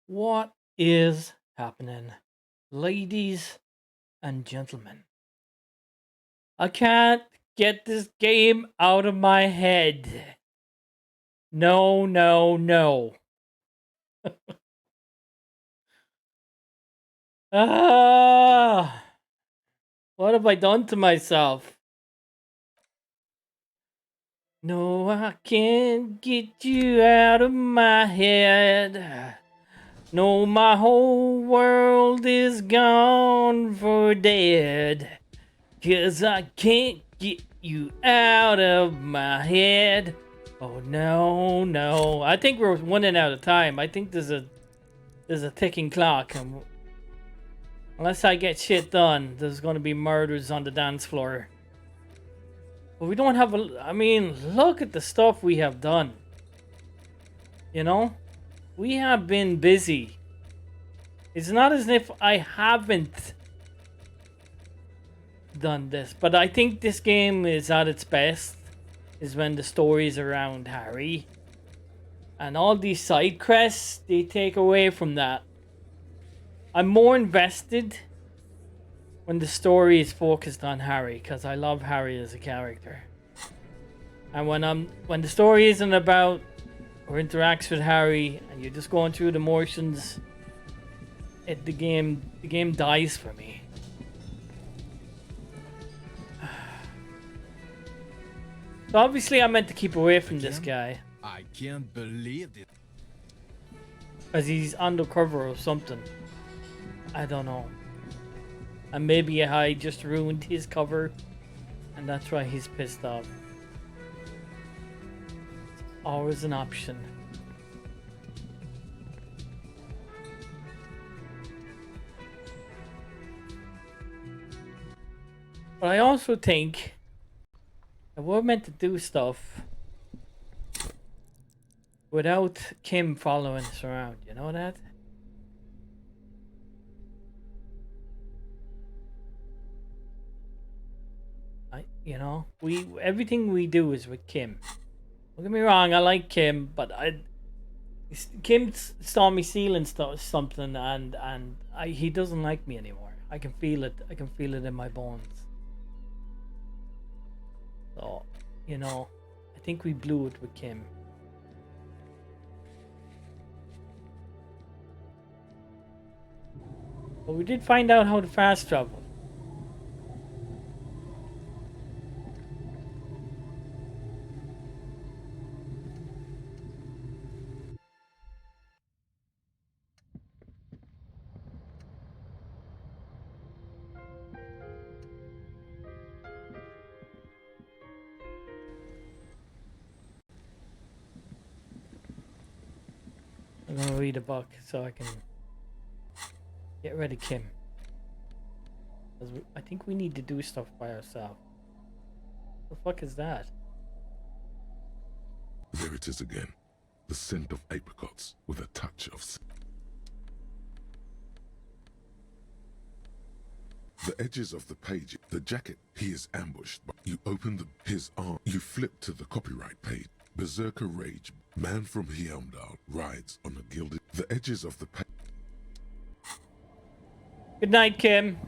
What is happening, ladies and gentlemen? I can't get this game out of my head. No, no, no. Ah, what have I done to myself? No, I can't get you out of my head. No, my whole world is gone for dead. 'Cause I can't get you out of my head. Oh no, no. I think we're running out of time. I think there's a ticking clock. And unless I get shit done, there's gonna be murders on the dance floor. But we don't have a. I mean, look at the stuff we have done. You know, we have been busy. It's not as if I haven't done this, but I think this game is at its best is when the stories around Harry and all these side quests they take away from that. I'm more invested when the story is focused on Harry because I love Harry as a character. And when the story isn't about or interacts with Harry and you're just going through the motions, the game dies for me. So obviously I meant to keep away from this guy I can't believe it. because he's undercover or something. I don't know. And maybe I just ruined his cover and that's why he's pissed off. Always an option. But I also think that we're meant to do stuff without Kim following us around. You know that? We everything we do is with Kim. Don't get me wrong, I like Kim, but Kim saw me stealing something, and he doesn't like me anymore. I can feel it. I can feel it in my bones. So, I think we blew it with Kim. But we did find out how to fast travel. I'm gonna read a book so I can get rid of Kim. I think we need to do stuff by ourselves. The fuck is that? There it is again. The scent of apricots with a touch of... The edges of the page, the jacket, he is ambushed. You open his arm, you flip to the copyright page. Berserker Rage, man from Heimdall, rides on a gilded... The edges of the page... Good night, Kim.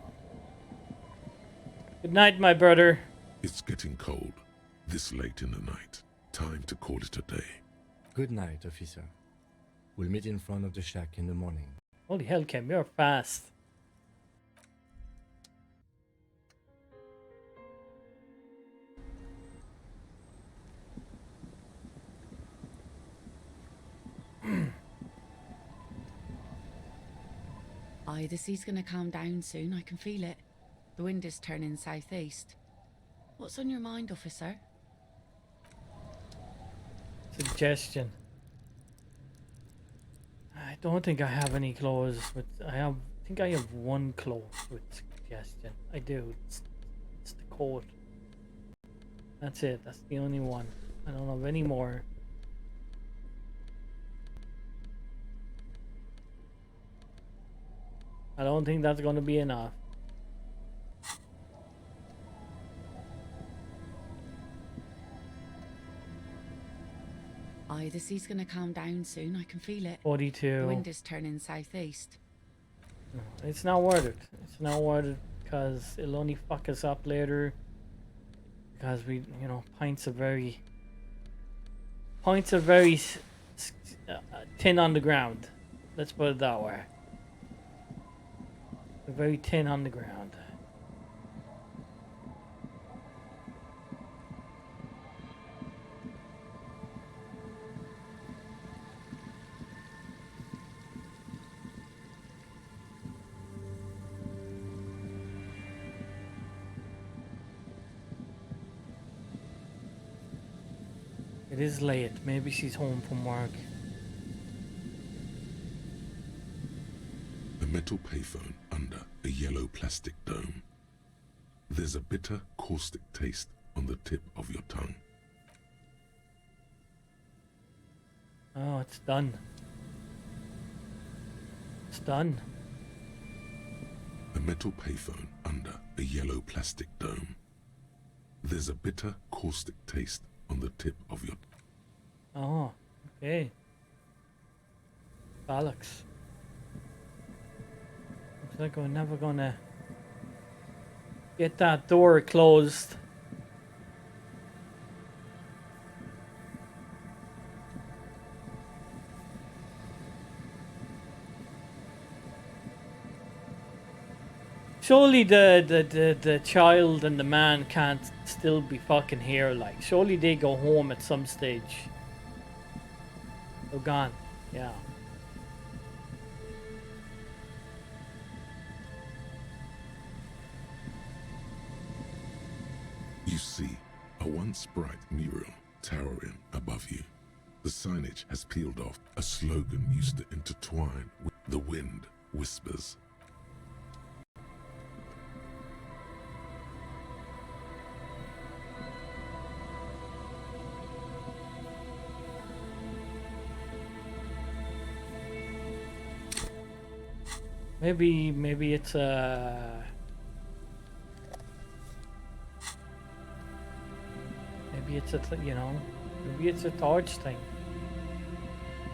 Good night, my brother. It's getting cold, this late in the night. Time to call it a day. Good night, officer. We'll meet in front of the shack in the morning. Holy hell, Kim, you're fast. Aye, the sea's gonna calm down soon. I can feel it. The wind is turning southeast. What's on your mind, officer? Suggestion. I don't think I have any clothes with... I think I have one cloth with suggestion. I do. It's the coat. That's it. That's the only one. I don't have any more. I don't think that's going to be enough. Aye, the sea's gonna calm down soon. I can feel it. The 42. wind is turning southeast. No, it's not worth it. It's not worth it because it'll only fuck us up later. Because we, you know, pints are very thin on the ground. Let's put it that way. They're very thin on the ground. It is late. Maybe she's home from work. A metal payphone under a yellow plastic dome. There's a bitter, caustic taste on the tip of your tongue. Oh, it's done. It's done. A metal payphone under a yellow plastic dome. There's a bitter, caustic taste on the tip of your... Oh, okay. Bollocks. Looks like we're never gonna get that door closed. Surely the child and the man can't still be fucking here, like. Surely they go home at some stage. They're gone. Yeah. You see a once bright mural towering above you. The signage has peeled off. A slogan used to intertwine with the wind whispers. Maybe it's a... Maybe it's a, you know, maybe it's a torch thing.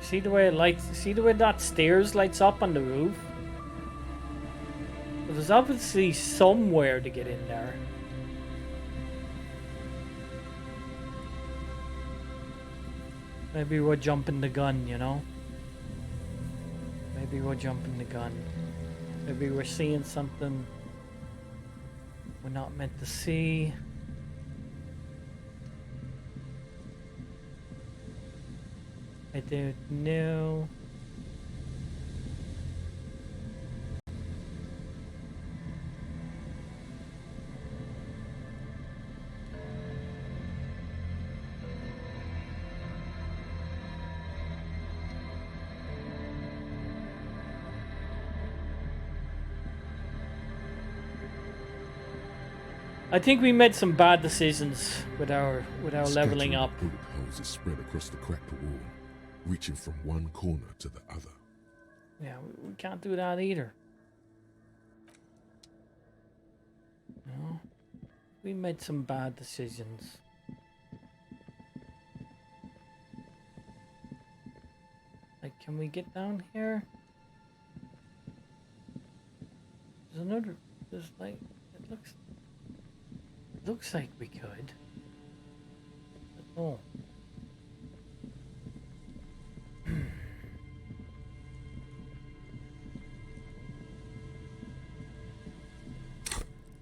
See the way it lights, see the way that stairs lights up on the roof? Well, there's obviously somewhere to get in there. Maybe we're jumping the gun, you know? Maybe we're jumping the gun. Maybe we're seeing something we're not meant to see. I don't know. I think we made some bad decisions with our leveling up. Bullet holes are spread across the cracked wall, reaching from one corner to the other. Yeah, we can't do that either. No, we made some bad decisions. Like, can we get down here? There's another. There's like, it looks like we could. But oh.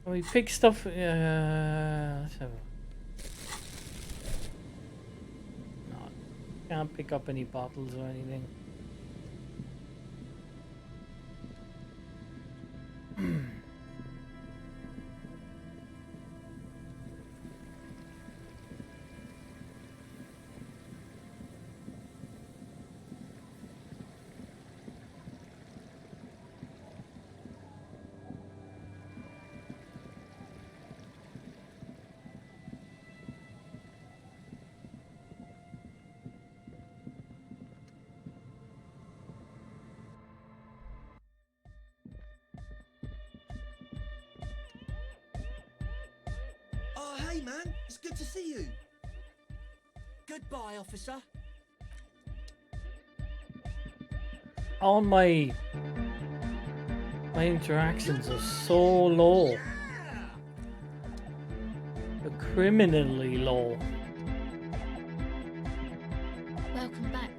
We pick stuff. Let's have no, can't pick up any bottles or anything. Oh, hey, man. It's good to see you. Goodbye, officer. all my interactions are so low. They're criminally low. Welcome back.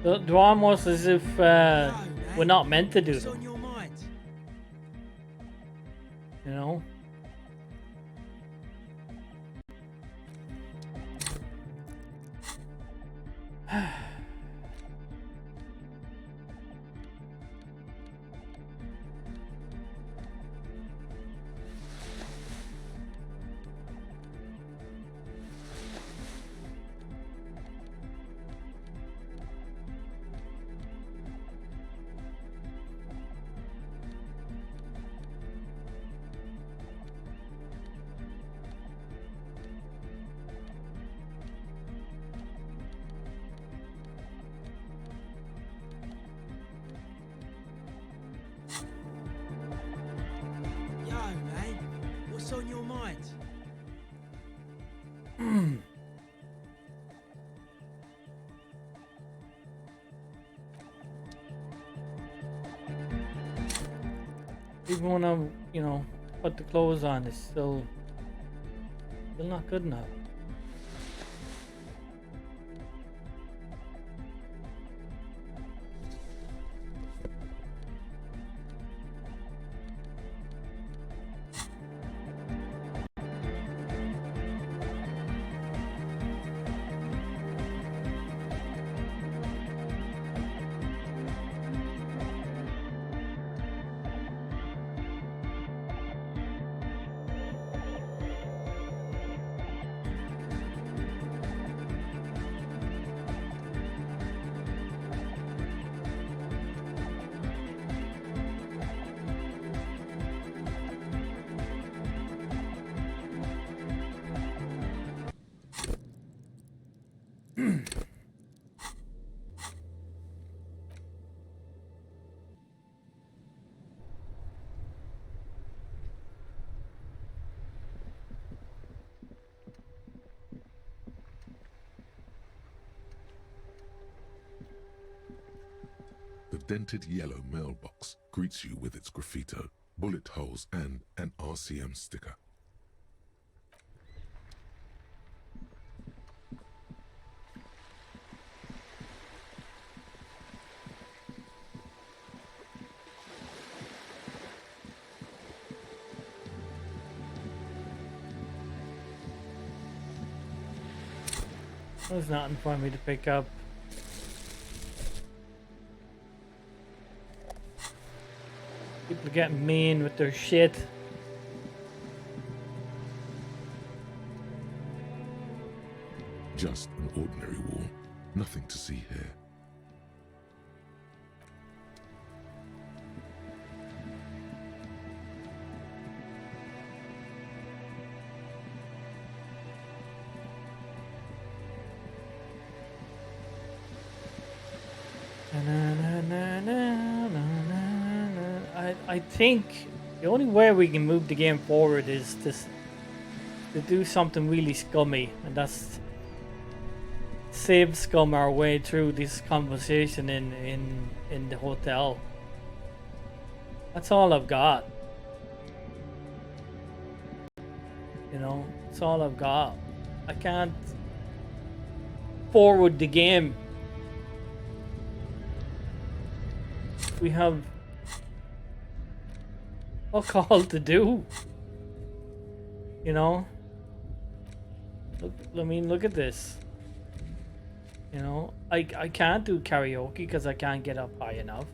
The almost as if we're not meant to do What's on them, your mind? you know? Yo, man. What's on your mind? Even when I, you know, put the clothes on, it's still not good enough. The dented yellow mailbox greets you with its graffito, bullet holes, and an RCM sticker. There's nothing for me to pick up. People are getting mean with their shit. Just an ordinary wall. Nothing to see here. I think the only way we can move the game forward is to do something really scummy, and that's save scum our way through this conversation in the hotel. That's all I've got. You know, that's all I've got. I can't forward the game. We have fuck all to do. You know? Look, I mean, look at this. You know, I can't do karaoke because I can't get up high enough.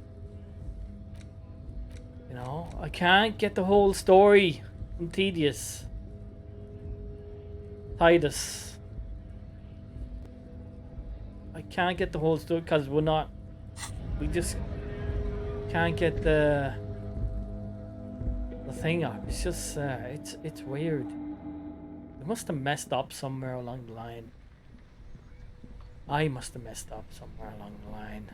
You know, I can't get the whole story. I'm tedious. Titus. I can't get the whole story because we just can't get the thing up. It's just, it's weird. We must have messed up somewhere along the line. I must have messed up somewhere along the line.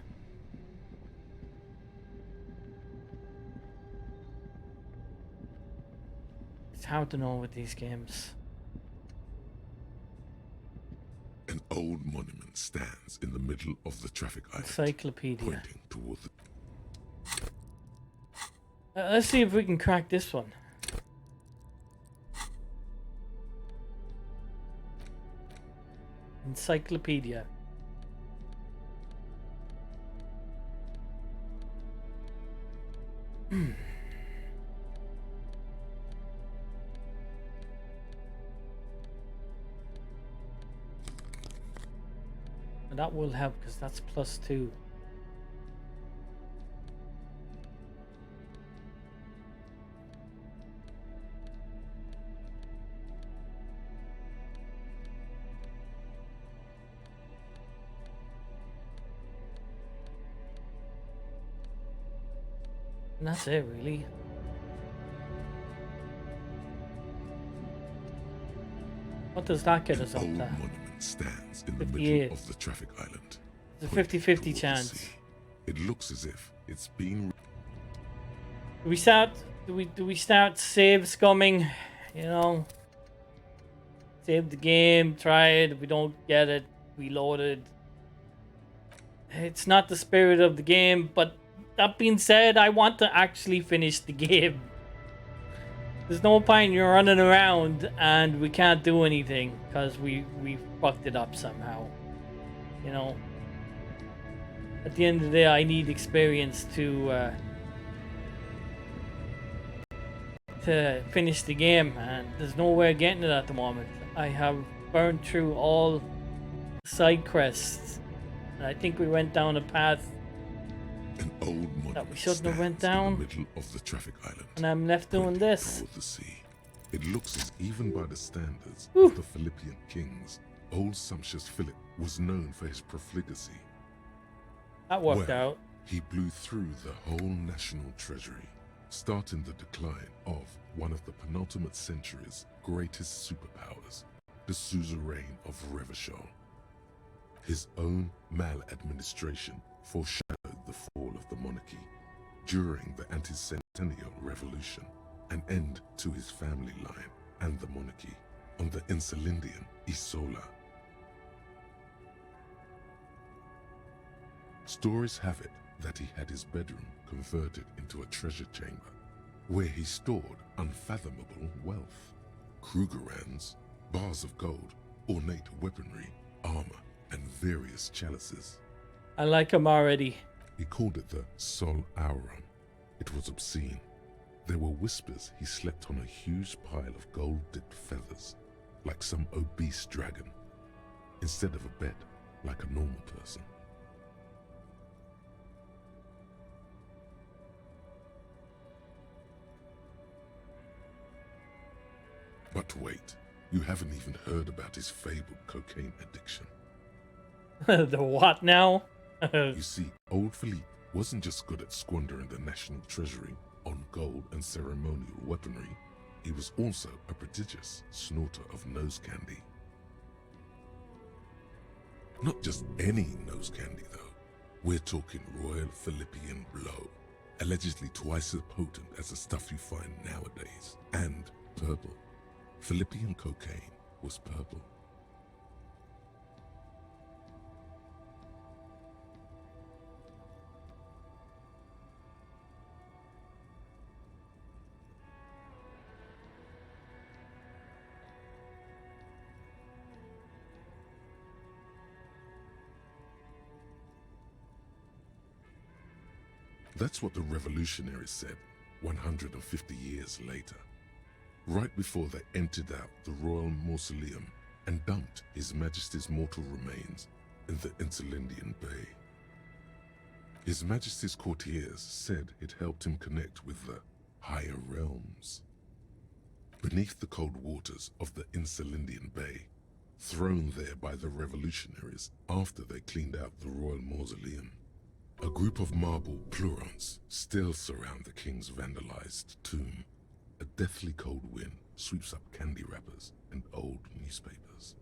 It's hard to know with these games. old monument stands in the middle of the traffic island, Encyclopedia. pointing toward the... Let's see if we can crack this one. Encyclopedia. That will help because that's +2. And that's it, really. What does that get us up old to? monument stands in the 58. middle of the traffic island. It's a pointing 50-50 toward the chance. sea. It looks as if it's been... Do we start? Do we start save scumming? You know, save the game, try it. If we don't get it, reload it. It's not the spirit of the game. But that being said, I want to actually finish the game. There's no point you're running around and we can't do anything because we fucked it up somehow. You know. At the end of the day, I need experience to finish the game, and there's no way of getting it at the moment. I have burned through all side quests, and I think we went down a path An old monument that we shouldn't have went stands down, in the middle of the traffic island, and I'm left doing pointing this. toward the sea. It looks as even by the standards Whew. of the Philippian kings, old sumptuous Philip was known for his profligacy. That worked Well, out. he blew through the whole national treasury, starting the decline of one of the penultimate century's greatest superpowers, the suzerain of Revachol. His own maladministration foreshadowed the fall of the monarchy during the anti-centennial revolution, an end to his family line and the monarchy on the Insulindian Isola. Stories have it that he had his bedroom converted into a treasure chamber, where he stored unfathomable wealth, Krugerrands, bars of gold, ornate weaponry, armor, and various chalices. I like him already. He called it the Sol Auron. It was obscene. There were whispers he slept on a huge pile of gold-dipped feathers, like some obese dragon, instead of a bed, like a normal person. But wait, you haven't even heard about his fabled cocaine addiction. The what now? You see, old Philippe wasn't just good at squandering the national treasury on gold and ceremonial weaponry, he was also a prodigious snorter of nose candy. Not just any nose candy though, we're talking Royal Philippian Blow, allegedly twice as potent as the stuff you find nowadays, and purple. Philippian cocaine was purple. That's what the revolutionaries said 150 years later, right before they emptied out the royal mausoleum and dumped His Majesty's mortal remains in the Insulindian Bay. His Majesty's courtiers said it helped him connect with the higher realms. Beneath the cold waters of the Insulindian Bay, thrown there by the revolutionaries after they cleaned out the royal mausoleum, a group of marble pleurons still surround the king's vandalized tomb. A deathly cold wind sweeps up candy wrappers and old newspapers.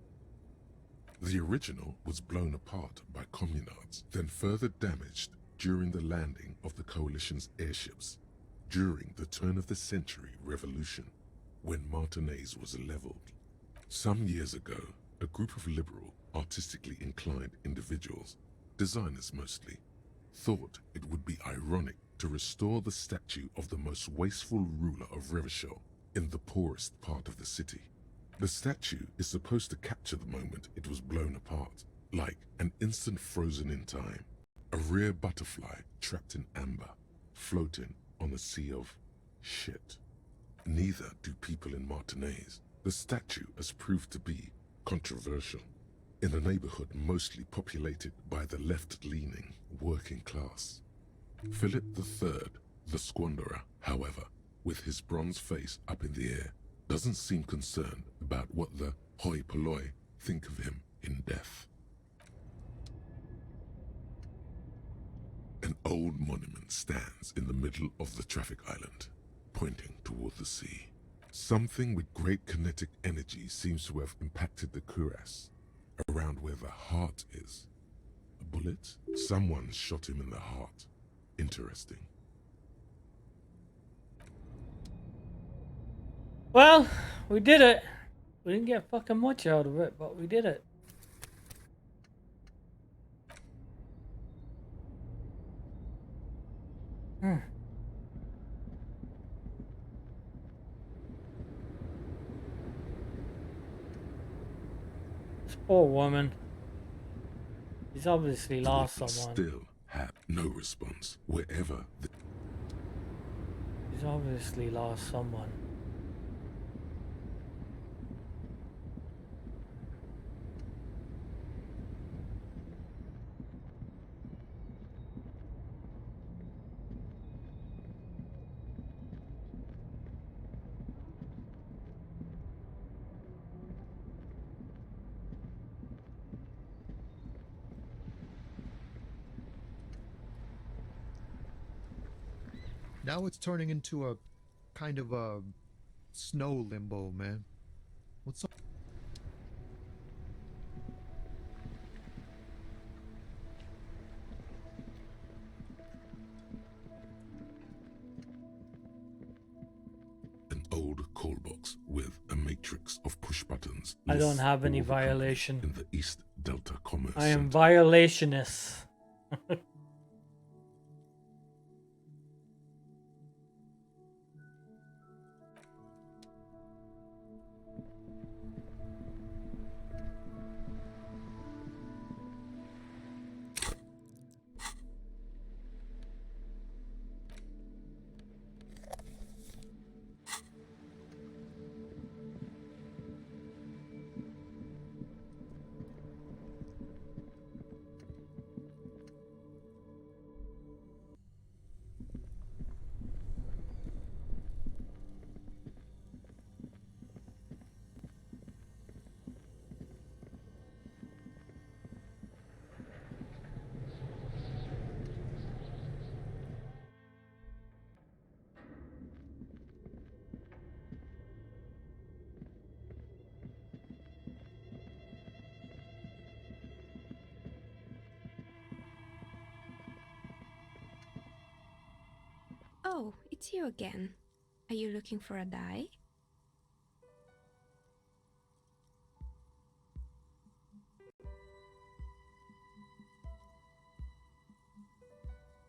The original was blown apart by communards, then further damaged during the landing of the coalition's airships during the turn-of-the-century revolution, when Martinez was leveled. Some years ago, a group of liberal artistically inclined individuals, designers mostly, thought it would be ironic to restore the statue of the most wasteful ruler of Revachol in the poorest part of the city. The statue is supposed to capture the moment it was blown apart, like an instant frozen in time, a rare butterfly trapped in amber, floating on a sea of shit. Neither do people in Martinez. The statue has proved to be controversial in a neighborhood mostly populated by the left-leaning working class. Philip III, the squanderer, however, with his bronze face up in the air, doesn't seem concerned about what the hoi polloi think of him in death. An old monument stands in the middle of the traffic island, pointing toward the sea. Something with great kinetic energy seems to have impacted the cuirass, around where the heart is. A bullet? Someone shot him in the heart. Interesting. Well, we did it. We didn't get fucking much out of it, but we did it. This poor woman. He's obviously The lost witness someone. still had no response wherever the He's obviously lost someone. Now it's turning into a kind of a snow limbo, man. What's up? an old call box with a matrix of push buttons. I don't lists have any all the companies violation. in the East Delta Commerce I am Center. violationist. Oh, it's you again. Are you looking for a die?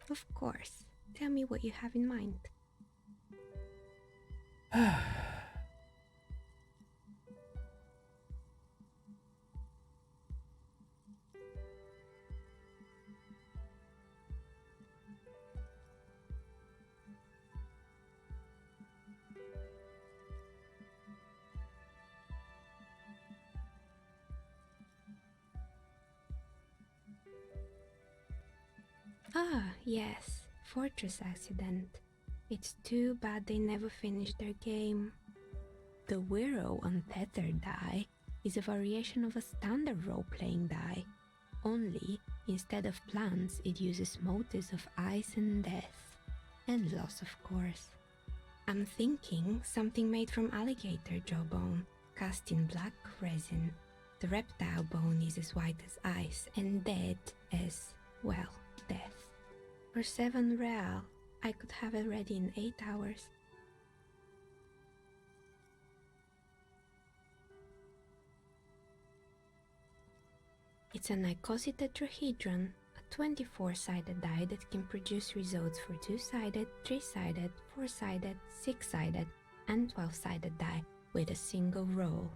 Of course. Tell me what you have in mind. Ah, yes, Fortress Accident. It's too bad they never finished their game. The Wiro Untethered die is a variation of a standard role-playing die, only instead of plants it uses motifs of ice and death, and loss of course. I'm thinking something made from alligator jawbone, cast in black resin. The reptile bone is as white as ice and dead as, well, death. For 7 real, I could have it ready in 8 hours. It's an icositetrahedron, a 24-sided die that can produce results for 2-sided, 3-sided, 4-sided, 6-sided, and 12-sided die with a single roll.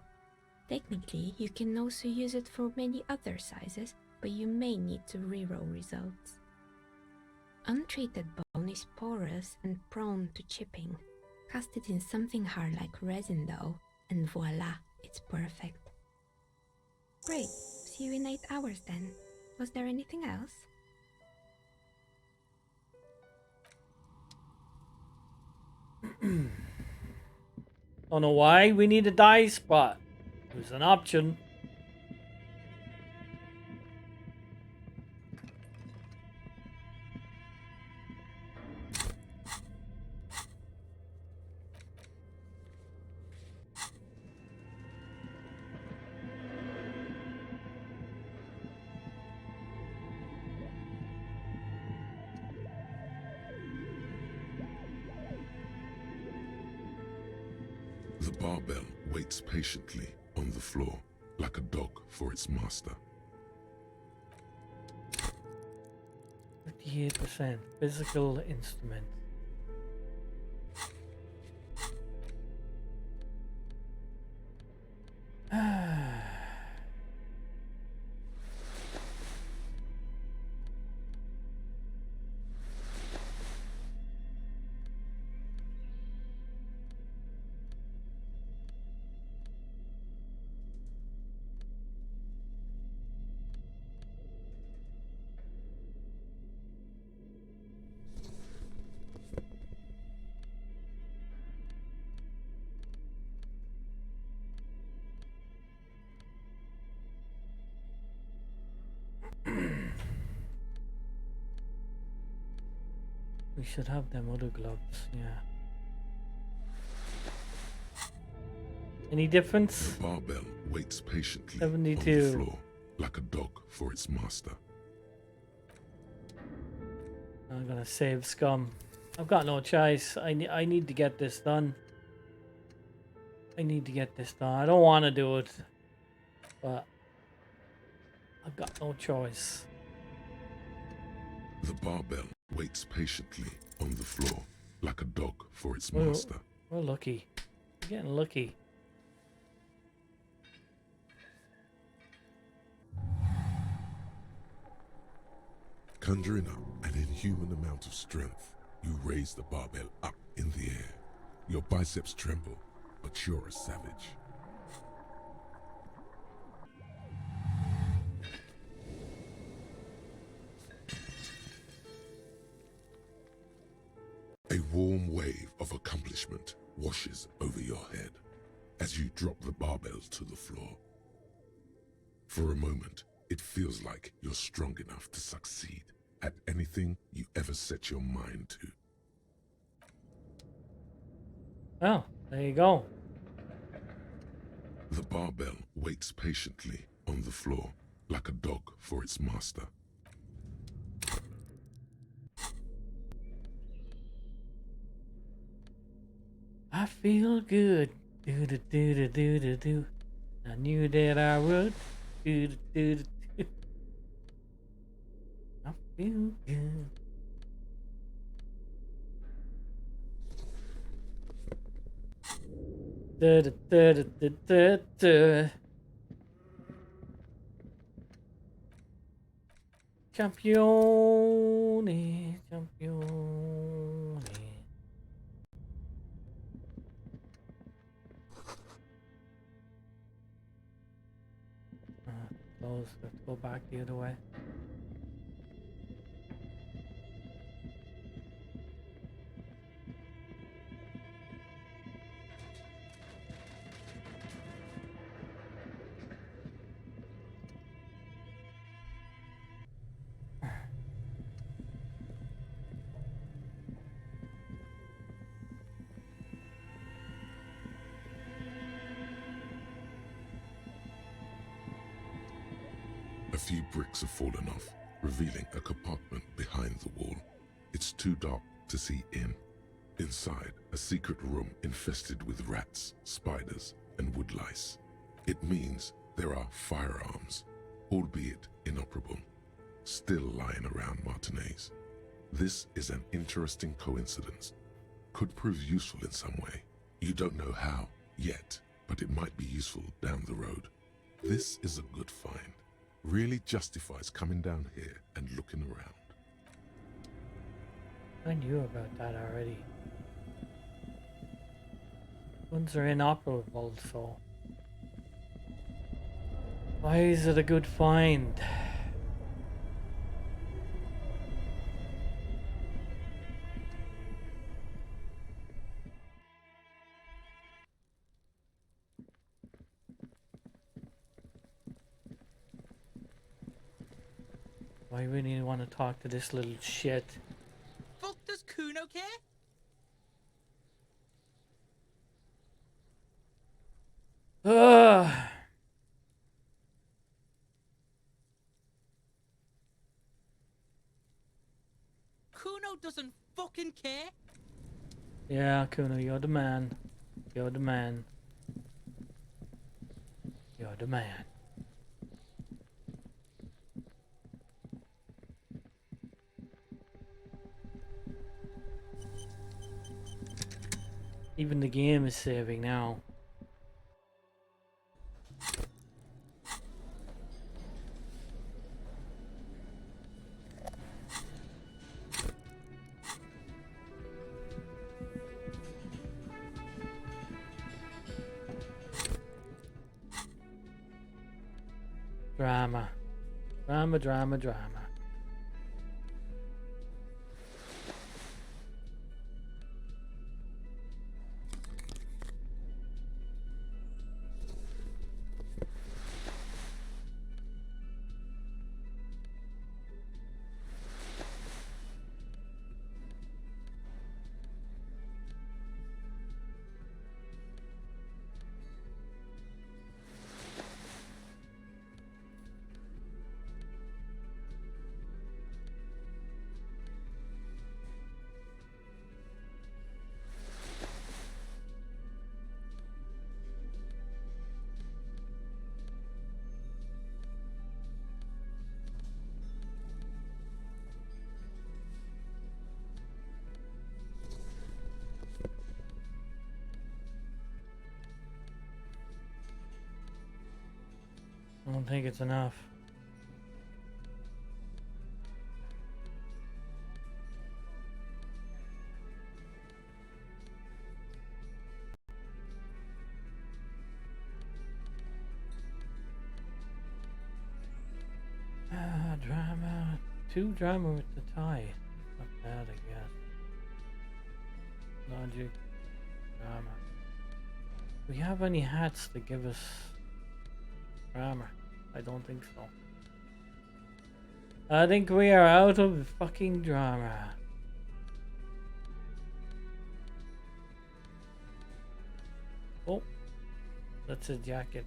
Technically, you can also use it for many other sizes, but you may need to reroll results. Untreated bone is porous and prone to chipping. Cast it in something hard like resin though, and voila, it's perfect. Great, see you in 8 hours then. Was there anything else? Don't know why we need a dice, but it was an option. The barbell waits patiently on the floor, like a dog for its master. 58% physical instrument. We should have them other gloves, yeah. Any difference? The barbell waits patiently 72. on the floor, like a dog for its master. I'm gonna save scum. I've got no choice. I need to get this done. I need to get this done. I don't want to do it, but I've got no choice. The barbell waits patiently on the floor, like a dog for its master. We're lucky. We're getting lucky. Conjuring up an inhuman amount of strength, you raise the barbell up in the air. Your biceps tremble, but you're a savage. A warm wave of accomplishment washes over your head as you drop the barbell to the floor. For a moment, it feels like you're strong enough to succeed at anything you ever set your mind to. Oh, there you go. The barbell waits patiently on the floor, like a dog for its master. I feel good. Do do do do do do do. I knew that I would. Do do do do do. I feel good. Da da da da da da da. Campione, campione. Let's go back the other way. A few bricks have fallen off, revealing a compartment behind the wall. It's too dark to see in. Inside, a secret room infested with rats, spiders, and woodlice. It means there are firearms, albeit inoperable, still lying around Martinez. This is an interesting coincidence. Could prove useful in some way. You don't know how yet, but it might be useful down the road. This is a good find. Really justifies coming down here and looking around. I knew about that already. Ones are inoperable, so why is it a good find? Why would you want to talk to this little shit? Fuck does Kuno care? Ugh. Kuno doesn't fucking care. Yeah, Kuno, you're the man. You're the man. You're the man. Even the game is saving now. Drama. Drama, drama, drama. I don't think it's enough. Drama. 2 drama with the tie. Not bad, I guess. Logic. Drama. Do we have any hats to give us drama? I don't think so. I think we are out of fucking drama. Oh, that's a jacket.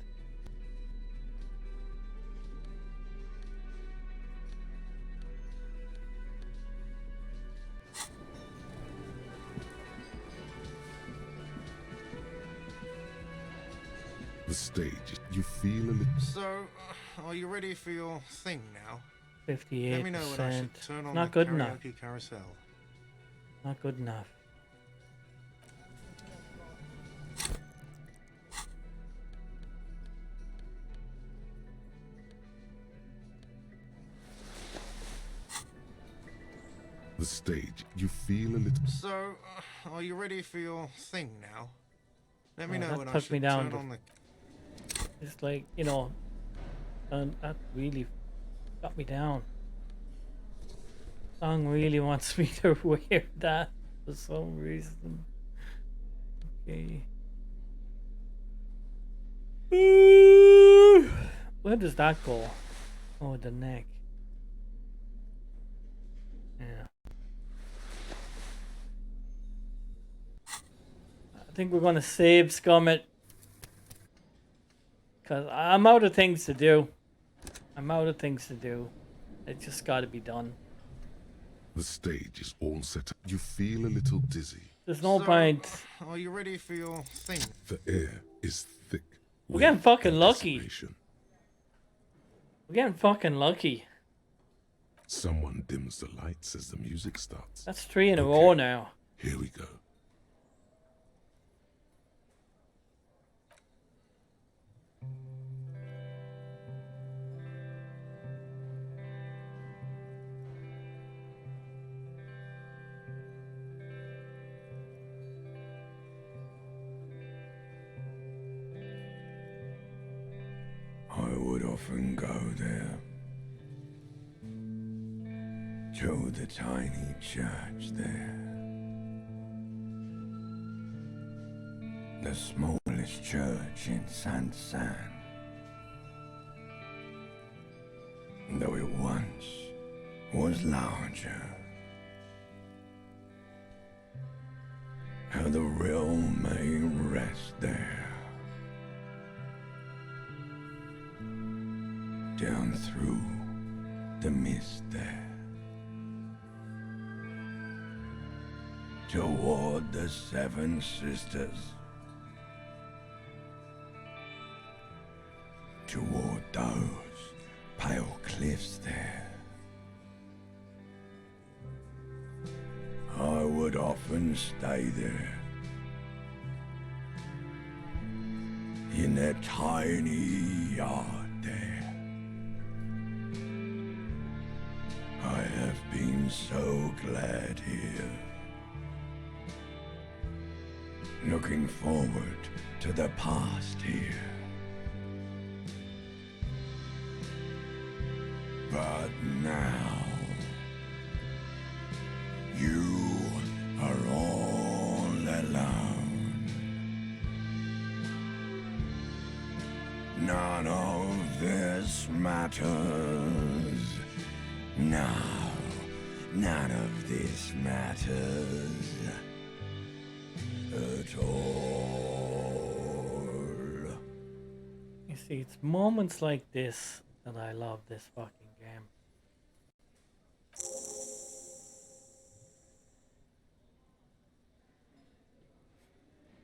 The stage, you feel a little... So, are you ready for your thing now? 58%. Let me know when I should turn on Not the good enough. karaoke carousel. Not good enough. The stage, you feel a little... So, are you ready for your thing now? Let me know that when I took should me down turn to- on the... It's like, you know, and that really got me down. Song really wants me to wear that for some reason. Okay. Where does that go? Oh, the neck. Yeah. I think we're gonna save Scummit. Because I'm out of things to do. I'm out of things to do. It just gotta be done. The stage is all set up. You feel a little dizzy. There's no So, point. Are you ready for your thing? The air is thick. We're getting with fucking lucky. anticipation. We're getting fucking lucky. Someone dims the lights as the music starts. That's 3 in a Okay. row now. Here we go. I would often go there to the tiny church there, the smallest church in San, though it once was larger. How the realm may rest there. Down through the mist there, toward the Seven Sisters, toward those pale cliffs there. I would often stay there, in that tiny yard there. I have been so glad here, looking forward to the past here. But now, you are all alone. None of this matters. No, none of this matters at all. You see, it's moments like this that I love this fucking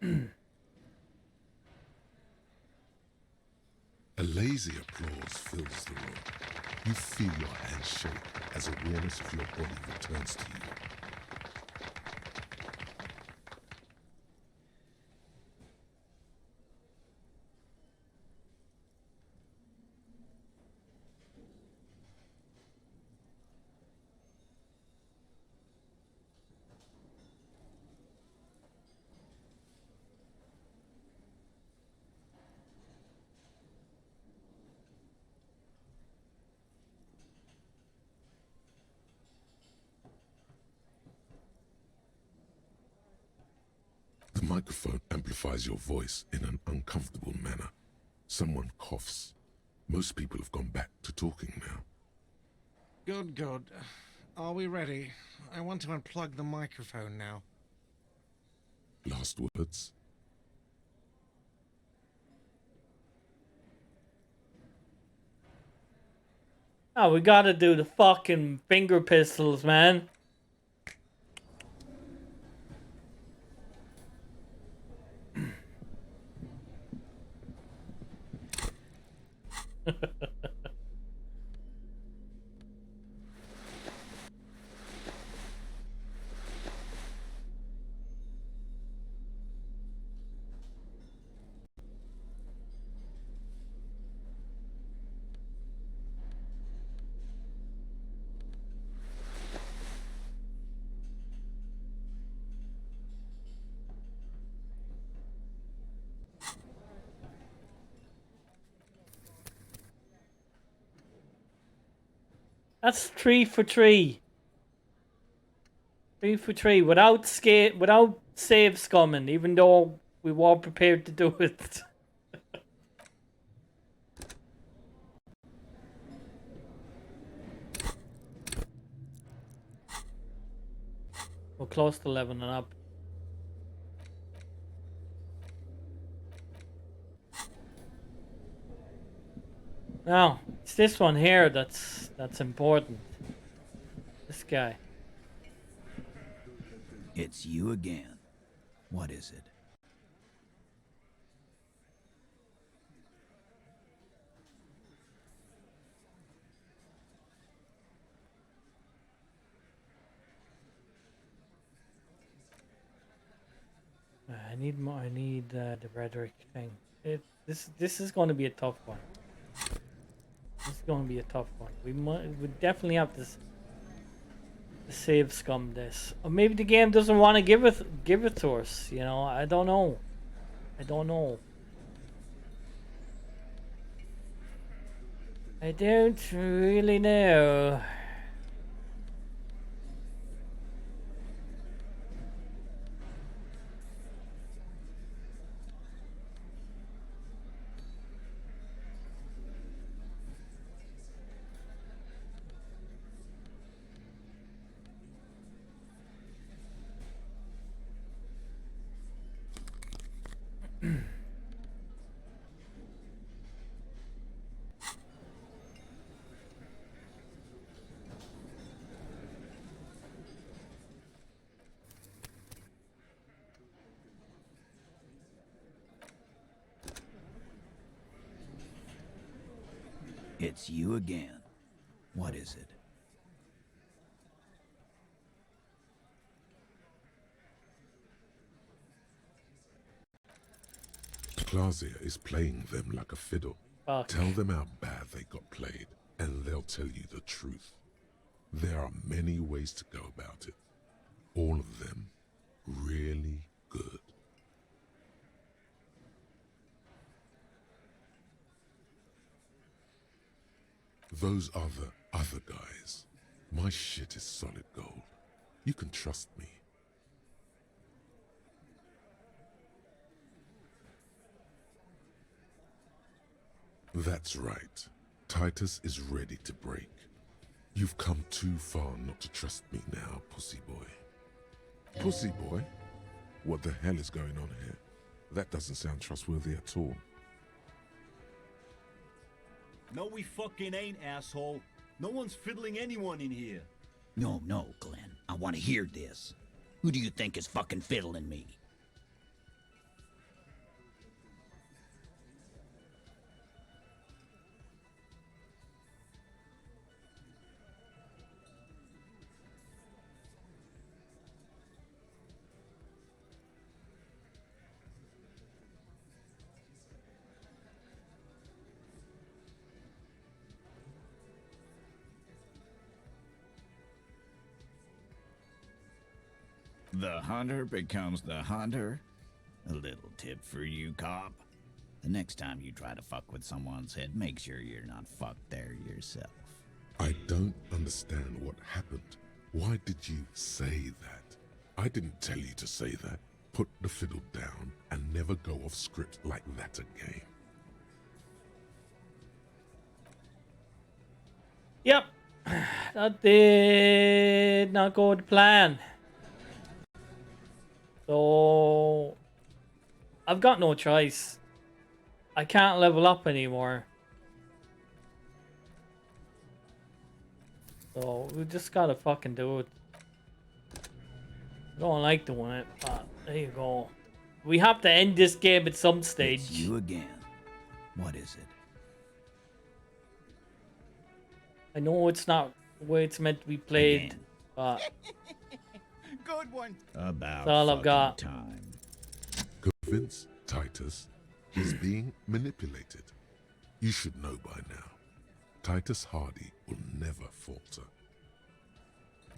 game. A lazy applause fills the room. You feel your hands shake as awareness of your body returns to you. The microphone amplifies your voice in an uncomfortable manner. Someone coughs. Most people have gone back to talking now. Good, good. Are we ready? I want to unplug the microphone now. Last words? Oh, we gotta do the fucking finger pistols, man. That's 3 for 3. 3 for 3 without save scumming, even though we were prepared to do it. We're close to leveling up. Now, it's this one here that's important. This guy. It's you again. What is it? need more. I need the rhetoric thing. This is going to be a tough one. This is going to be a tough one. We definitely have to save scum this, or maybe the game doesn't want to give it to us. You know, I don't know. I don't know. I don't really know. It's you again. What is it? Clausia is playing them like a fiddle. Fuck. Tell them how bad they got played, and they'll tell you the truth. There are many ways to go about it. All of them really good. Those are the other guys. My shit is solid gold. You can trust me. That's right. Titus is ready to break. You've come too far not to trust me now, pussy boy. Pussy boy? What the hell is going on here? That doesn't sound trustworthy at all. No, we fucking ain't, asshole. No one's fiddling anyone in here. No, Glenn. I want to hear this. Who do you think is fucking fiddling me? The hunter becomes the hunter? A little tip for you, cop. The next time you try to fuck with someone's head, make sure you're not fucked there yourself. I don't understand what happened. Why did you say that? I didn't tell you to say that. Put the fiddle down and never go off script like that again. Yep. That did not go to plan. So I've got no choice. I can't level up anymore. So we just gotta fucking do it. I don't like doing it, but there you go. We have to end this game at some stage. It's you again. What is it? I know it's not the way it's meant to be played, Again. but Good one. About that's all I've got. time. Convince Titus he's being manipulated. You should know by now. Titus Hardy will never falter.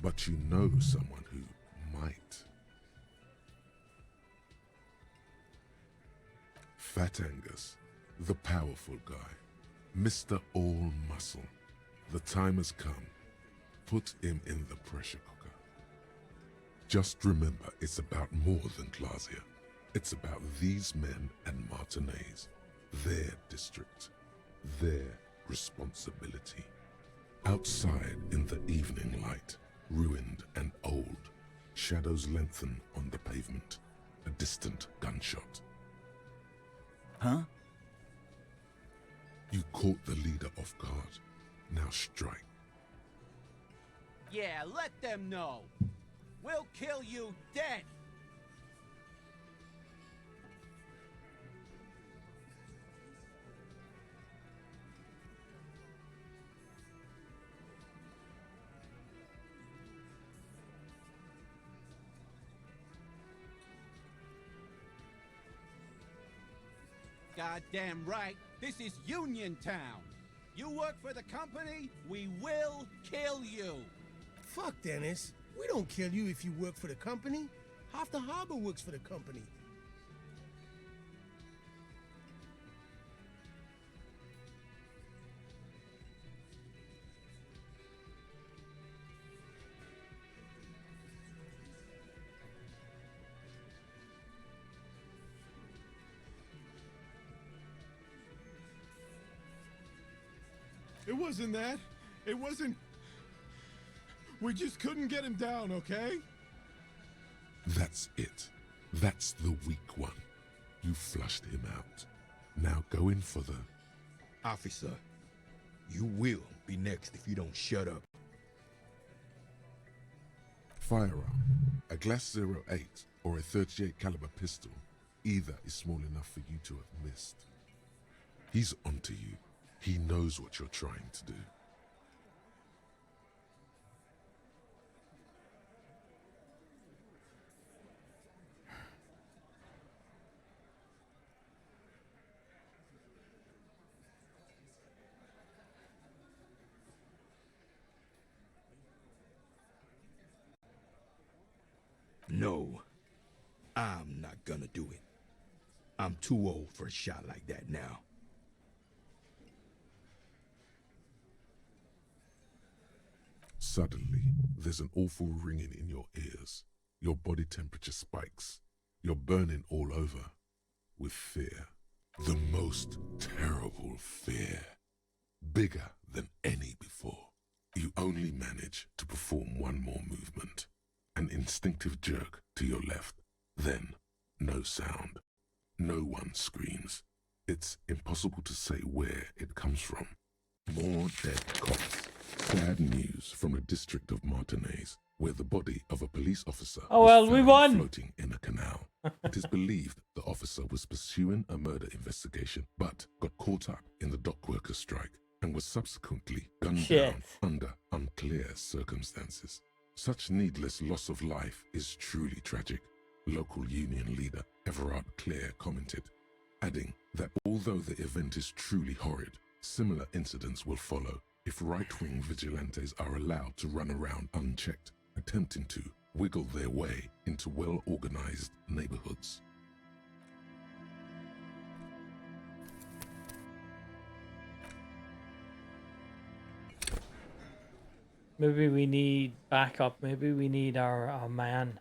But you know someone who might. Fat Angus, the powerful guy, Mr. All Muscle. The time has come. Put him in the pressure cooker. Just remember, it's about more than Clausia. It's about these men and Martinez, their district, their responsibility. Outside in the evening light, ruined and old, shadows lengthen on the pavement. A distant gunshot. Huh? You caught the leader off guard. Now strike. Yeah, let them know. We'll kill you dead. Goddamn right. This is Union Town. You work for the company, we will kill you. Fuck, Dennis. We don't kill you if you work for the company. Half the harbor works for the company. It wasn't that. It wasn't... We just couldn't get him down, okay? That's it. That's the weak one. You flushed him out. Now go in for the... Officer, you will be next if you don't shut up. Firearm. A Glass 08 or a 38 caliber pistol. Either is small enough for you to have missed. He's onto you. He knows what you're trying to do. No, I'm not gonna do it. I'm too old for a shot like that now. Suddenly, there's an awful ringing in your ears. Your body temperature spikes. You're burning all over with fear. The most terrible fear. Bigger than any before. You only manage to perform one more movement. An instinctive jerk to your left. Then, no sound. No one screams. It's impossible to say where it comes from. More dead cops. Sad news from the district of Martinez, where the body of a police officer was we found won. floating in a canal. It is believed the officer was pursuing a murder investigation, but got caught up in the dock workers' strike and was subsequently gunned down under unclear circumstances. Such needless loss of life is truly tragic, local union leader Everard Clare commented, adding that although the event is truly horrid, similar incidents will follow if right-wing vigilantes are allowed to run around unchecked, attempting to wiggle their way into well-organized neighborhoods. Maybe we need backup. Maybe we need our man.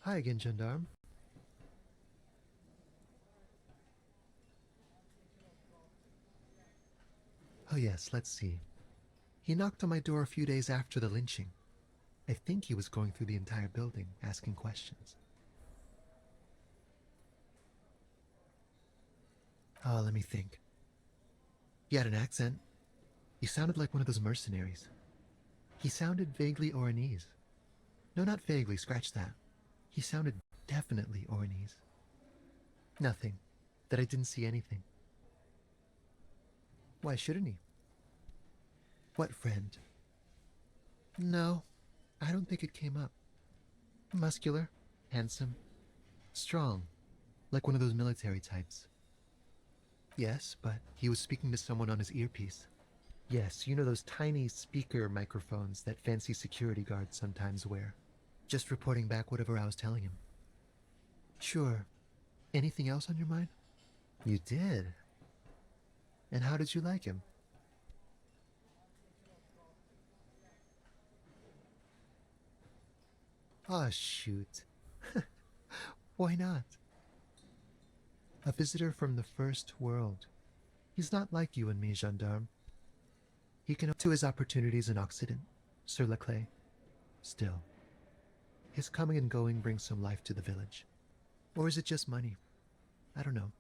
Hi again, gendarme. Oh yes, let's see. He knocked on my door a few days after the lynching. I think he was going through the entire building, asking questions. Oh, let me think. He had an accent. He sounded like one of those mercenaries. He sounded vaguely Oranese. No, not vaguely, scratch that. He sounded definitely Oranese. Nothing. That I didn't see anything. Why shouldn't he? What friend? No, I don't think it came up. Muscular, handsome, strong, like one of those military types. Yes, but he was speaking to someone on his earpiece. Yes, you know those tiny speaker microphones that fancy security guards sometimes wear. Just reporting back whatever I was telling him. Sure. Anything else on your mind? You did? And how did you like him? Ah, shoot. Why not? A visitor from the first world. He's not like you and me, gendarme. He can up to his opportunities in Occident, sur la clé. Still, his coming and going brings some life to the village. Or is it just money? I don't know.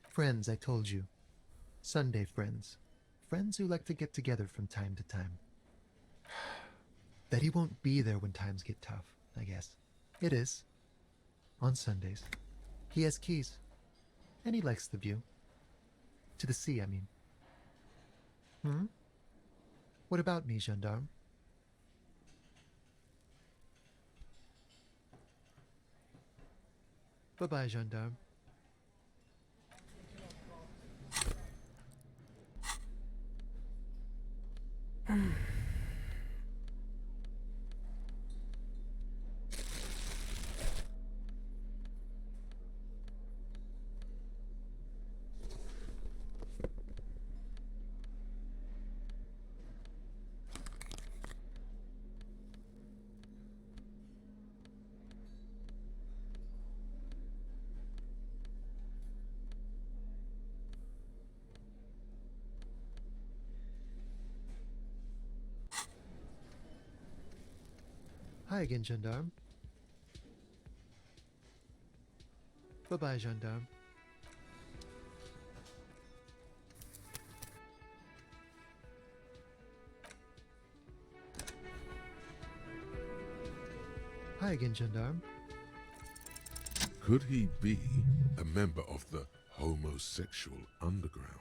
Friends, I told you. Sunday friends. Friends who like to get together from time to time. That he won't be there when times get tough, I guess. It is. On Sundays. He has keys. And he likes the view. To the sea, I mean. Hmm? What about me, gendarme? Bye-bye, gendarme. Hi again, gendarme. Bye-bye, gendarme. Hi again, gendarme. Could he be a member of the homosexual underground?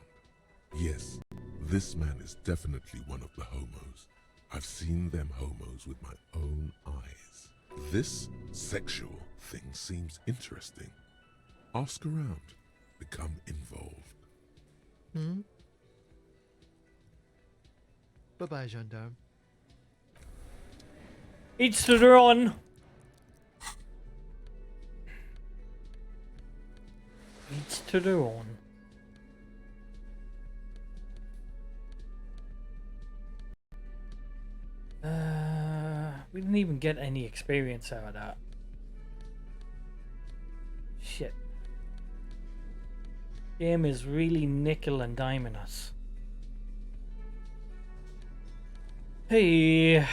Yes, this man is definitely one of the homos. I've seen them homos with my own eyes. This sexual thing seems interesting. Ask around. Become involved. Hmm? Bye-bye, gendarme. It's to the run. It's to the run. We didn't even get any experience out of that. Shit. Game is really nickel and diming us. Hey.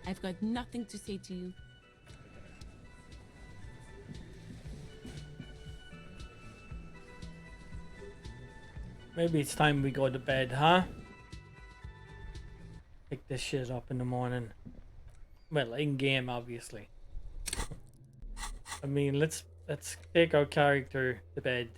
I've got nothing to say to you. Maybe it's time we go to bed, huh? Pick this shit up in the morning. Well, in game, obviously. I mean, let's take our character to bed.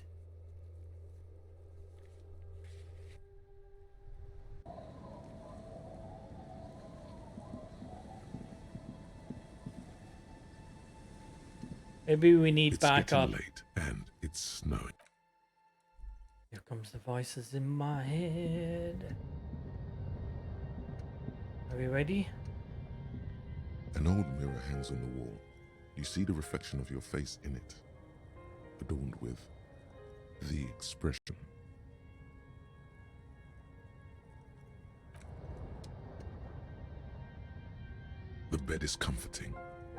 Maybe we need It's backup. getting late and it's snowing. Here comes the voices in my head. Are we ready? An old mirror hangs on the wall. You see the reflection of your face in it, adorned with the expression. The bed is comforting,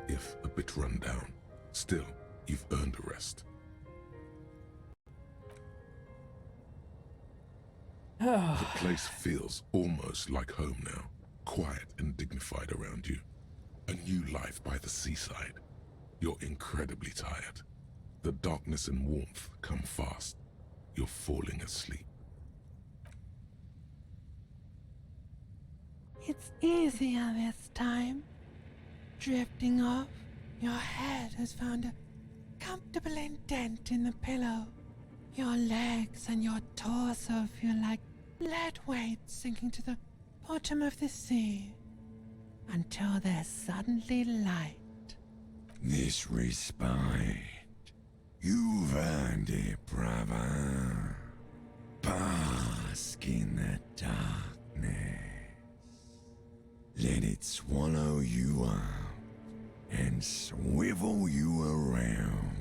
if a bit run down. Still, you've earned a rest. The place feels almost like home now, quiet and dignified around you. A new life by the seaside. You're incredibly tired. The darkness and warmth come fast. You're falling asleep. It's easier this time. Drifting off, your head has found a comfortable indent in the pillow. Your legs and your torso feel like lead weights sinking to the bottom of the sea until there's suddenly light. This respite, you've earned it, brother. Bask in the darkness. Let it swallow you up and swivel you around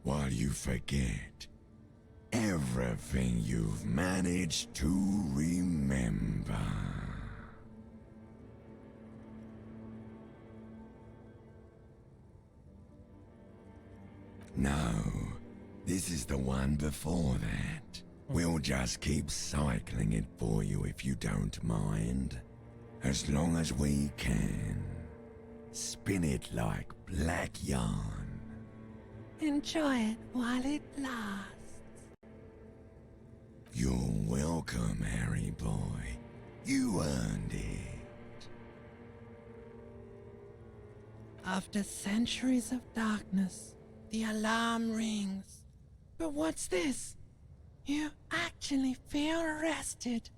while you forget Everything you've managed to remember. No, this is the one before that. We'll just keep cycling it for you if you don't mind. As long as we can. Spin it like black yarn. Enjoy it while it lasts. You're welcome, Harry boy. You earned it. After centuries of darkness, the alarm rings. But what's this? You actually feel rested.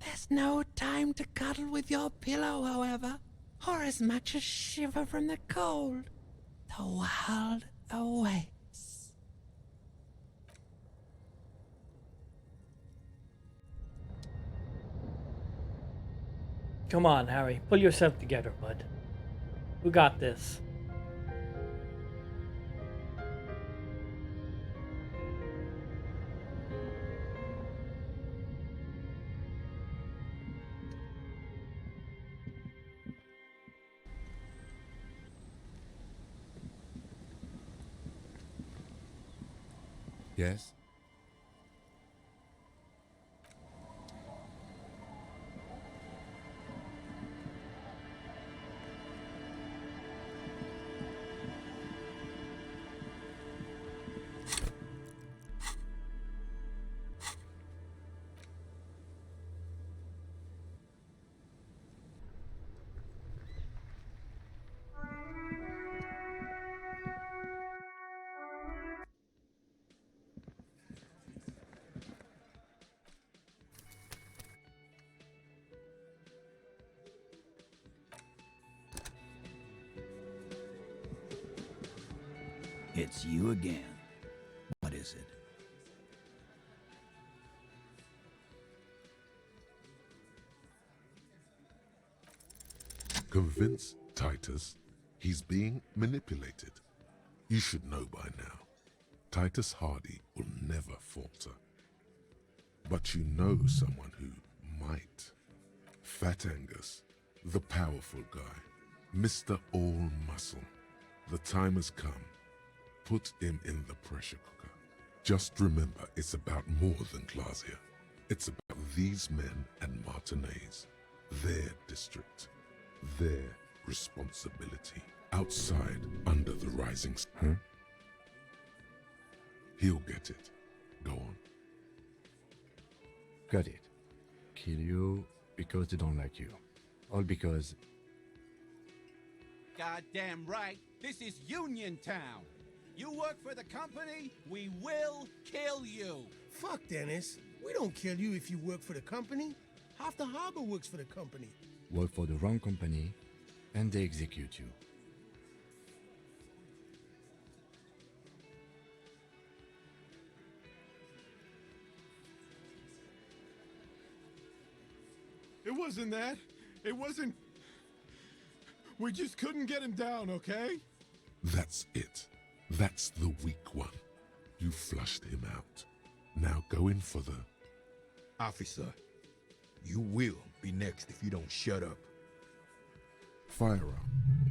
There's no time to cuddle with your pillow, however, or as much as shiver from the cold. The world awaits. Come on, Harry. Pull yourself together, bud. We got this. Yes? It's you again. What is it? Convince Titus he's being manipulated. You should know by now. Titus Hardy will never falter. But you know someone who might. Fat Angus, the powerful guy, Mr. All Muscle. The time has come. Put him in the pressure cooker. Just remember, it's about more than Glasia. It's about these men and Martinez, their district, their responsibility. Outside, under the rising sun. He'll get it. Go on. Got it. Kill you because they don't like you. All because... Goddamn right. This is Union Town. You work for the company, we will kill you. Fuck, Dennis. We don't kill you if you work for the company. Half the harbor works for the company. work for the wrong company, and they execute you. It wasn't that. It wasn't... We just couldn't get him down, okay? That's it. That's the weak one. You flushed him out. Now go in for the... Officer, you will be next if you don't shut up. Firearm.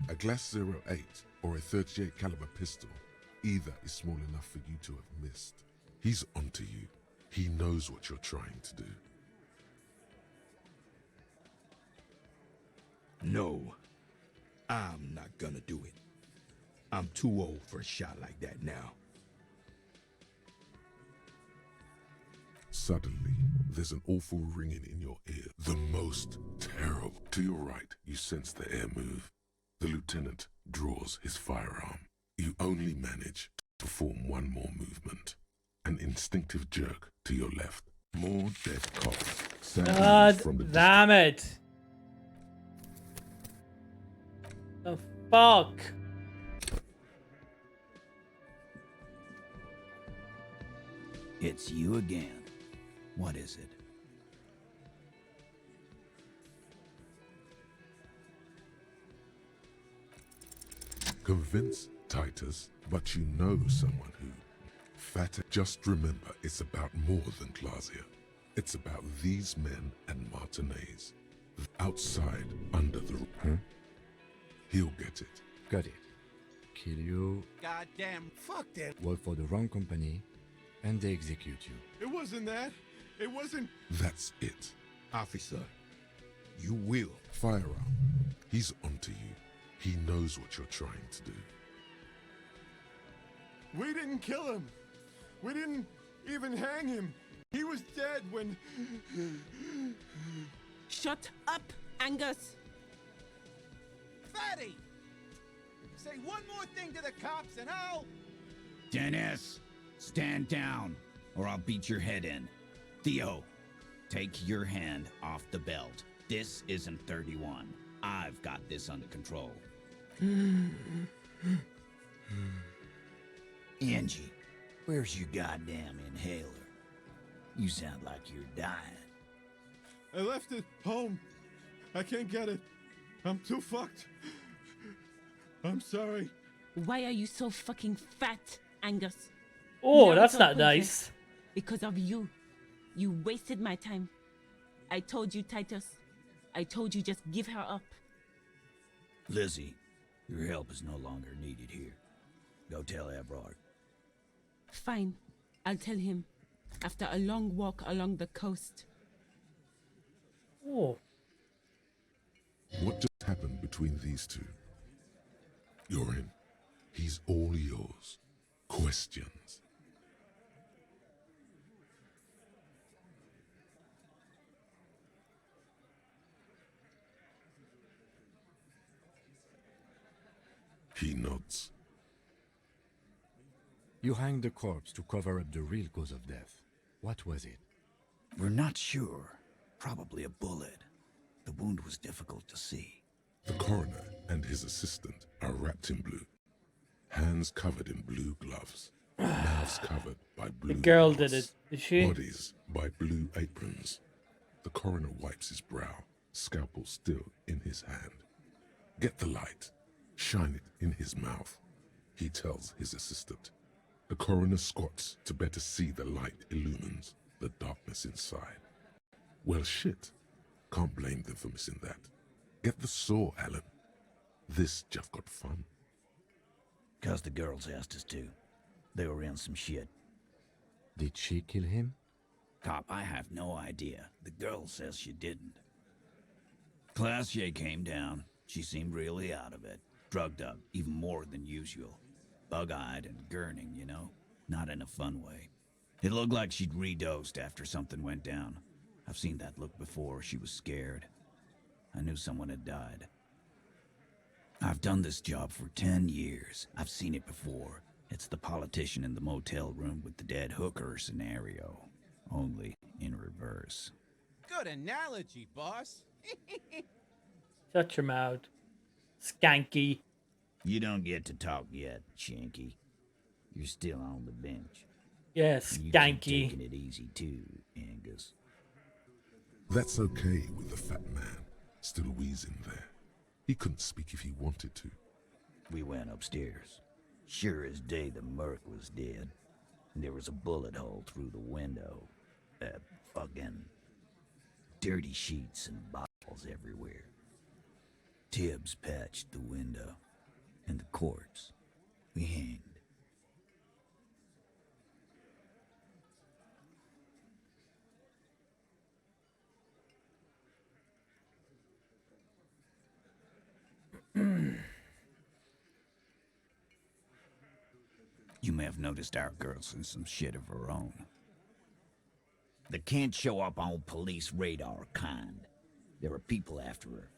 A Glass 08 or a 38 caliber pistol. Either is small enough for you to have missed. He's onto you. He knows what you're trying to do. No, I'm not gonna do it. I'm too old for a shot like that now. Suddenly, there's an awful ringing in your ear. The most terrible. To your right, you sense the air move. The lieutenant draws his firearm. You only manage to perform one more movement. An instinctive jerk to your left. More dead cops. God damn it. The fuck? It's you again. What is it? Convince Titus, but you know someone who... fat. Just remember, it's about more than Clausia. It's about these men and Martinez. Outside, under the... Huh? He'll get it. Got it. Kill you, Goddamn. Fuck them. work for the wrong company, and they execute you. It wasn't that. It wasn't... That's it. Officer, you will. Firearm. He's onto you. He knows what you're trying to do. We didn't kill him. We didn't even hang him. He was dead when... Shut up, Angus! Fatty! Say one more thing to the cops and I'll... Dennis, stand down, or I'll beat your head in. Theo, take your hand off the belt. This isn't 31. I've got this under control. Angie, where's your goddamn inhaler? You sound like you're dying. I left it home. I can't get it. I'm too fucked. I'm sorry. Why are you so fucking fat, Angus? Oh, Now that's it's all not pointless. nice. Because of you. You wasted my time. I told you, Titus. I told you just give her up. Lizzie, your help is no longer needed here. Go tell Everard. Fine. I'll tell him. After a long walk along the coast. Oh. What just happened between these two? You're in. He's all yours. Questions. He nods. You hanged the corpse to cover up the real cause of death. What was it? We're not sure. Probably a bullet. The wound was difficult to see. The coroner and his assistant are wrapped in blue. Hands covered in blue gloves. Mouths covered by blue The girl masks. did it, did she? Bodies by blue aprons. The coroner wipes his brow, scalpel still in his hand. Get the light. Shine it in his mouth. He tells his assistant. The coroner squats to better see the light illumines the darkness inside. Well, shit. Can't blame them for missing that. Get the saw, Alan. This just got fun. 'Cause the girls asked us to. They were in some shit. Did she kill him? Cop, I have no idea. The girl says she didn't. Classier came down. She seemed really out of it. Drugged up, even more than usual. Bug-eyed and gurning, you know? Not in a fun way. It looked like she'd redosed after something went down. I've seen that look before. She was scared. I knew someone had died. I've done this job for 10 years. I've seen it before. It's the politician in the motel room with the dead hooker scenario. Only in reverse. Good analogy, boss. Shut your mouth. Skanky. You don't get to talk yet, Shanky. You're still on the bench. Yes, You keep skanky. taking it easy too, Angus. That's okay with the fat man still wheezing there. He couldn't speak if he wanted to. We went upstairs. Sure as day the Merc was dead. And there was a bullet hole through the window. Fucking dirty sheets and bottles everywhere. Tibbs patched the window. And the corpse. We hanged. You may have noticed our girl's in some shit of her own. They can't show up on police radar kind. There are people after her.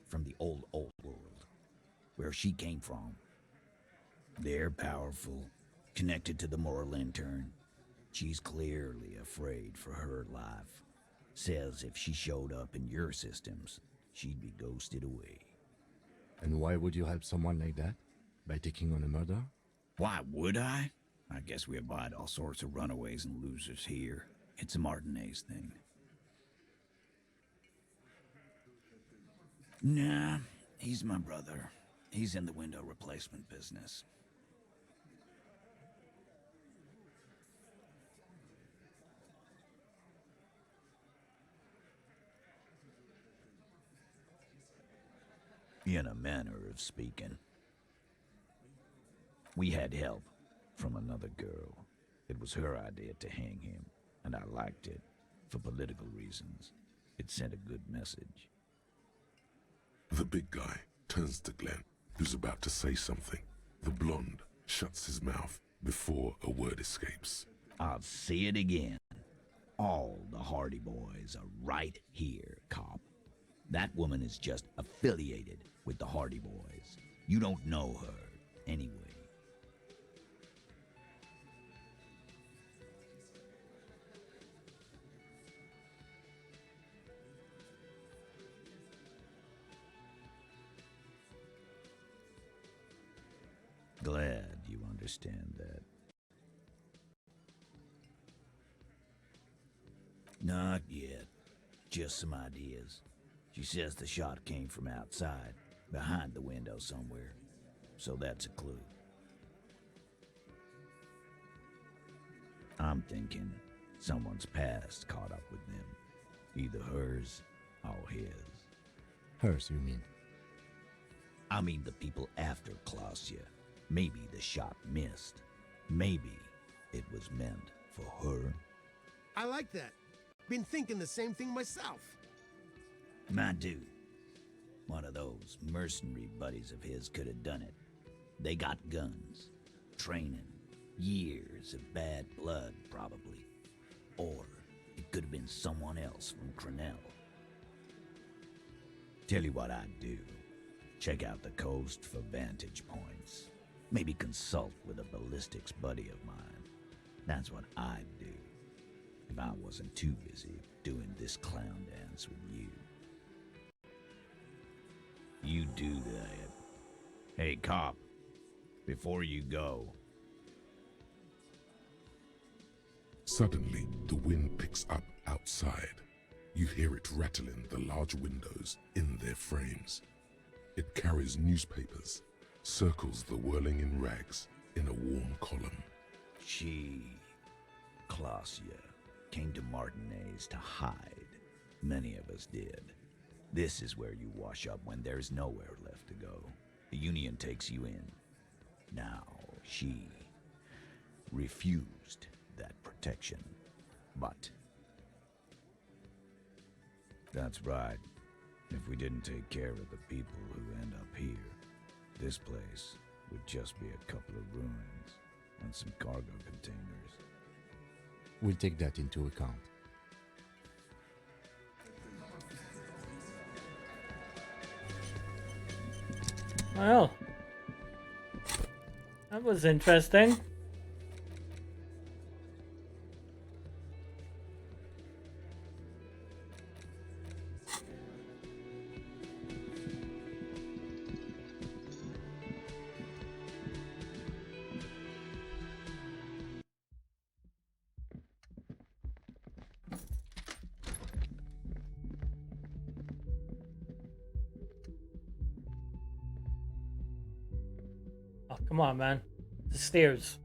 From the old world. Where she came from. They're powerful. Connected to the moral intern. She's clearly afraid for her life. Says if she showed up in your systems, she'd be ghosted away. And why would you help someone like that? By taking on a murder? Why would I? I guess we abide all sorts of runaways and losers here. It's a Martinez thing. Nah, he's my brother. He's in the window replacement business. in a manner of speaking. We had help from another girl. It was her idea to hang him, and I liked it for political reasons. It sent a good message. The big guy turns to Glenn, who's about to say something. The blonde shuts his mouth before a word escapes. I'll say it again. All the Hardy Boys are right here, cop. That woman is just affiliated with the Hardy Boys. You don't know her, anyway. Glad you understand that. Not yet. Just some ideas. She says the shot came from outside, behind the window somewhere. So that's a clue. I'm thinking someone's past caught up with them. Either hers or his. Hers, you mean? I mean the people after Klausya. Maybe the shot missed. Maybe it was meant for her. I like that. Been thinking the same thing myself. My dude. One of those mercenary buddies of his could have done it. They got guns, training, years of bad blood, probably. Or it could have been someone else from Crenell. Tell you what I'd do. Check out the coast for vantage points. Maybe consult with a ballistics buddy of mine. That's what I'd do. If I wasn't too busy doing this clown dance with you. You do that. Hey, cop. Before you go. Suddenly, the wind picks up outside. You hear it rattling the large windows in their frames. It carries newspapers, circles the whirling in rags in a warm column. She, Klausya, came to Martinez to hide. Many of us did. This is where you wash up when there's nowhere left to go. The Union takes you in. Now, she refused that protection. But that's right. If we didn't take care of the people who end up here, this place would just be a couple of ruins and some cargo containers. We'll take that into account. Well, that was interesting. Oh, come on, man. The stairs.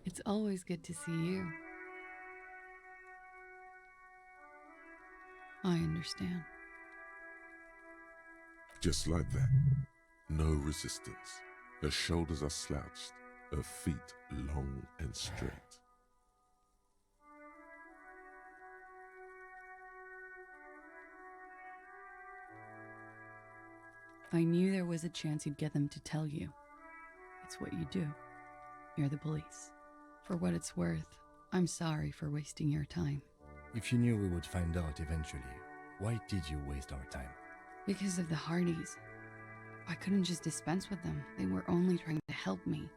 It's always good to see you. I understand. Just like that. No resistance. Her shoulders are slouched, her feet long and straight. I knew there was a chance you'd get them to tell you. It's what you do. You're the police. For what it's worth, I'm sorry for wasting your time. If you knew we would find out eventually, why did you waste our time? Because of the Hardys. I couldn't just dispense with them. They were only trying to help me.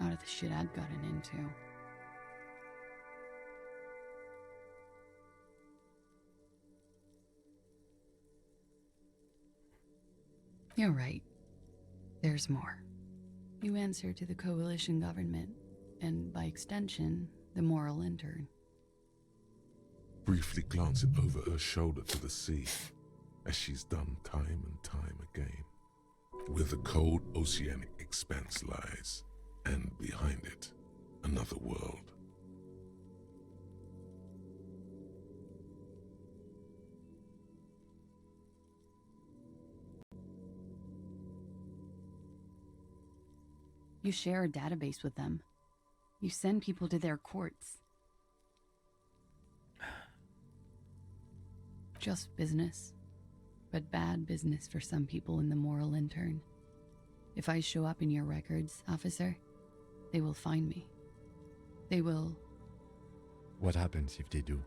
Out of the shit I'd gotten into. You're right. There's more. You answer to the coalition government, and by extension, the moral intern. Briefly glancing over her shoulder to the sea, as she's done time and time again. where the cold oceanic expanse lies, and behind it, another world. You share a database with them. You send people to their courts. Just business, but bad business for some people in the moral intern. If I show up in your records, officer, they will find me. They will... What happens if they do?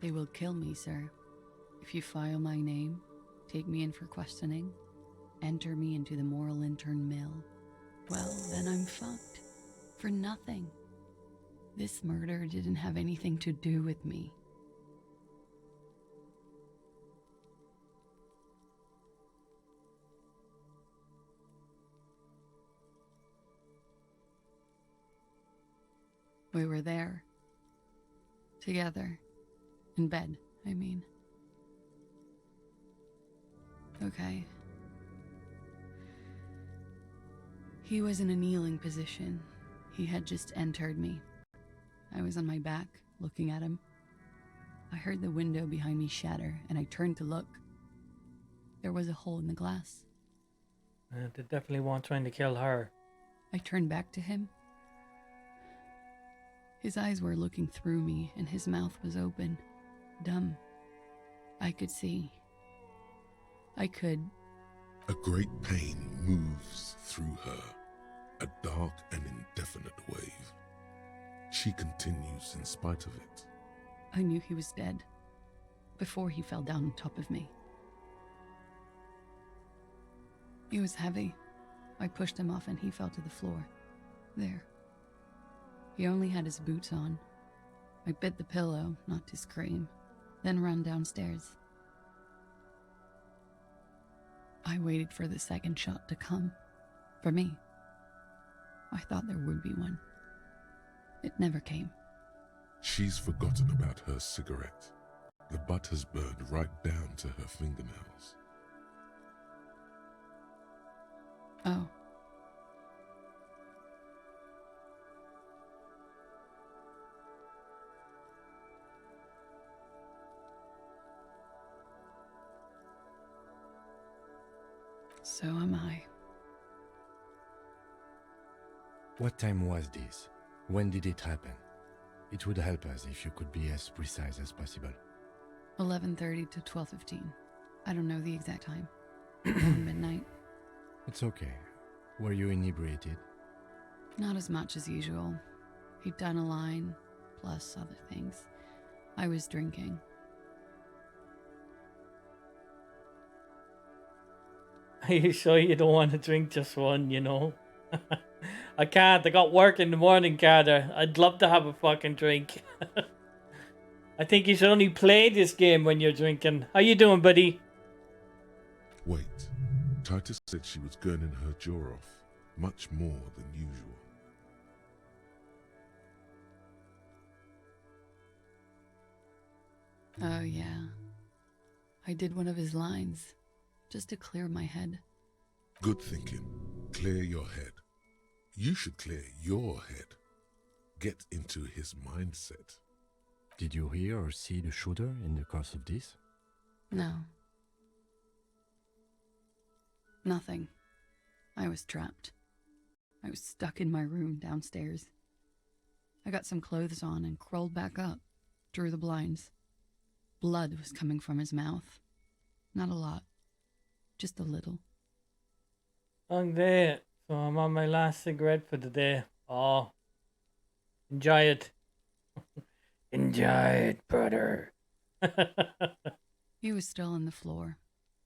They will kill me, sir. If you file my name, take me in for questioning, enter me into the moral intern mill, well, then I'm fucked. For nothing. This murder didn't have anything to do with me. We were there. Together. In bed, I mean. Okay. He was in a kneeling position. He had just entered me. I was on my back, looking at him. I heard the window behind me shatter, and I turned to look. There was a hole in the glass. They definitely weren't trying to kill her. I turned back to him. His eyes were looking through me, and his mouth was open. Dumb. I could see. I could... A great pain moves through her, a dark and indefinite wave. She continues in spite of it. I knew he was dead, before he fell down on top of me. He was heavy. I pushed him off and he fell to the floor. There. He only had his boots on. I bit the pillow, not to scream, then ran downstairs. I waited for the second shot to come. For me. I thought there would be one. It never came. She's forgotten about her cigarette. The butt has burned right down to her fingernails. Oh. So am I. What time was this? When did it happen? It would help us if you could be as precise as possible. 11:30 to 12:15. I don't know the exact time. Around midnight. It's okay. Were you inebriated? Not as much as usual. He'd done a line, plus other things. I was drinking. Are you sure you don't want to drink just one, you know? I can't. I got work in the morning, Carter. I'd love to have a fucking drink. I think you should only play this game when you're drinking. How you doing, buddy? Wait. Titus said she was gurning her jaw off, much more than usual. Oh, yeah. I did one of his lines, just to clear my head. Good thinking. Clear your head. You should clear your head. Get into his mindset. Did you hear or see the shooter in the course of this? No. Nothing. I was trapped. I was stuck in my room downstairs. I got some clothes on and crawled back up, drew the blinds. Blood was coming from his mouth. Not a lot. Just a little. I'm there. So I'm on my last cigarette for the day. Oh. Enjoy it. Enjoy it, brother. He was still on the floor,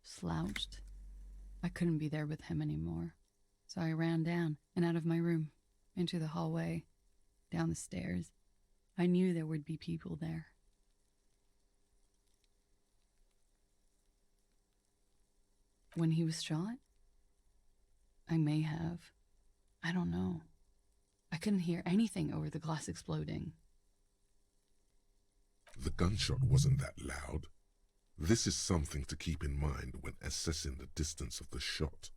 slouched. I couldn't be there with him anymore. So I ran down and out of my room, into the hallway, down the stairs. I knew there would be people there. When he was shot? I may have. I don't know. I couldn't hear anything over the glass exploding. The gunshot wasn't that loud. This is something to keep in mind when assessing the distance of the shot.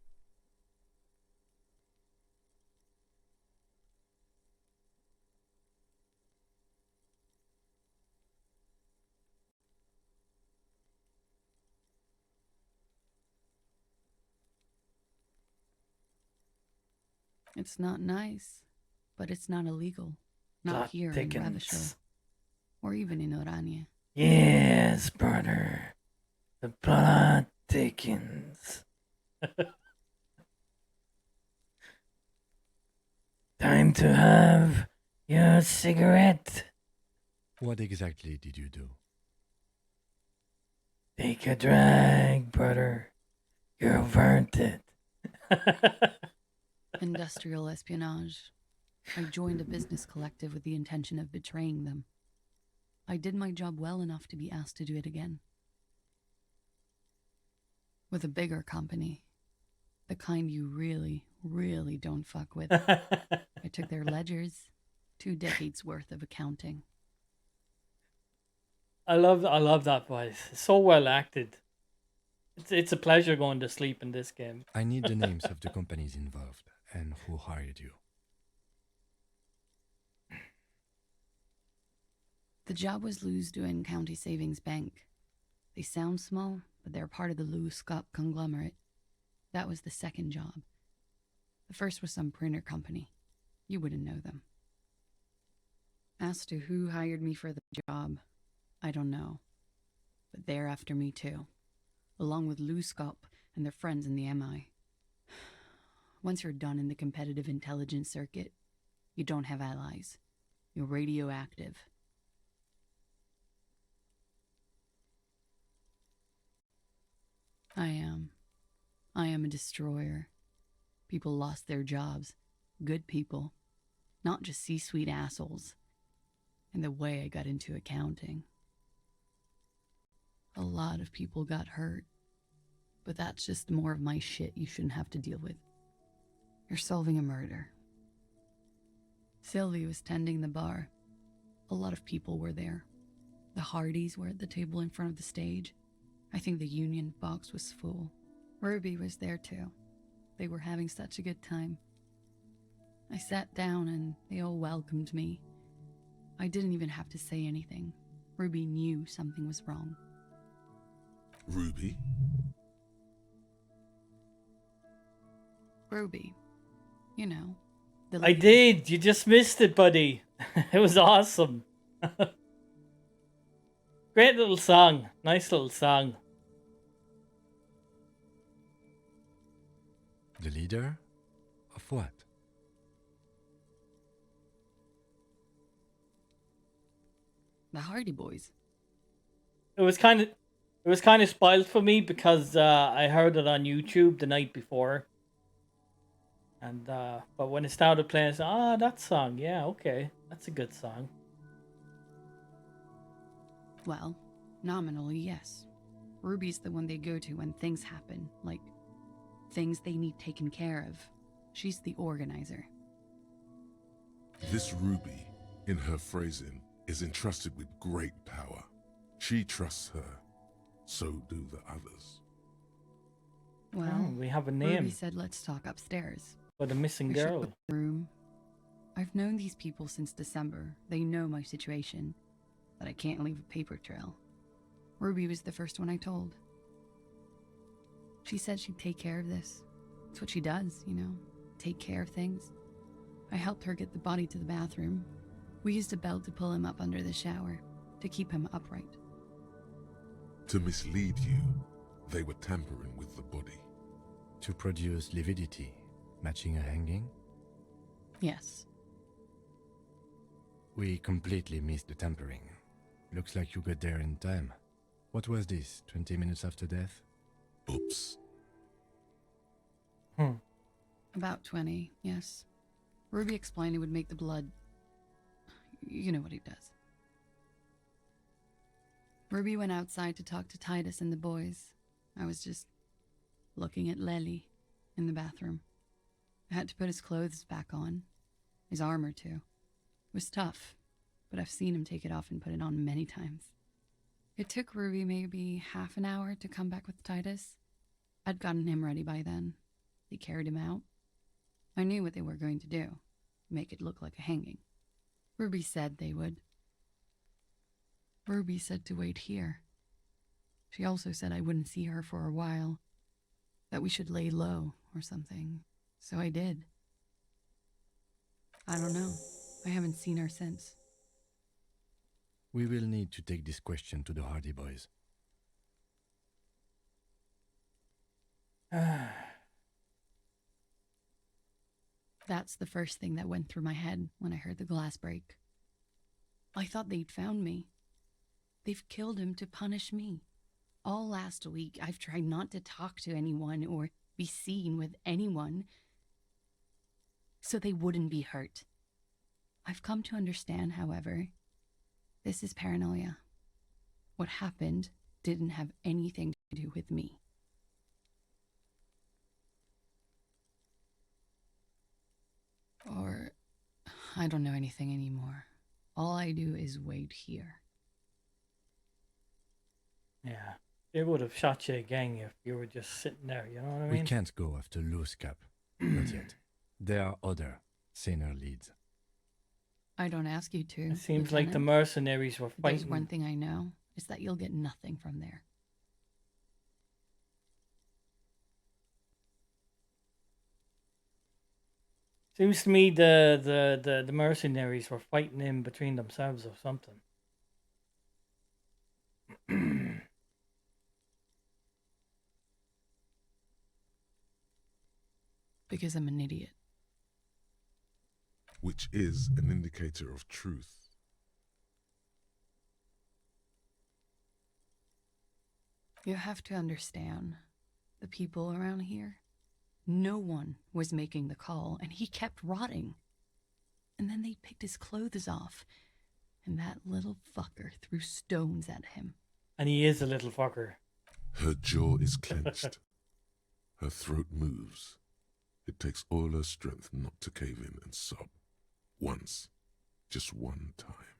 It's not nice, but it's not illegal. Not Plot here thickens. in Ravishore. Or even in Orania. Yes, brother. The plot thickens. Time to have your cigarette. What exactly did you do? Take a drag, brother. You've earned it. Industrial espionage. I joined a business collective with the intention of betraying them. I did my job well enough to be asked to do it again. With a bigger company. The kind you really, really don't fuck with. I took their ledgers. 2 decades worth of accounting. I love that voice. It's so well acted. It's a pleasure going to sleep in this game. I need the names of the companies involved and who hired you. The job was Lou's doing County Savings Bank. They sound small, but they're part of the Lou Scott conglomerate. That was the second job. The first was some printer company. You wouldn't know them. As to who hired me for the job, I don't know. But they're after me too, along with Lou Scott and their friends in the MI. Once you're done in the competitive intelligence circuit, you don't have allies. You're radioactive. I am a destroyer. People lost their jobs. Good people. Not just C-suite assholes. And the way I got into accounting. A lot of people got hurt. But that's just more of my shit you shouldn't have to deal with. You're solving a murder. Sylvie was tending the bar. A lot of people were there. The Hardys were at the table in front of the stage. I think the Union box was full. Ruby was there too. They were having such a good time. I sat down and they all welcomed me. I didn't even have to say anything. Ruby knew something was wrong. Ruby? Ruby. You know. I did. You just missed it, buddy. It was awesome. Great little song. Nice little song. The leader? Of what? The Hardy Boys. It was kind of spoiled for me because I heard it on YouTube the night before. And but when it started playing, I said, that song, yeah, okay, that's a good song. Well, nominally, yes. Ruby's the one they go to when things happen, like things they need taken care of. She's the organizer. This Ruby, in her phrasing, is entrusted with great power. She trusts her, so do the others. Well, we have a name. Ruby said let's talk upstairs. For the missing I girl. showed the room. I've known these people since December. They know my situation, that I can't leave a paper trail. Ruby was the first one I told. She said she'd take care of this. It's what she does, you know, take care of things. I helped her get the body to the bathroom. We used a belt to pull him up under the shower, to keep him upright. To mislead you, they were tampering with the body. To produce lividity, matching a hanging? Yes. We completely missed the tampering. Looks like you got there in time. What was this, 20 minutes after death? Oops. About 20, yes. Ruby explained it would make the blood... You know what he does. Ruby went outside to talk to Titus and the boys. I was just looking at Lely in the bathroom. I had to put his clothes back on. His armor, too. It was tough, but I've seen him take it off and put it on many times. It took Ruby maybe half an hour to come back with Titus. I'd gotten him ready by then. They carried him out. I knew what they were going to do. Make it look like a hanging. Ruby said they would. Ruby said to wait here. She also said I wouldn't see her for a while. That we should lay low or something. So I did. I don't know. I haven't seen her since. We will need to take this question to the Hardy Boys. That's the first thing that went through my head when I heard the glass break. I thought they'd found me. They've killed him to punish me. All last week, I've tried not to talk to anyone or be seen with anyone so they wouldn't be hurt. I've come to understand, however, this is paranoia. What happened didn't have anything to do with me. Or I don't know anything anymore. All I do is wait here. Yeah. They would have shot you again if you were just sitting there, you know what I mean? We can't go after Loose Cap. Not yet. There are other, saner leads. I don't ask you to. It seems like the Lieutenant. mercenaries were There's fighting. one thing I know, is that you'll get nothing from there. Seems to me the mercenaries were fighting in between themselves or something. Because I'm an idiot. Which is an indicator of truth. You have to understand, the people around here, no one was making the call, and he kept rotting. And then they picked his clothes off, and that little fucker threw stones at him. And he is a little fucker. Her jaw is clenched. Her throat moves. It takes all her strength not to cave in and sob. Once. Just one time.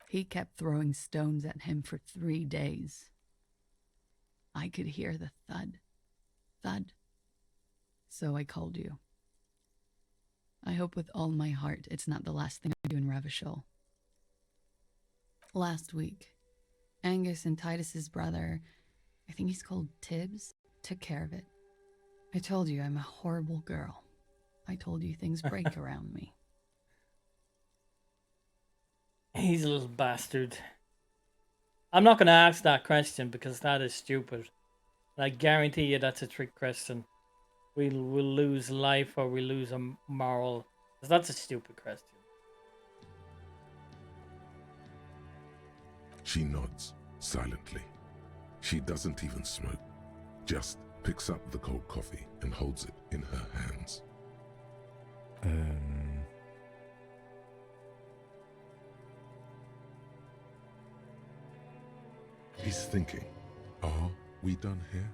He kept throwing stones at him for 3 days. I could hear the thud. Thud. So I called you. I hope with all my heart it's not the last thing I do in Ravishol. Last week, Angus and Titus's brother, I think he's called Tibbs, took care of it. I told you I'm a horrible girl. I told you things break around me. He's a little bastard. I'm not going to ask that question because that is stupid. I guarantee you that's a trick question. We'll lose life or we lose a moral. Because that's a stupid question. She nods, silently. She doesn't even smoke. Just picks up the cold coffee and holds it in her hands. He's thinking, are we done here?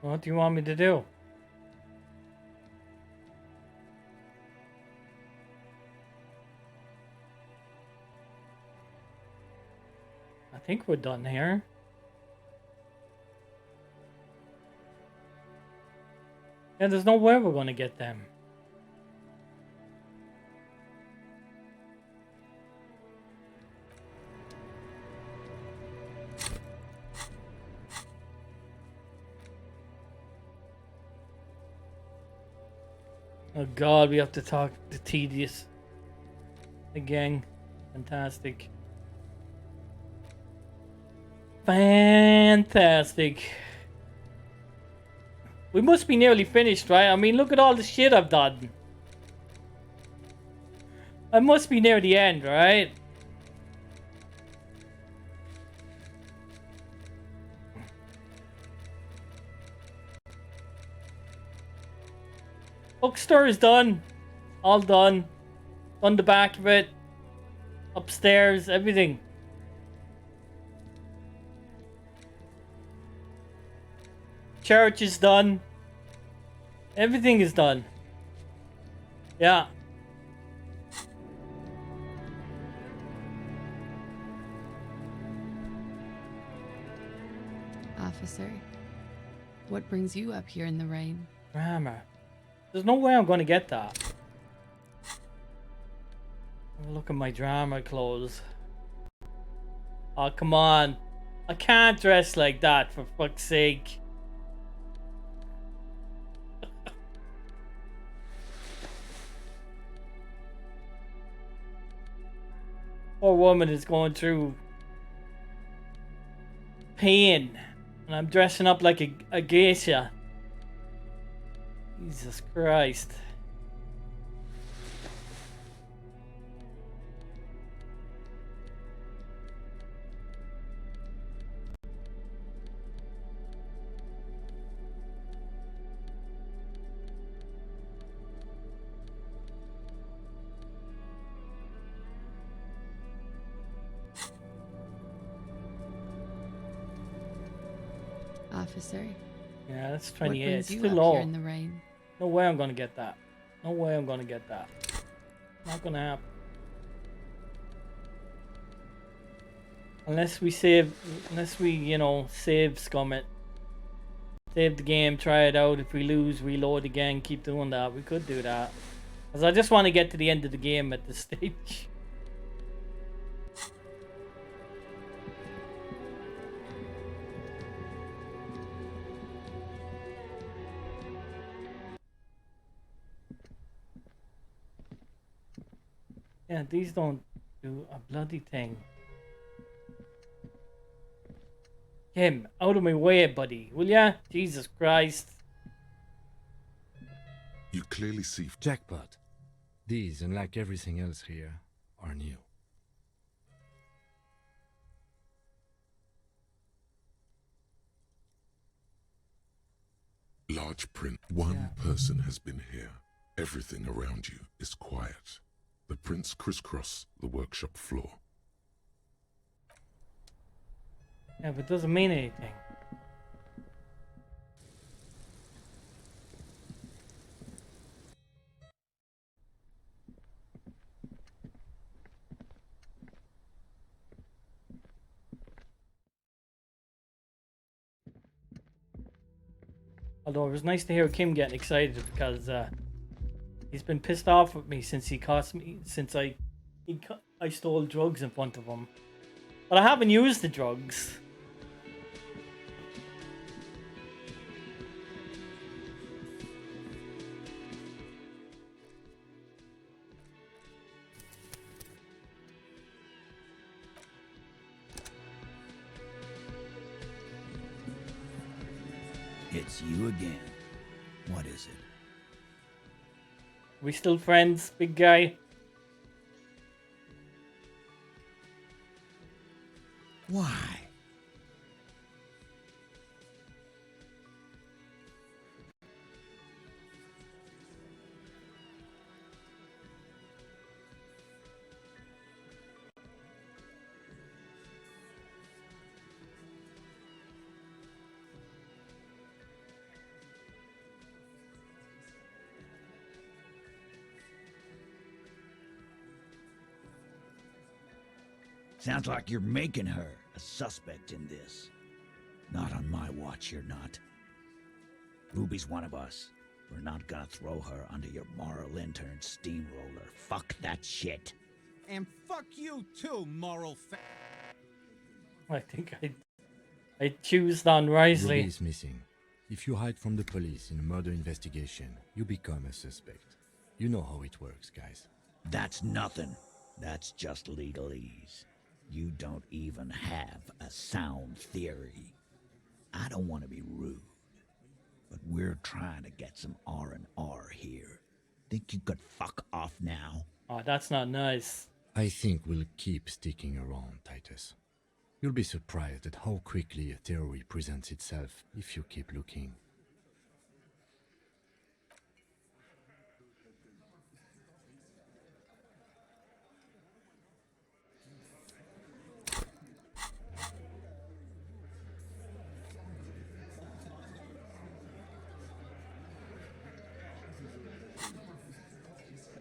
What do you want me to do? I think we're done here. Yeah, there's no way we're going to get them. Oh god, we have to talk to Tedious again. Fantastic. Fantastic. We must be nearly finished, right? I mean, look at all the shit I've done. I must be near the end, right? Bookstore is done. All done. On the back of it. Upstairs, everything. Church is done. Everything is done. Yeah. Officer, what brings you up here in the rain? Grammar. There's no way I'm going to get that. Look at my drama clothes. Oh, come on. I can't dress like that, for fuck's sake. Poor woman is going through pain, and I'm dressing up like a geisha. Jesus Christ. Officer, Yeah, that's what 28. brings It's you too up low. here in the rain? No way I'm gonna get that. No way I'm gonna get that. Not gonna happen. Unless we, you know, save scum it. Save the game, try it out. If we lose, reload again, keep doing that. We could do that. Because I just want to get to the end of the game at this stage. Yeah, these don't do a bloody thing. Him, out of my way, buddy, will ya? Jesus Christ. You clearly see Jackpot. These, unlike everything else here, are new. large print. One person has been here. Everything around you is quiet. The prints crisscross the workshop floor. Yeah, but it doesn't mean anything. Although it was nice to hear Kim getting excited because he's been pissed off with me since I stole drugs in front of him. But I haven't used the drugs. It's you again. What is it? We still friends, big guy? Why? Sounds like you're making her a suspect in this. Not on my watch, you're not. Ruby's one of us. We're not gonna throw her under your moral intern steamroller. Fuck that shit. And fuck you too, moral I think I choose unwisely. Ruby is missing. If you hide from the police in a murder investigation, you become a suspect. You know how it works, guys. That's nothing. That's just legalese. You don't even have a sound theory. I don't want to be rude, but we're trying to get some R&R here. Think you could fuck off now? Oh, that's not nice. I think we'll keep sticking around, Titus. You'll be surprised at how quickly a theory presents itself if you keep looking.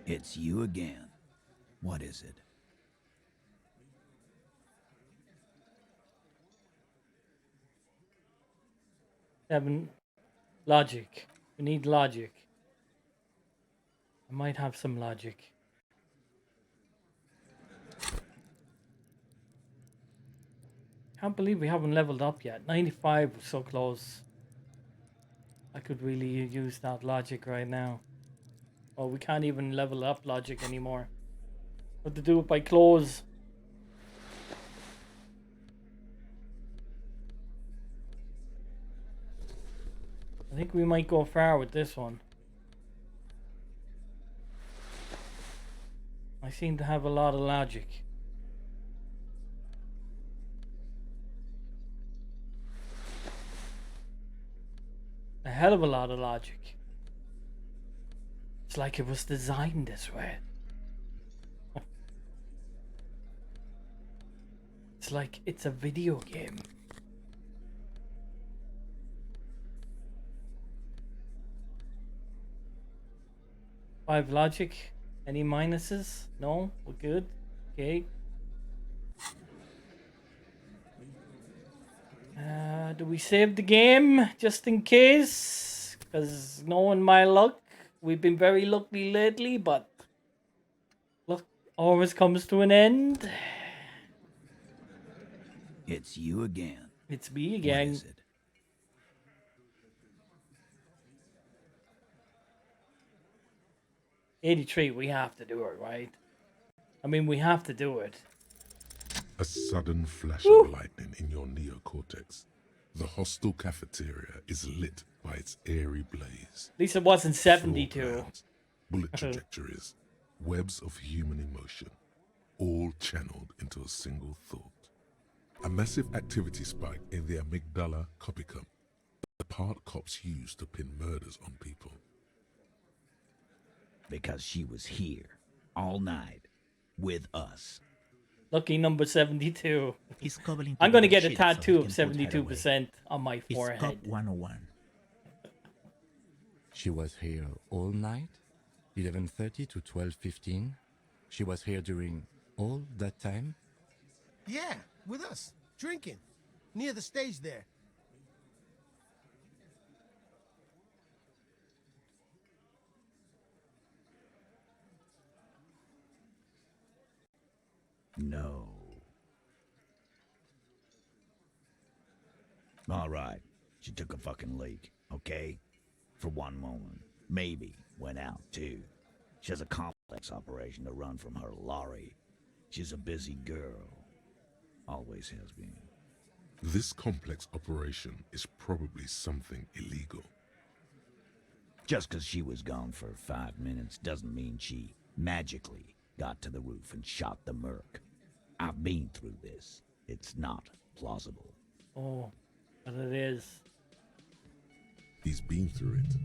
It's you again. What is it? Seven. Logic. We need logic. I might have some logic. Can't believe we haven't leveled up yet. 95 was so close. I could really use that logic right now. Oh, we can't even level up logic anymore. Have to do it by close. I think we might go far with this one. I seem to have a lot of logic. A hell of a lot of logic. It's like it was designed this way. It's like it's a video game. Five logic. Any minuses? No? We're good? Okay. Do we save the game just in case? Because knowing my luck, we've been very lucky lately, but luck always comes to an end. It's you again. It's me again. What is it? '83, we have to do it, right? I mean, we have to do it. A sudden flash of lightning in your neocortex. The hostel cafeteria is lit by its airy blaze. At least it wasn't Floor 72. plans, bullet trajectories, webs of human emotion, all channeled into a single thought. A massive activity spike in the amygdala copicum, the part cops use to pin murders on people. Because she was here all night with us. Lucky number 72. He's cobbling I'm going to get together a shit so he tattoo of can put her away. 72% on my He's forehead. cop 101. She was here all night, 11:30 to 12:15. She was here during all that time. Yeah, with us, drinking, near the stage there. No. All right. She took a fucking leak, okay? For one moment. Maybe went out, too. She has a complex operation to run from her lorry. She's a busy girl. Always has been. This complex operation is probably something illegal. Just because she was gone for 5 minutes doesn't mean she magically got to the roof and shot the merc. I've been through this. It's not plausible. Oh, but it is. He's been through it.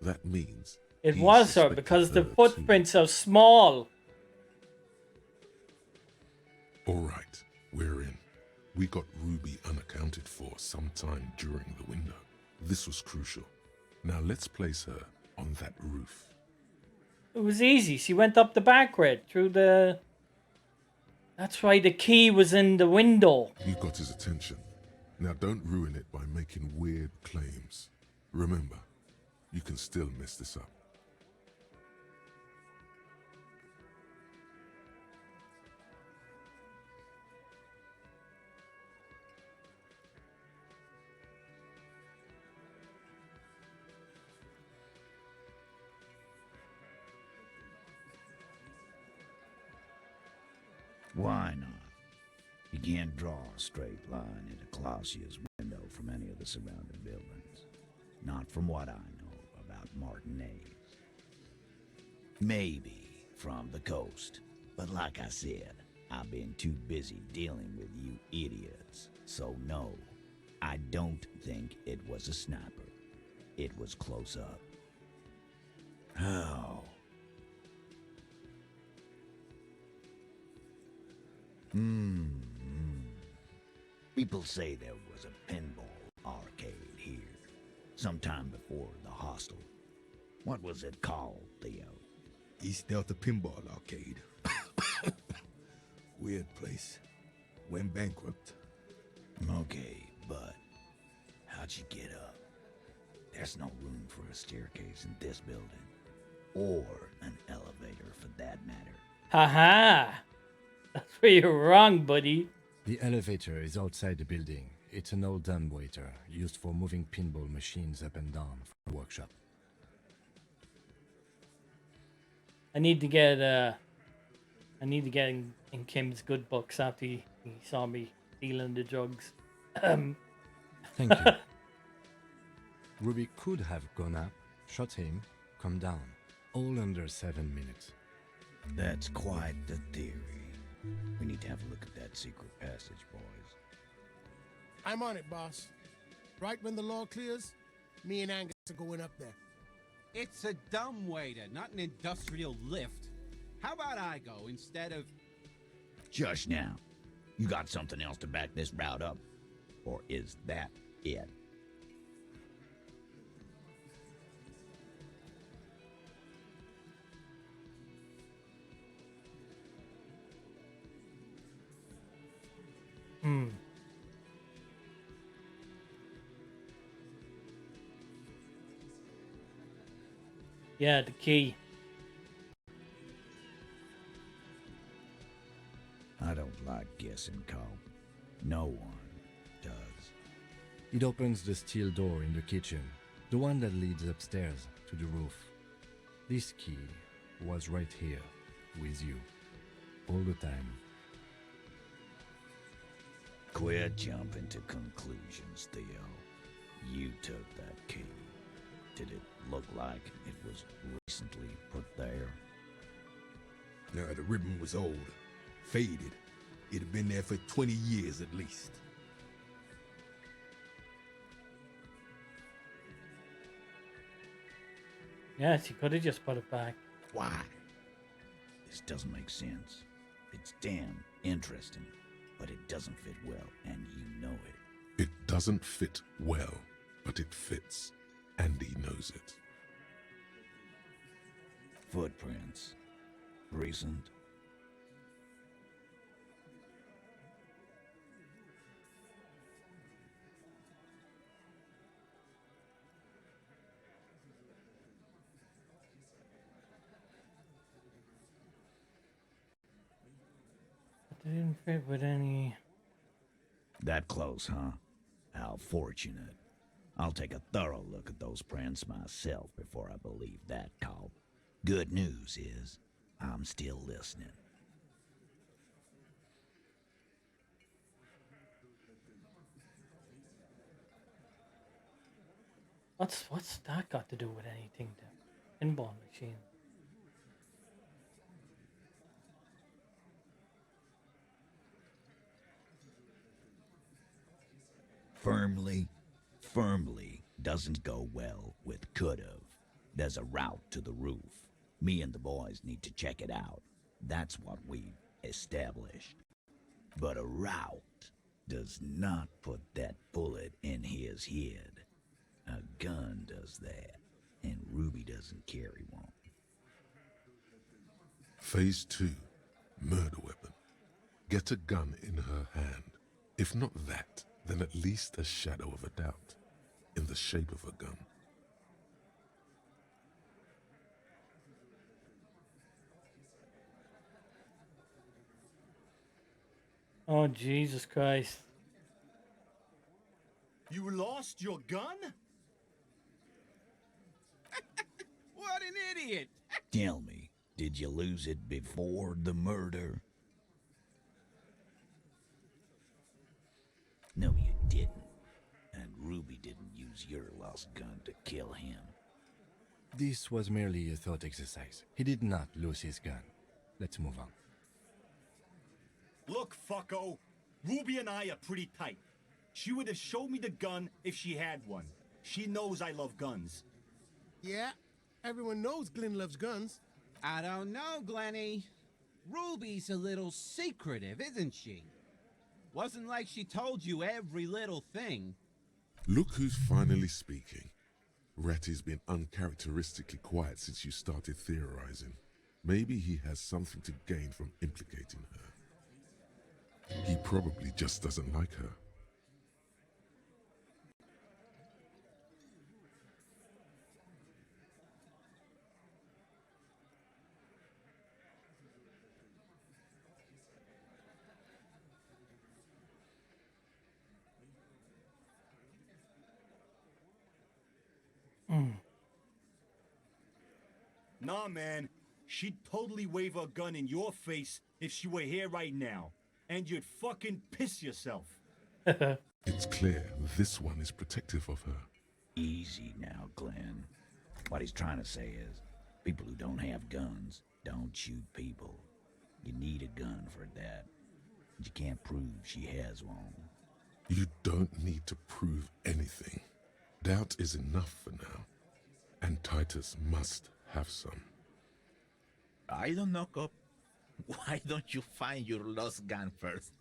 That means It he was her suspected because the her too. footprints are small. All right, we're in. We got Ruby unaccounted for sometime during the window. This was crucial. Now let's place her on that roof. It was easy. She went up the back red through the... That's why the key was in the window. You got his attention. Now don't ruin it by making weird claims. Remember, you can still mess this up. Why not? You can't draw a straight line into Clausia's window from any of the surrounding buildings. Not from what I know about Martinez. Maybe from the coast. But like I said, I've been too busy dealing with you idiots. So no, I don't think it was a sniper. It was close up. How? People say there was a pinball arcade here, sometime before the hostel. What was it called, Theo? East Delta Pinball Arcade. Weird place. Went bankrupt. Okay, but how'd you get up? There's no room for a staircase in this building. Or an elevator, for that matter. Haha! That's where you're wrong, buddy. The elevator is outside the building. It's an old dumbwaiter used for moving pinball machines up and down from the workshop. I need to get in Kim's good books after he saw me dealing the drugs. Thank you. Ruby could have gone up, shot him, come down, all under 7 minutes. That's quite the theory. We need to have a look at that secret passage, boys. I'm on it, boss. Right when the law clears, me and Angus are going up there. It's a dumbwaiter, not an industrial lift. How about I go instead of... Just now. You got something else to back this route up? Or is that it? Yeah, the key. I don't like guessing, Carl. No one does. It opens the steel door in the kitchen, the one that leads upstairs to the roof. This key was right here, with you, all the time. Quit jumping to conclusions, Theo. You took that key. Did it look like it was recently put there? No, the ribbon was old, faded. It had been there for 20 years at least. Yes, he could have just put it back. Why? This doesn't make sense. It's damn interesting, but it doesn't fit well, and you know it. It doesn't fit well, but it fits. And he knows it. Footprints. Recent. But they didn't fit with any... That close, huh? How fortunate. I'll take a thorough look at those prints myself before I believe that, Carl. Good news is, I'm still listening. What's that got to do with anything? The pinball machine. Firmly doesn't go well with could've. There's a route to the roof. Me and the boys need to check it out. That's what we've established. But a route does not put that bullet in his head. A gun does that, and Ruby doesn't carry one. Phase 2. Murder weapon. Get a gun in her hand. If not that, then at least a shadow of a doubt. In the shape of a gun. Oh, Jesus Christ. You lost your gun? What an idiot! Tell me, did you lose it before the murder? No, you didn't. And Ruby didn't use your lost gun to kill him. This was merely a thought exercise. He did not lose his gun. Let's move on. Look, fucko. Ruby and I are pretty tight. She would have showed me the gun if she had one. She knows I love guns. Yeah, everyone knows Glenn loves guns. I don't know, Glenny. Ruby's a little secretive, isn't she? Wasn't like she told you every little thing. Look who's finally speaking. Ratty's been uncharacteristically quiet since you started theorizing. Maybe he has something to gain from implicating her. He probably just doesn't like her. Nah, man. She'd totally wave her gun in your face if she were here right now. And you'd fucking piss yourself. It's clear this one is protective of her. Easy now, Glenn. What he's trying to say is, people who don't have guns don't shoot people. You need a gun for that. And you can't prove she has one. You don't need to prove anything. Doubt is enough for now. And Titus must have some. I don't know, Cop. Why don't you find your lost gun first?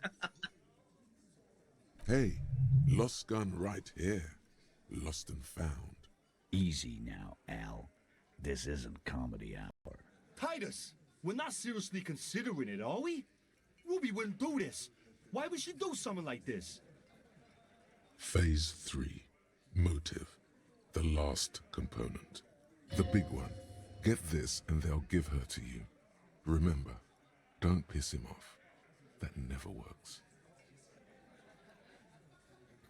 Hey, lost gun right here. Lost and found. Easy now, Al. This isn't comedy hour. Titus, we're not seriously considering it, are we? Ruby wouldn't do this. Why would she do something like this? Phase 3. Motive. The last component. The big one. Get this and they'll give her to you. Remember, don't piss him off. That never works.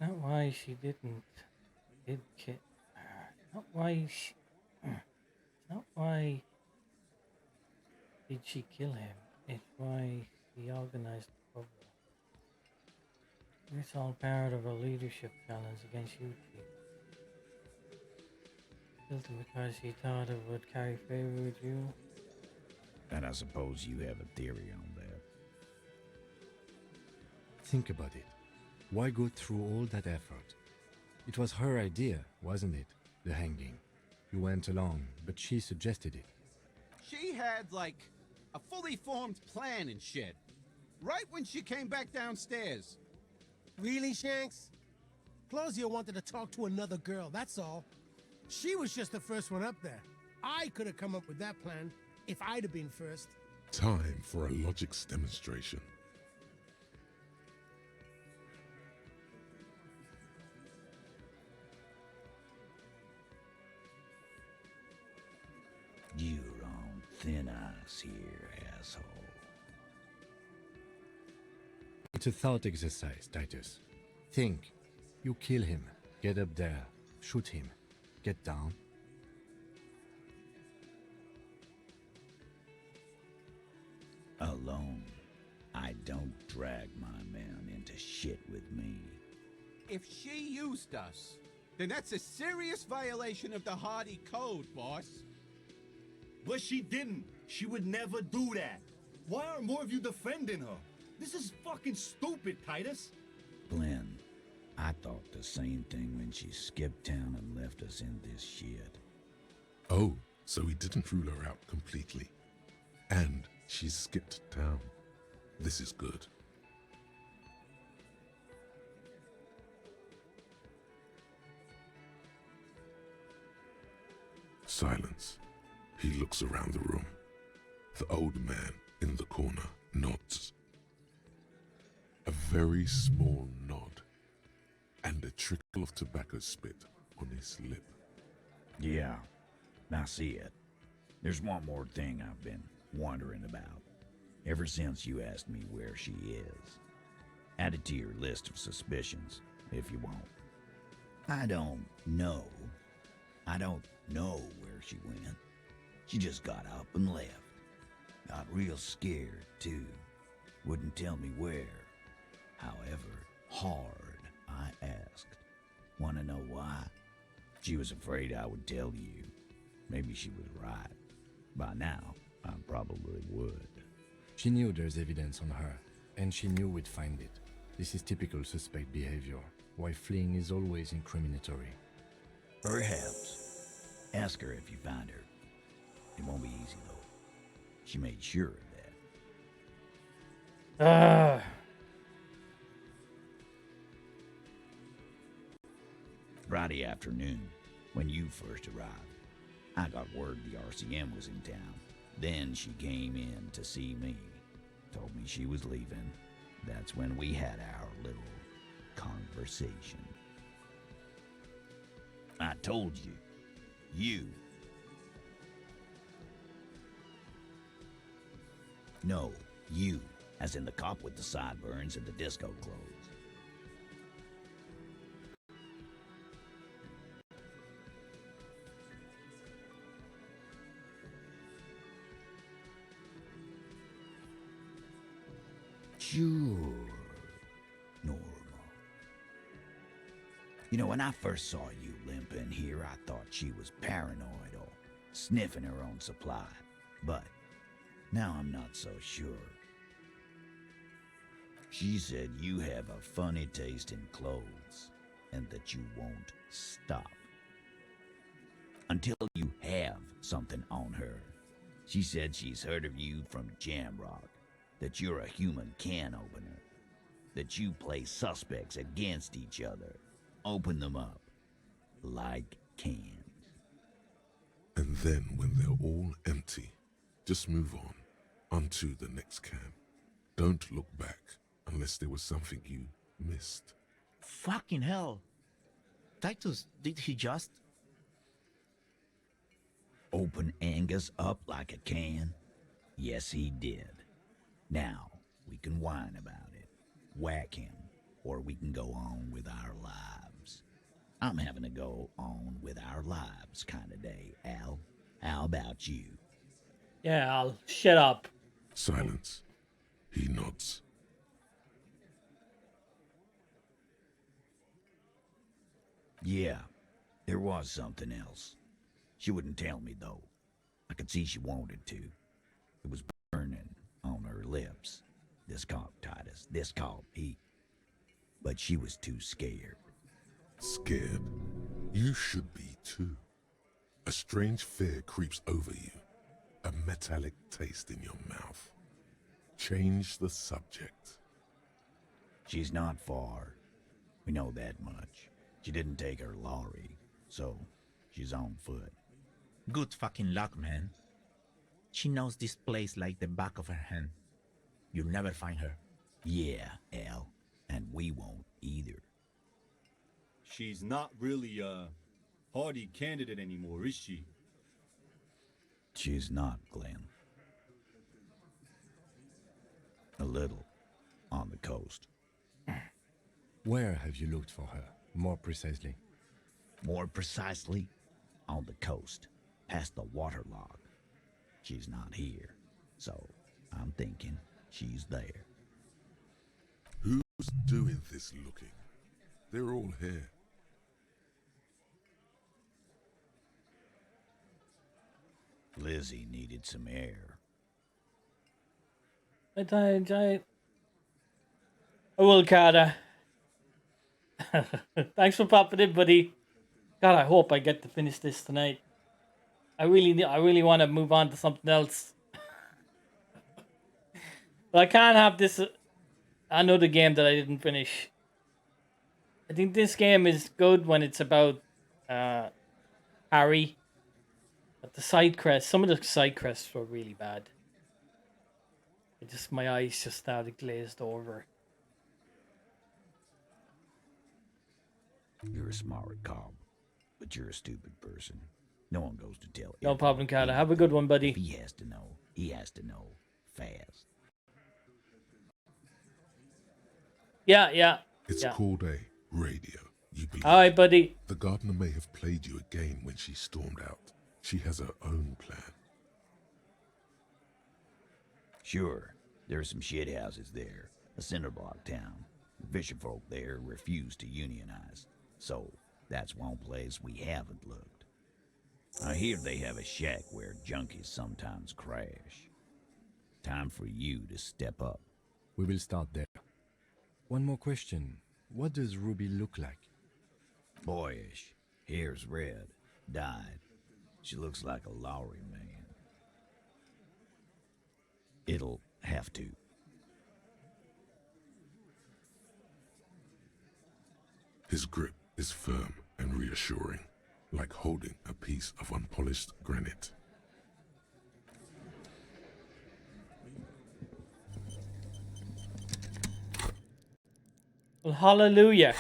Not why she didn't. Not why she. Not why did she kill him. It's why he organized the problem. It's all part of a leadership challenge against you two. Killed him because he thought it would carry favor with you. And I suppose you have a theory on that. Think about it. Why go through all that effort? It was her idea, wasn't it? The hanging. You went along, but she suggested it. She had, like, a fully formed plan and shit. Right when she came back downstairs. Really, Shanks? Claudia wanted to talk to another girl, that's all. She was just the first one up there. I could have come up with that plan if I'd have been first. Time for a logics demonstration. You're on thin ice here, asshole. It's a thought exercise, Titus. Think. You kill him. Get up there. Shoot him. Get down. Alone. I don't drag my men into shit with me. If she used us, then that's a serious violation of the Hardy Code, boss. But she didn't. She would never do that. Why aren't more of you defending her? This is fucking stupid, Titus. Glenn, I thought the same thing when she skipped town and left us in this shit. Oh, so he didn't rule her out completely. And she skipped town. This is good. Silence. He looks around the room. The old man in the corner nods. A very small nod, and a trickle of tobacco spit on his lip. Yeah, I see it. There's one more thing I've been wondering about, ever since you asked me where she is. Add it to your list of suspicions, if you want. I don't know where she went. She just got up and left. Got real scared, too. Wouldn't tell me where. However hard I asked. Want to know why? She was afraid I would tell you. Maybe she was right. By now, I probably would. She knew there's evidence on her, and she knew we'd find it. This is typical suspect behavior, why fleeing is always incriminatory. Perhaps. Ask her if you find her. It won't be easy, though. She made sure of that. Friday afternoon, when you first arrived, I got word the RCM was in town. Then she came in to see me. Told me she was leaving. That's when we had our little conversation. I told you. No, you, as in the cop with the sideburns and the disco clothes. Sure. Normal. You know, when I first saw you limping here, I thought she was paranoid or sniffing her own supply. But now I'm not so sure. She said you have a funny taste in clothes and that you won't stop until you have something on her. She said she's heard of you from Jamrock, that you're a human can opener, that you play suspects against each other, open them up like cans. And then when they're all empty, just move on, onto the next can. Don't look back unless there was something you missed. Fucking hell. Titus, did he just... Open Angus up like a can? Yes, he did. Now, we can whine about it, whack him, or we can go on with our lives. I'm having a go on with our lives kind of day, Al. How about you? Yeah, Al, shut up. Silence. He nods. Yeah, there was something else. She wouldn't tell me, though. I could see she wanted to. It was burning on her lips. This caught Titus. This caught Pete. But she was too scared. Scared? You should be too. A strange fear creeps over you. A metallic taste in your mouth. Change the subject. She's not far. We know that much. She didn't take her lorry, so she's on foot. Good fucking luck, man. She knows this place like the back of her hand. You'll never find her. Yeah, Al. And we won't either. She's not really a hardy candidate anymore, is she? She's not, Glenn. A little. On the coast. Where have you looked for her, more precisely? More precisely, on the coast, past the waterlock. She's not here, so I'm thinking she's there. Who's doing this looking? They're all here. Lizzie needed some air. I will, Carter. Thanks for popping in, buddy. God, I hope I get to finish this tonight. I really want to move on to something else. But I can't have this another game that I didn't finish. I think this game is good when it's about Harry. But the side quests, some of the side quests were really bad. My eyes just started glazed over. You're a smart cop, but you're a stupid person. No one goes to tell. No problem, Carter. Have a good one, buddy. If he has to know. He has to know fast. Yeah. It's called a radio, you believe. All right, buddy. The gardener may have played you a game when she stormed out. She has her own plan. Sure, there are some shit houses there. A cinderblock town. The fisherfolk there refuse to unionize. So, that's one place we haven't looked. I hear they have a shack where junkies sometimes crash. Time for you to step up. We will start there. One more question. What does Ruby look like? Boyish. Hair's red. Dyed. She looks like a Lowry man. It'll have to. His grip is firm and reassuring, like holding a piece of unpolished granite. Well, hallelujah.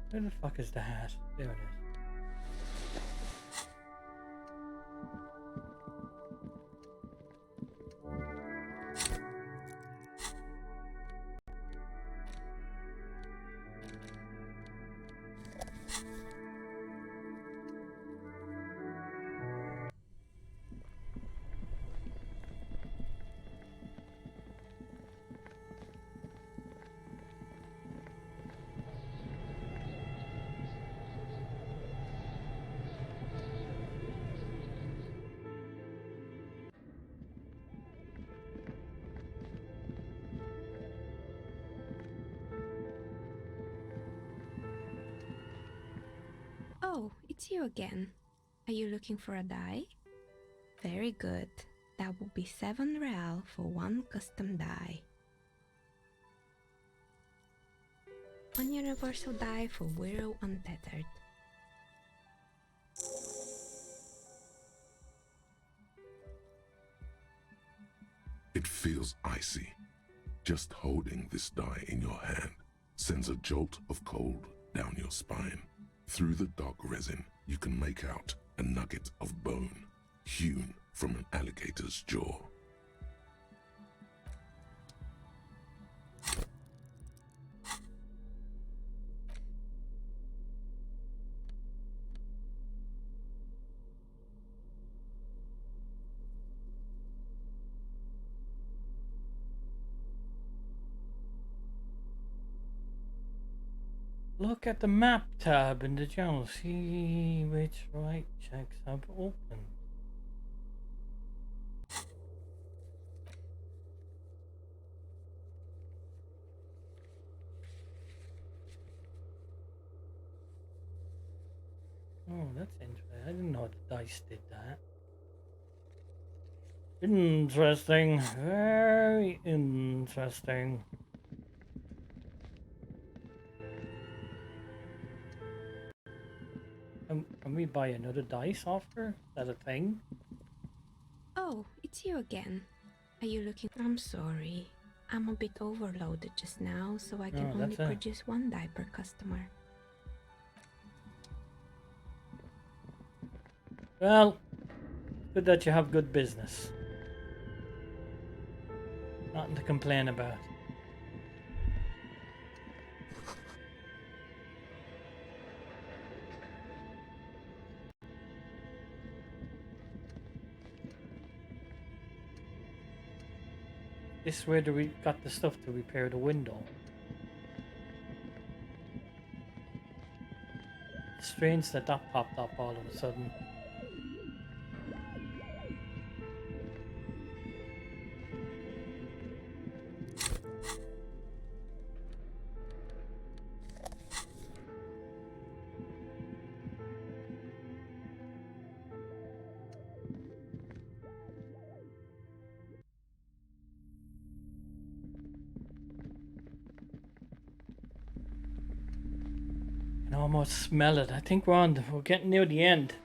Where the fuck is the hat? There it is. Oh, it's you again. Are you looking for a die? Very good. That will be 7 real for one custom die. One universal die for Wirral Untethered. It feels icy. Just holding this die in your hand sends a jolt of cold down your spine. Through the dark resin, you can make out a nugget of bone hewn from an alligator's jaw. Look at the map tab in the journal. See which right checks have opened. Oh, that's interesting. I didn't know the dice did that. Interesting. Very interesting. Can we buy another dice off her? Is that a thing? Oh, it's you again. Are you looking? I'm sorry. I'm a bit overloaded just now, so I can only produce 1 die per customer. Well, good that you have good business. Nothing to complain about. This is where we got the stuff to repair the window. Strange that popped up all of a sudden. I can almost smell it. I think we're getting near the end.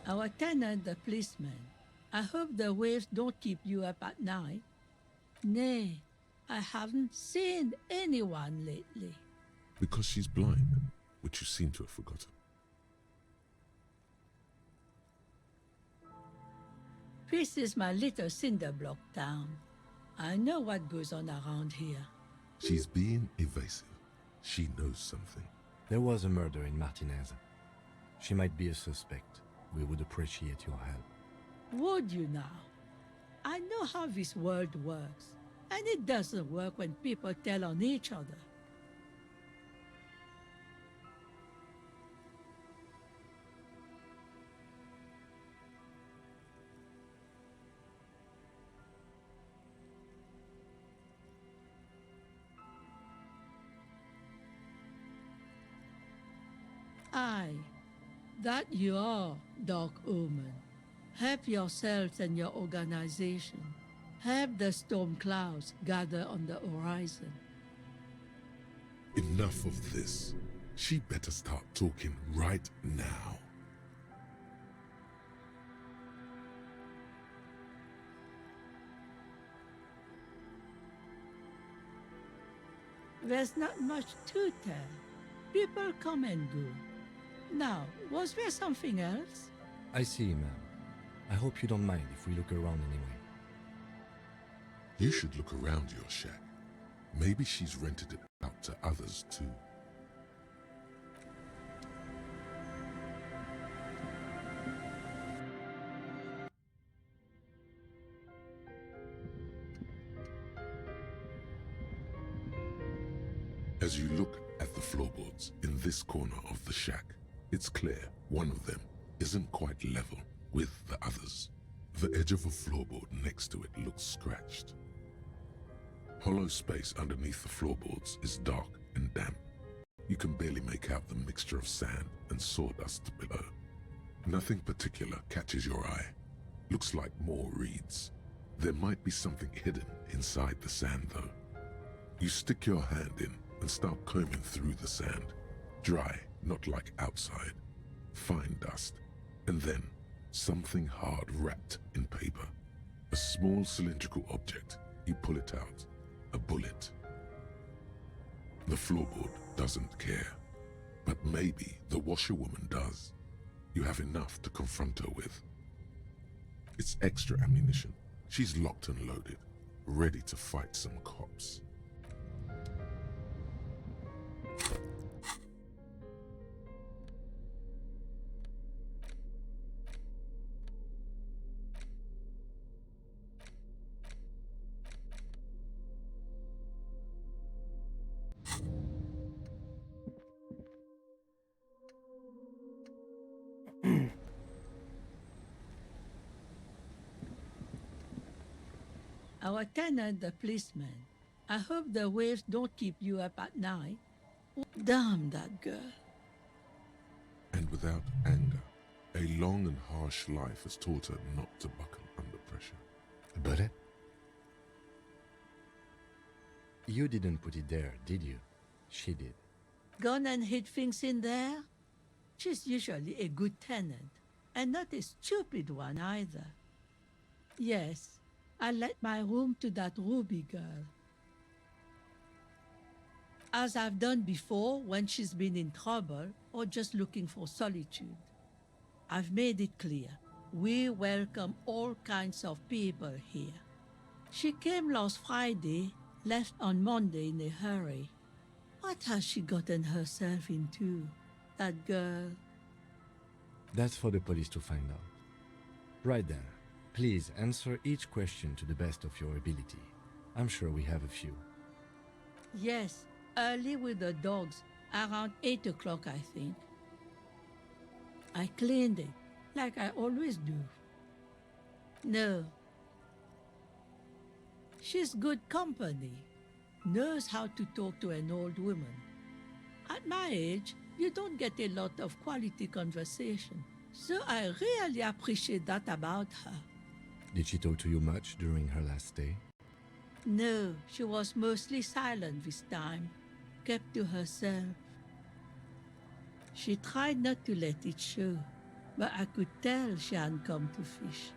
Our tenant, the policeman. I hope the waves don't keep you up at night. Nay, I haven't seen anyone lately. Because she's blind, which you seem to have forgotten. This is my little cinder block town. I know what goes on around here. She's being evasive. She knows something. There was a murder in Martinez. She might be a suspect. We would appreciate your help. Would you now? I know how this world works, and it doesn't work when people tell on each other. Aye, that you are, Dark Omen. Help yourselves and your organization. Help the storm clouds gather on the horizon. Enough of this. She better start talking right now. There's not much to tell. People come and go. Now, was there something else? I see, ma'am. I hope you don't mind if we look around anyway. You should look around your shack. Maybe she's rented it out to others too. As you look at the floorboards in this corner of the shack, it's clear one of them isn't quite level with the others. The edge of a floorboard next to it looks scratched. Hollow space underneath the floorboards is dark and damp. You can barely make out the mixture of sand and sawdust below. Nothing particular catches your eye. Looks like more reeds. There might be something hidden inside the sand though. You stick your hand in and start combing through the sand. Dry, not like outside. Fine dust. And then something hard wrapped in paper. A small cylindrical object. You pull it out. A bullet. The floorboard doesn't care. But maybe the washerwoman does. You have enough to confront her with. It's extra ammunition. She's locked and loaded, ready to fight some cops. Our tenant, the policeman. I hope the waves don't keep you up at night. Damn that girl. And without anger, a long and harsh life has taught her not to buckle under pressure. A bullet? You didn't put it there, did you? She did. Gone and hid things in there? She's usually a good tenant, and not a stupid one either. Yes, I let my room to that Ruby girl. As I've done before when she's been in trouble or just looking for solitude. I've made it clear, we welcome all kinds of people here. She came last Friday, left on Monday in a hurry. What has she gotten herself into, that girl? That's for the police to find out. Right then, please answer each question to the best of your ability. I'm sure we have a few. Yes, early with the dogs, around 8 o'clock, I think. I cleaned it, like I always do. No. She's good company, knows how to talk to an old woman. At my age, you don't get a lot of quality conversation, so I really appreciate that about her. Did she talk to you much during her last stay? No, she was mostly silent this time, kept to herself. She tried not to let it show, but I could tell she hadn't come to fish.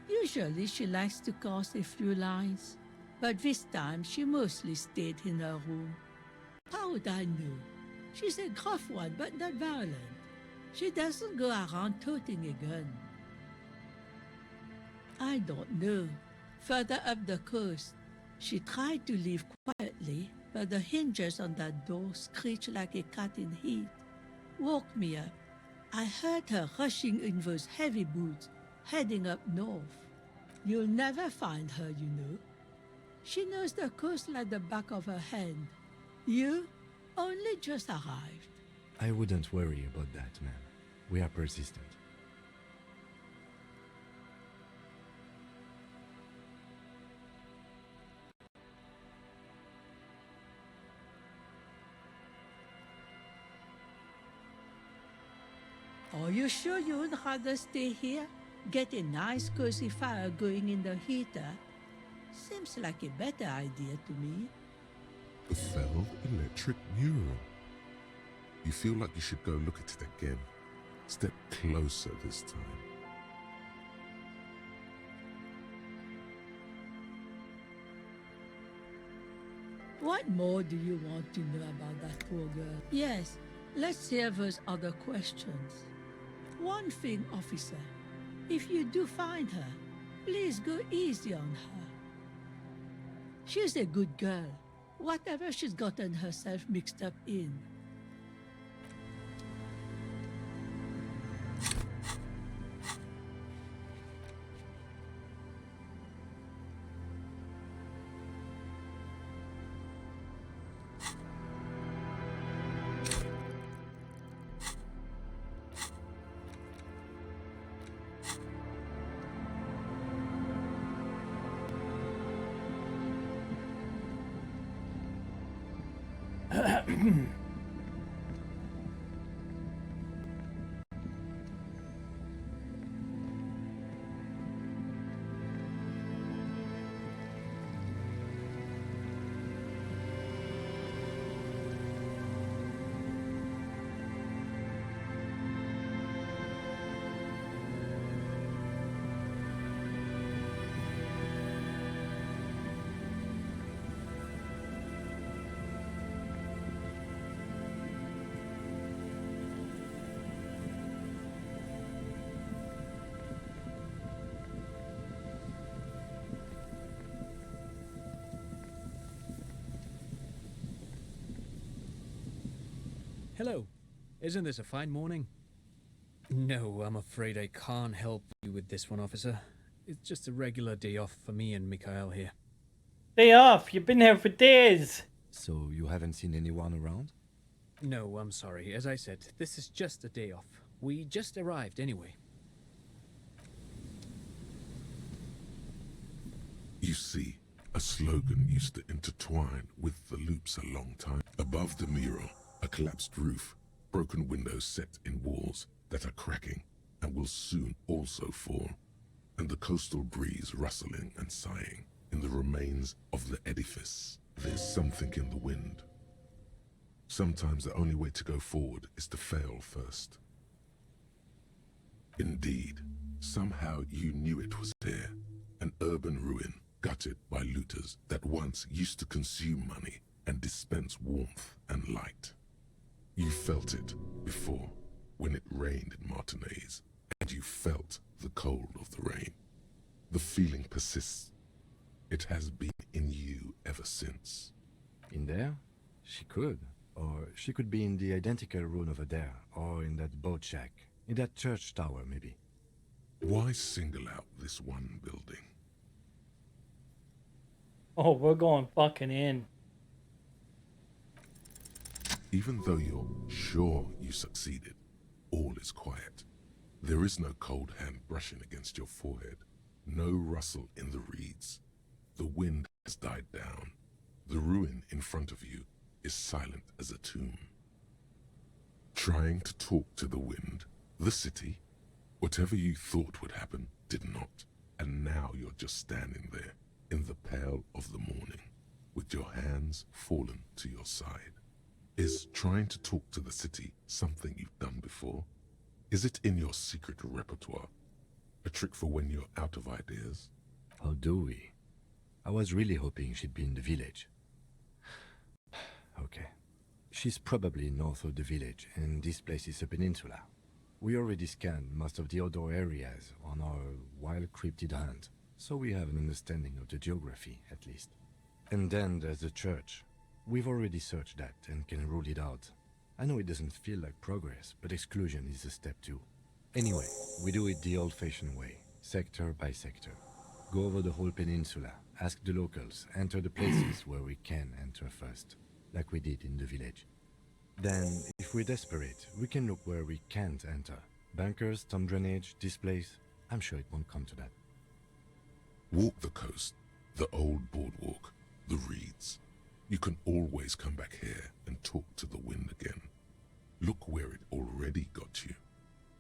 Usually she likes to cast a few lines, but this time she mostly stayed in her room. How would I know? She's a gruff one, but not violent. She doesn't go around toting a gun. I don't know. Further up the coast, she tried to leave quietly, but the hinges on that door screeched like a cat in heat. Woke me up. I heard her rushing in those heavy boots, heading up north. You'll never find her, you know. She knows the coast like the back of her hand. You only just arrived. I wouldn't worry about that, ma'am. We are persistent. Are you sure you would rather stay here? Get a nice cozy fire going in the heater? Seems like a better idea to me. The failed electric mural. You feel like you should go look at it again. Step closer this time. What more do you want to know about that poor girl? Yes, let's hear those other questions. One thing, officer. If you do find her, please go easy on her. She's a good girl, whatever she's gotten herself mixed up in. Hello. Isn't this a fine morning? No, I'm afraid I can't help you with this one, officer. It's just a regular day off for me and Mikhail here. Day off? You've been here for days. So you haven't seen anyone around? No, I'm sorry. As I said, this is just a day off. We just arrived anyway. You see, a slogan used to intertwine with the loops a long time. Above the mural, a collapsed roof, broken windows set in walls that are cracking and will soon also fall, and the coastal breeze rustling and sighing in the remains of the edifice. There's something in the wind. Sometimes the only way to go forward is to fail first. Indeed, somehow you knew it was there, an urban ruin gutted by looters that once used to consume money and dispense warmth and light. You felt it before, when it rained in Martinez, and you felt the cold of the rain. The feeling persists. It has been in you ever since. In there? She could. Or she could be in the identical room over there, or in that boat shack, in that church tower, maybe. Why single out this one building? Oh, we're going fucking in. Even though you're sure you succeeded, all is quiet. There is no cold hand brushing against your forehead, no rustle in the reeds. The wind has died down. The ruin in front of you is silent as a tomb. Trying to talk to the wind, the city, whatever you thought would happen did not, and now you're just standing there in the pale of the morning, with your hands fallen to your side. Is trying to talk to the city something you've done before? Is it in your secret repertoire? A trick for when you're out of ideas? How do we? I was really hoping she'd be in the village. Okay. She's probably north of the village, and this place is a peninsula. We already scanned most of the outdoor areas on our wild cryptid hunt, so we have an understanding of the geography, at least. And then there's the church. We've already searched that and can rule it out. I know it doesn't feel like progress, but exclusion is a step too. Anyway, we do it the old-fashioned way, sector by sector. Go over the whole peninsula, ask the locals, enter the places where we can enter first, like we did in the village. Then, if we're desperate, we can look where we can't enter. Bunkers, storm drainage, this place. I'm sure it won't come to that. Walk the coast, the old boardwalk, the reeds. You can always come back here and talk to the wind again. Look where it already got you,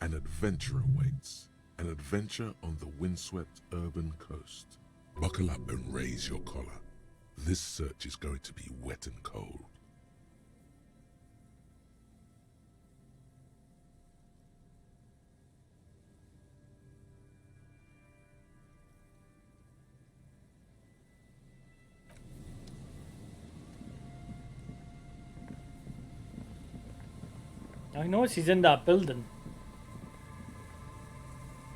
An adventure awaits. An adventure on the windswept urban coast. Buckle up and raise your collar. This search is going to be wet and cold. I know she's in that building.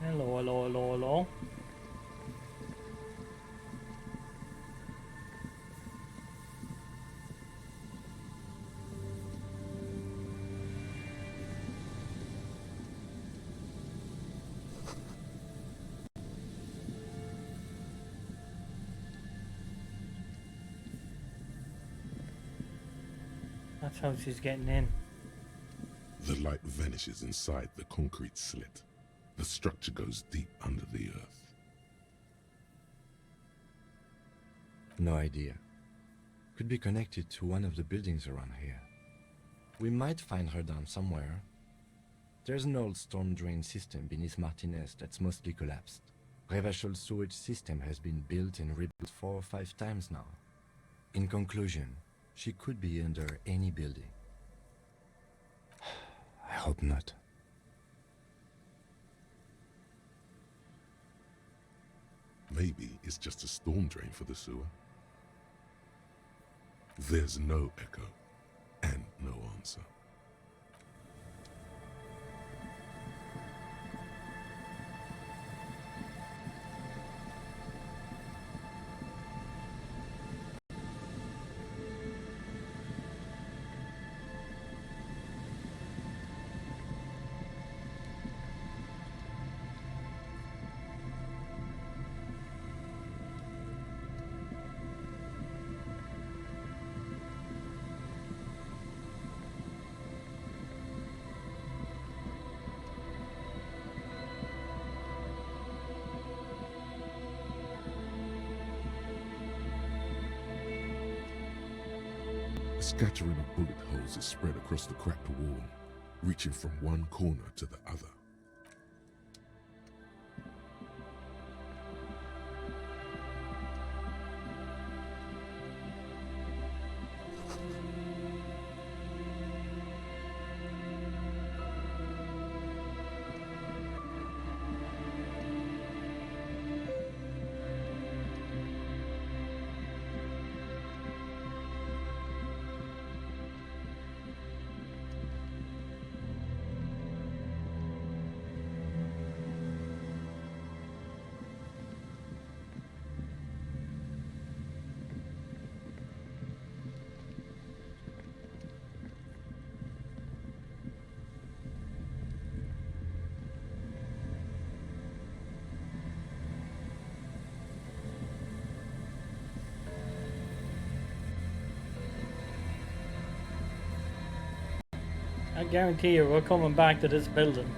Hello, hello, hello, hello. That's how she's getting in. The light vanishes inside the concrete slit. The structure goes deep under the earth. No idea. Could be connected to one of the buildings around here. We might find her down somewhere. There's an old storm drain system beneath Martinez that's mostly collapsed. Revachol sewage system has been built and rebuilt 4 or 5 times now. In conclusion, she could be under any building. I hope not. Maybe it's just a storm drain for the sewer. There's no echo and no answer. A scattering of bullet holes is spread across the cracked wall, reaching from one corner to the other. I guarantee you we're coming back to this building.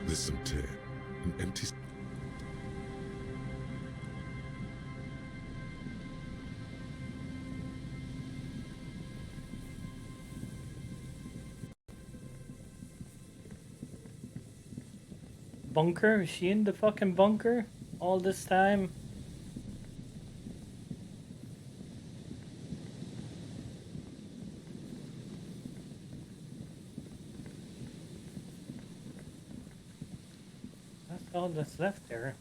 There's some tear, an empty... Bunker? Is she in the fucking bunker all this time? That's all that's left there.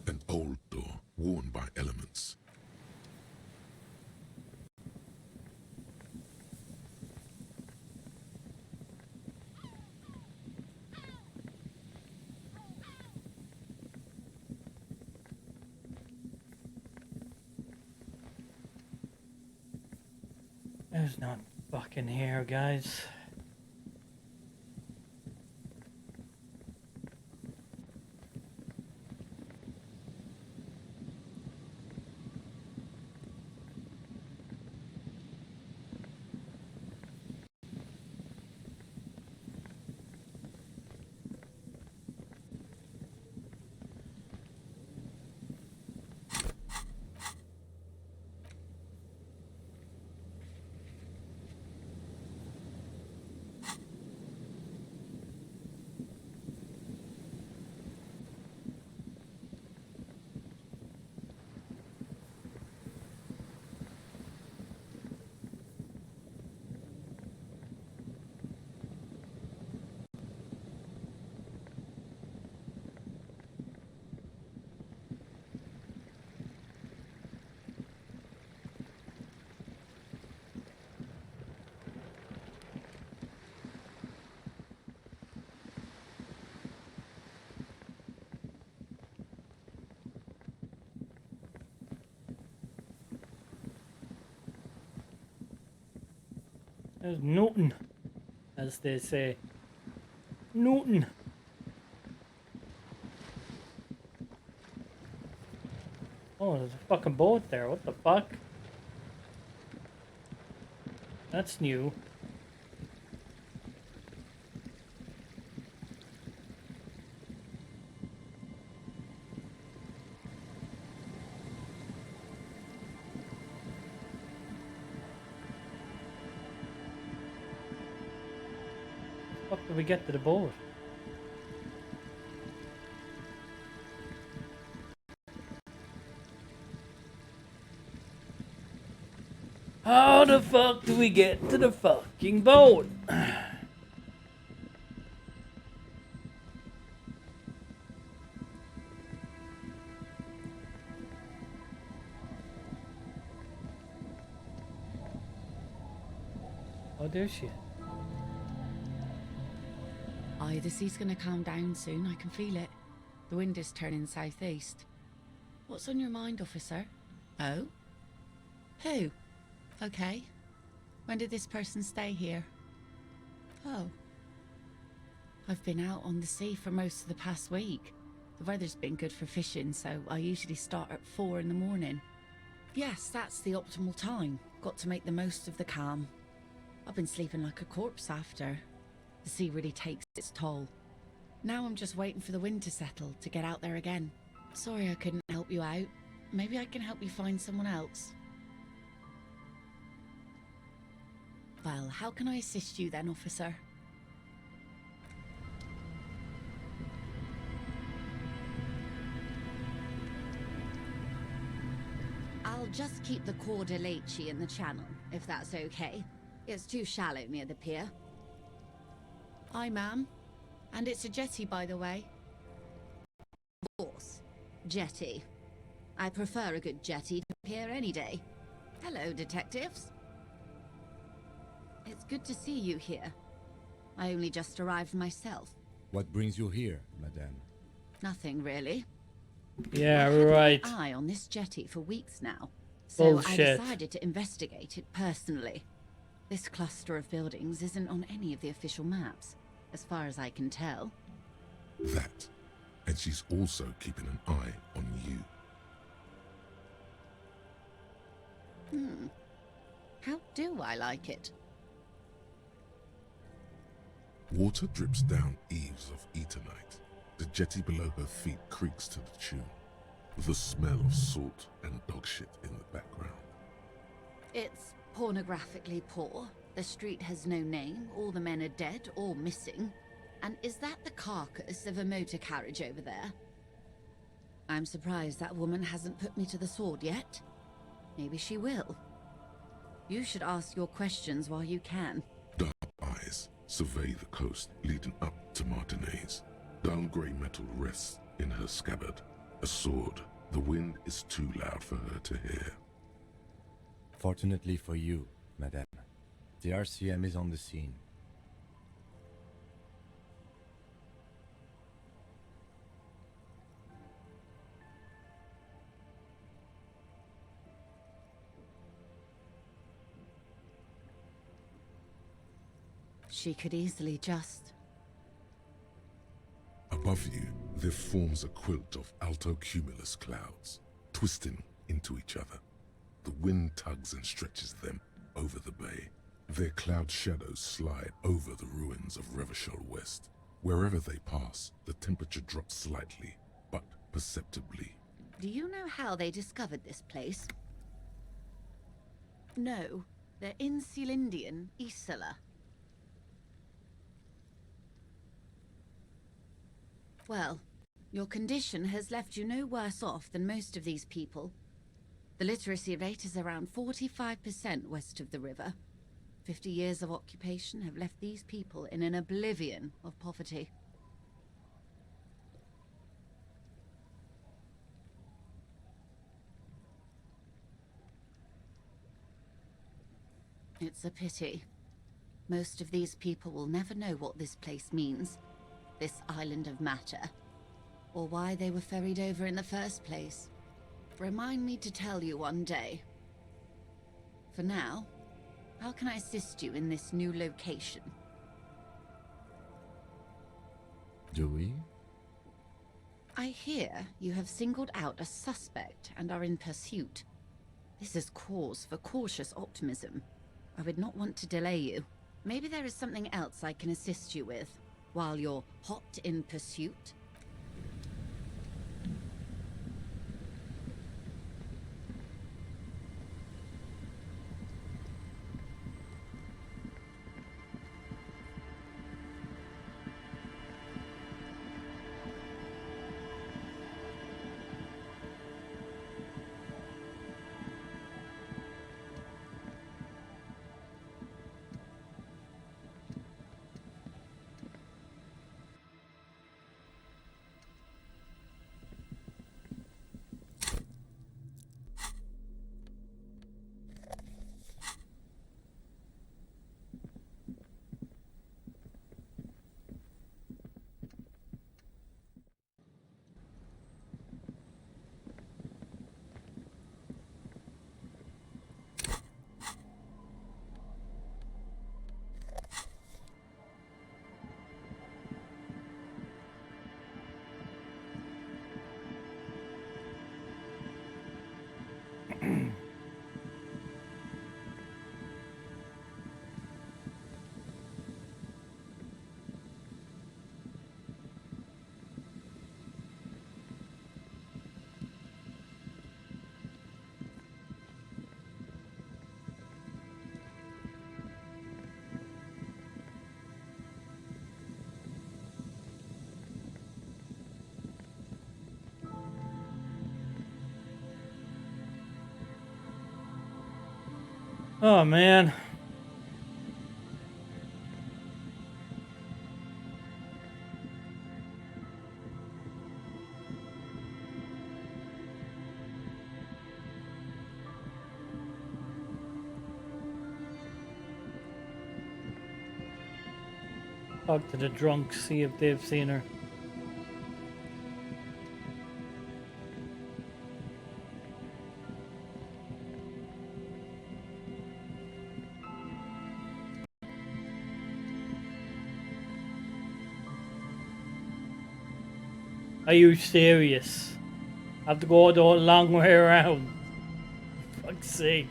An old door, worn by elements. There's not fucking here, guys. There's nothing, as they say. Nothing. Oh, there's a fucking boat there. What the fuck? That's new. How the fuck did we get to the boat? How the fuck do we get to the fucking boat? Oh, there she is. Aye, the sea's gonna calm down soon. I can feel it. The wind is turning southeast. What's on your mind, officer? Oh? Who? Okay. When did this person stay here? Oh. I've been out on the sea for most of the past week. The weather's been good for fishing, so I usually start at 4 in the morning. Yes, that's the optimal time. Got to make the most of the calm. I've been sleeping like a corpse after. The sea really takes its toll. Now I'm just waiting for the wind to settle to get out there again. Sorry I couldn't help you out. Maybe I can help you find someone else. Well, how can I assist you then, officer? I'll just keep the Cordeleche in the channel, if that's okay. It's too shallow near the pier. Aye, ma'am. And it's a jetty, by the way. Of course. Jetty. I prefer a good jetty to a pier any day. Hello, detectives. It's good to see you here. I only just arrived myself. What brings you here, madame? Nothing, really. Yeah, I've had right. my eye on this jetty for weeks now, so Bullshit. I decided to investigate it personally. This cluster of buildings isn't on any of the official maps, as far as I can tell. That. And she's also keeping an eye on you. How do I like it? Water drips down eaves of Eternite. The jetty below her feet creaks to the tune. The smell of salt and dog shit in the background. It's pornographically poor. The street has no name, all the men are dead or missing. And is that the carcass of a motor carriage over there? I'm surprised that woman hasn't put me to the sword yet. Maybe she will. You should ask your questions while you can. Dark eyes survey the coast leading up to Martinez. Dull grey metal rests in her scabbard. A sword. The wind is too loud for her to hear. Fortunately for you, madame, the RCM is on the scene. She could easily just... Above you, there forms a quilt of altocumulus clouds, twisting into each other. The wind tugs and stretches them over the bay. Their cloud shadows slide over the ruins of Revachol West. Wherever they pass, the temperature drops slightly, but perceptibly. Do you know how they discovered this place? No, they're in Celindian, Isola. Well, your condition has left you no worse off than most of these people. The literacy rate is around 45% west of the river. 50 years of occupation have left these people in an oblivion of poverty. It's a pity. Most of these people will never know what this place means. This island of matter, or why they were ferried over in the first place. Remind me to tell you one day. For now, How can I assist you in this new location? Do we? I hear you have singled out a suspect and are in pursuit. This is cause for cautious optimism. I would not want to delay you. Maybe there is something else I can assist you with while you're hot in pursuit? Oh man. Talk to the drunks, see if they've seen her. Are you serious? I have to go the long way around. For fuck's sake.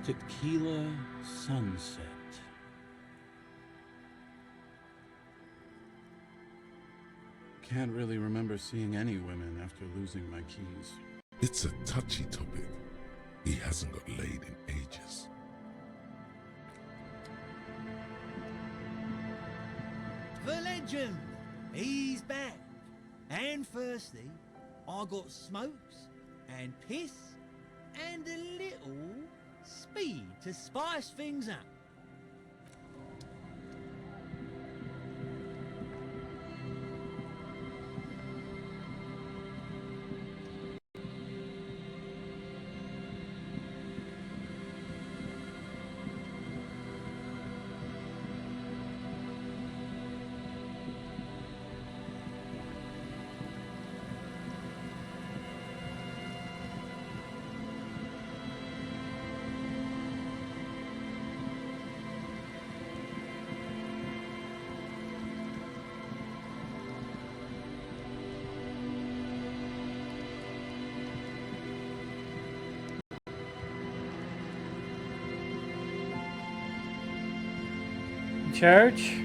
Tequila sunset. Can't really remember seeing any women after losing my keys. It's a touchy topic. He hasn't got laid in ages. The legend! He's back. And firstly, I got smokes and piss and a little speed to spice things up. Church?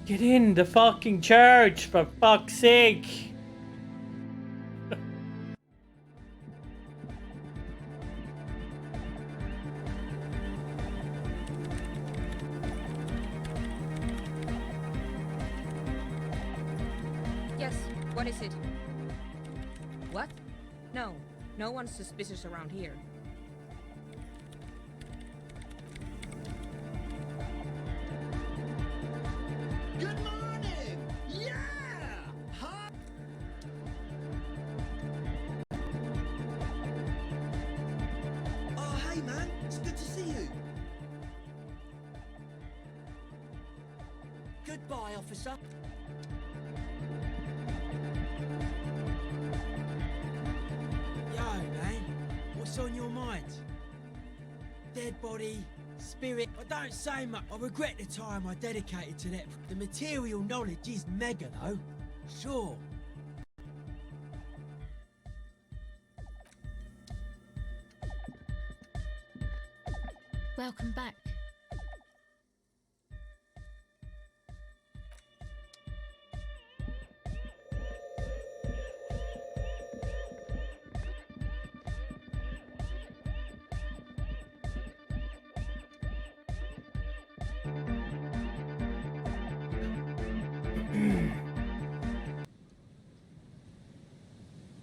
Get in the fucking church, for fuck's sake! Yes, what is it? What? No, no one's suspicious around here. Good morning! Yeah! Huh? Oh, hey, man. It's good to see you. Goodbye, officer. Yo, man. What's on your mind? Dead body, spirit. I don't say much. I regret the time I dedicated to that. The material knowledge is mega, though. Sure. Welcome back.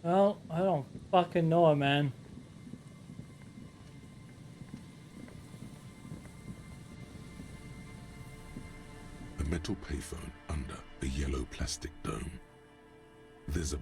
Well, I don't fucking know, man. A metal payphone under a yellow plastic dome. There's a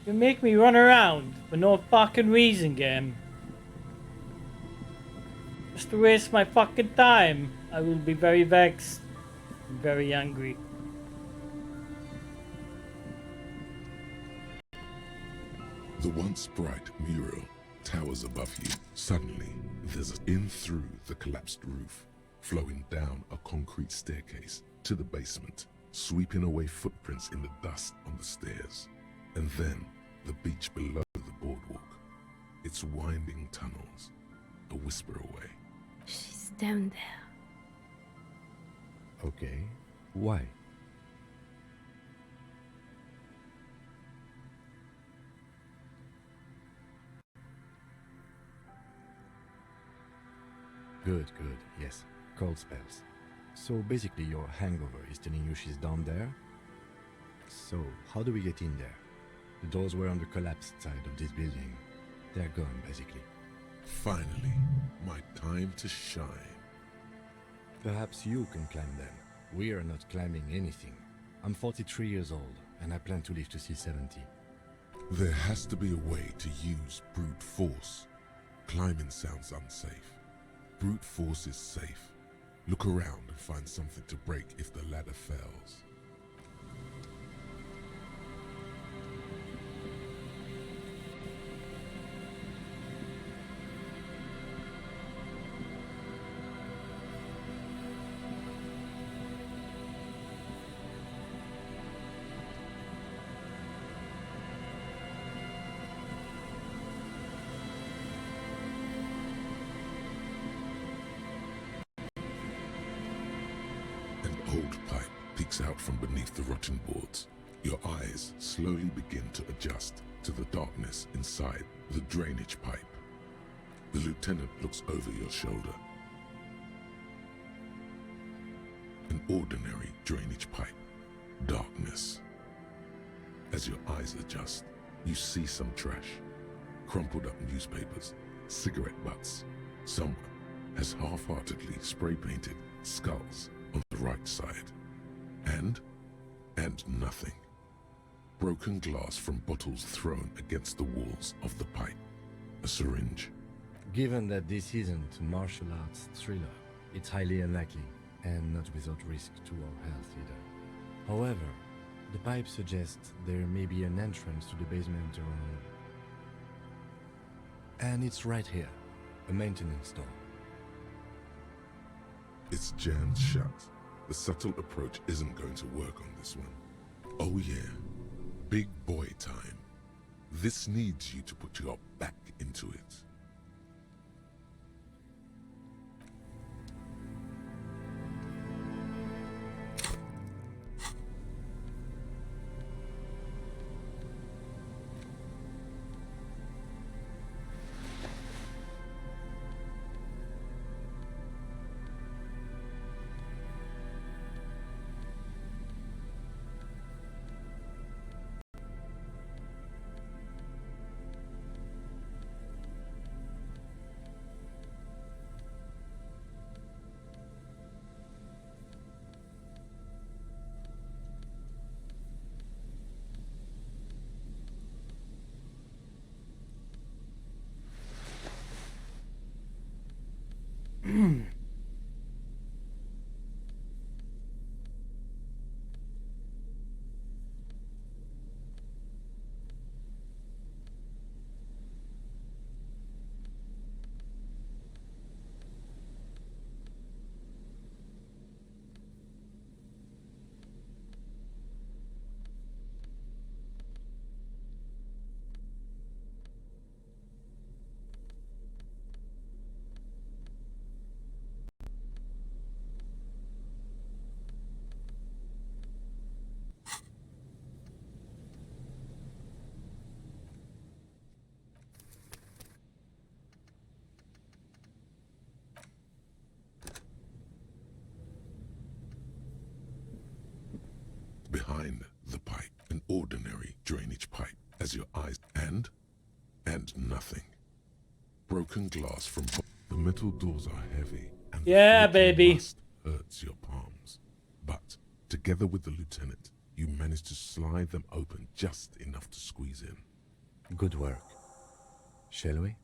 You make me run around for no fucking reason, game. Just to waste my fucking time. I will be very vexed and very angry. The once bright mural towers above you. Suddenly, there's in through the collapsed roof, flowing down a concrete staircase to the basement, sweeping away footprints in the dust on the stairs. And then, the beach below the boardwalk. Its winding tunnels, a whisper away. She's down there. Okay. Why? Good, good. Yes. Cold spells. So basically your hangover is telling you she's down there? So, how do we get in there? The doors were on the collapsed side of this building. They're gone, basically. Finally, my time to shine. Perhaps you can climb them. We are not climbing anything. I'm 43 years old, and I plan to live to see 70. There has to be a way to use brute force. Climbing sounds unsafe. Brute force is safe. Look around and find something to break if the ladder fails. Old pipe peeks out from beneath the rotten boards. Your eyes slowly begin to adjust to the darkness inside the drainage pipe. The lieutenant looks over your shoulder. An ordinary drainage pipe. Darkness. As your eyes adjust, you see some trash. Crumpled up newspapers, cigarette butts. Someone has half-heartedly spray-painted skulls on the right side. And nothing. Broken glass from bottles thrown against the walls of the pipe. a syringe. Given that this isn't a martial arts thriller, it's highly unlikely, and not without risk to our health either. However, the pipe suggests there may be an entrance to the basement around... And it's right here, a maintenance door. It's jammed shut. The subtle approach isn't going to work on this one. Oh yeah, big boy time. This needs you to put your back into it. Behind the pipe, an ordinary drainage pipe, as your eyes and nothing. Broken glass from the metal doors are heavy, and yeah, the baby, rust hurts your palms. But together with the lieutenant, you manage to slide them open just enough to squeeze in. Good work. Shall we?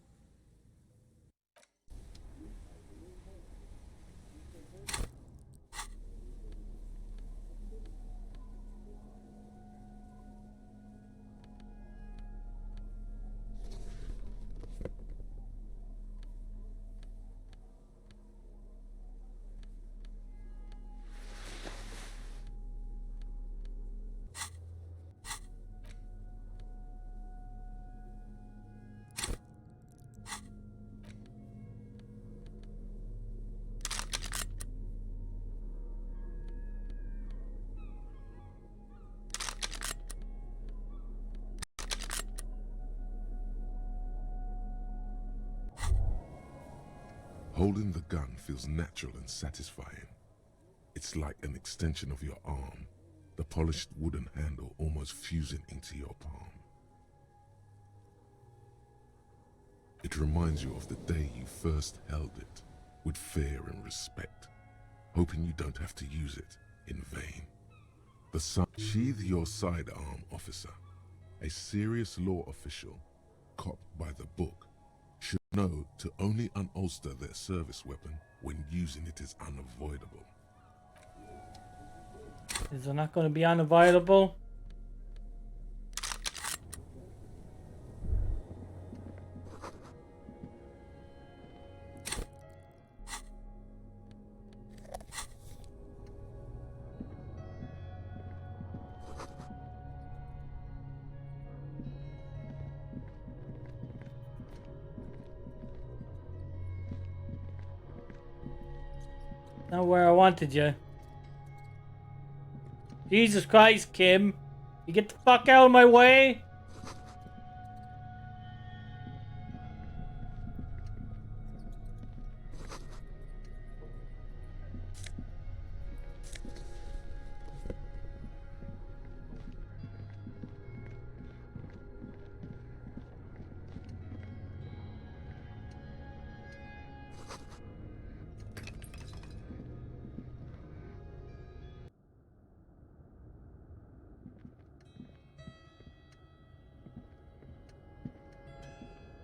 Holding the gun feels natural and satisfying. It's like an extension of your arm, the polished wooden handle almost fusing into your palm. It reminds you of the day you first held it, with fear and respect, hoping you don't have to use it in vain. Sheathe your sidearm, officer. A serious law official, copped by the book, should know to only unholster their service weapon when using it is unavoidable. Is it not going to be unavoidable? Not where I wanted you. Jesus Christ, Kim. You get the fuck out of my way.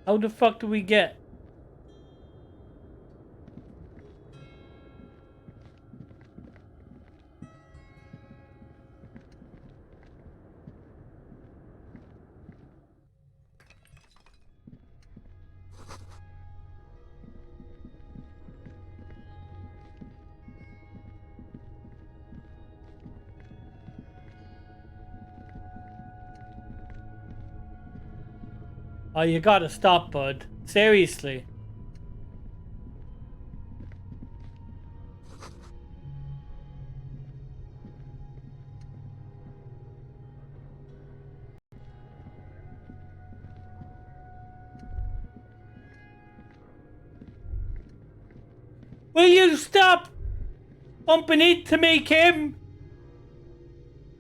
How the fuck do we get? Oh, you gotta stop, bud. Seriously. Will you stop bumping into me, Kim?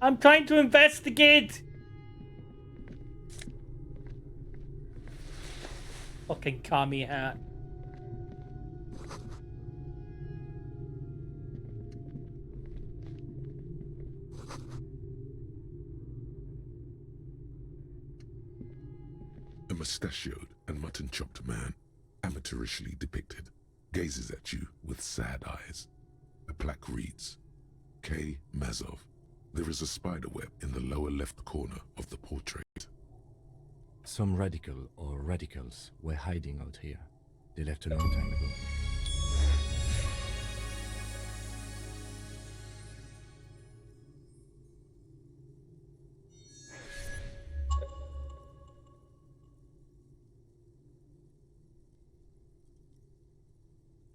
I'm trying to investigate. Fucking commie hat. A mustachioed and mutton-chopped man, amateurishly depicted, gazes at you with sad eyes. A plaque reads, K. Mazov. There is a spider web in the lower left corner of the portrait. Some radical or radicals were hiding out here. They left a long time ago.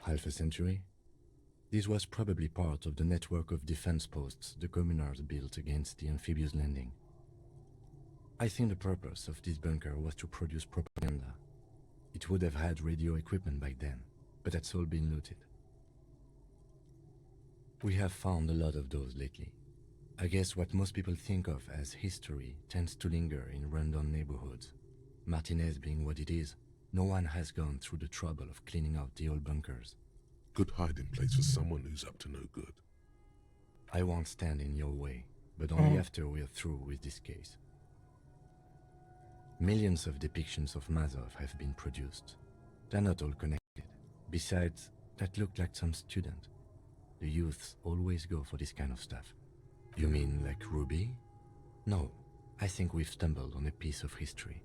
Half a century? This was probably part of the network of defense posts the communards built against the amphibious landing. I think the purpose of this bunker was to produce propaganda. It would have had radio equipment back then, but that's all been looted. We have found a lot of those lately. I guess what most people think of as history tends to linger in rundown neighborhoods. Martinez being what it is, no one has gone through the trouble of cleaning out the old bunkers. Good hiding place for someone who's up to no good. I won't stand in your way, but only after we're through with this case. Millions of depictions of Mazov have been produced. They're not all connected. Besides, that looked like some student. The youths always go for this kind of stuff. You mean like Ruby? No, I think we've stumbled on a piece of history.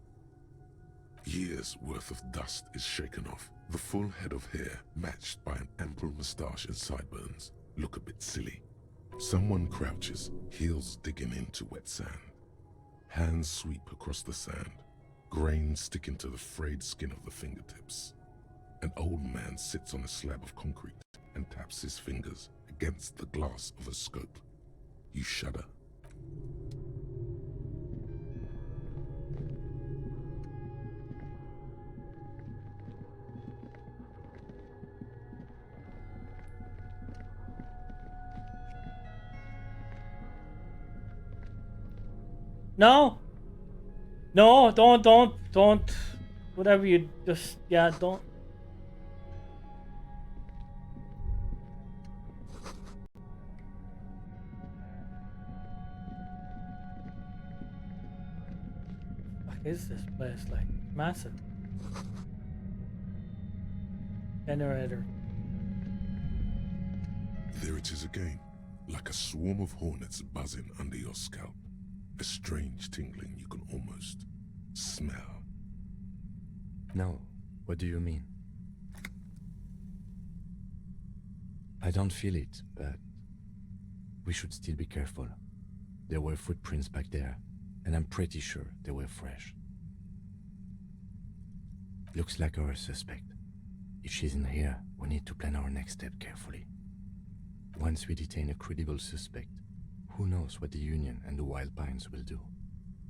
Years' worth of dust is shaken off. The full head of hair, matched by an ample moustache and sideburns, look a bit silly. Someone crouches, heels digging into wet sand. Hands sweep across the sand, grains sticking to the frayed skin of the fingertips. An old man sits on a slab of concrete and taps his fingers against the glass of a scope. You shudder. No. No, don't. Whatever you just, yeah, don't. What is this place like? Massive. Generator. There it is again, like a swarm of hornets buzzing under your scalp. A strange tingling you can almost smell. No, what do you mean? I don't feel it, but we should still be careful. There were footprints back there, and I'm pretty sure they were fresh. Looks like our suspect. If she's in here, we need to plan our next step carefully. Once we detain a credible suspect, who knows what the Union and the Wild Pines will do?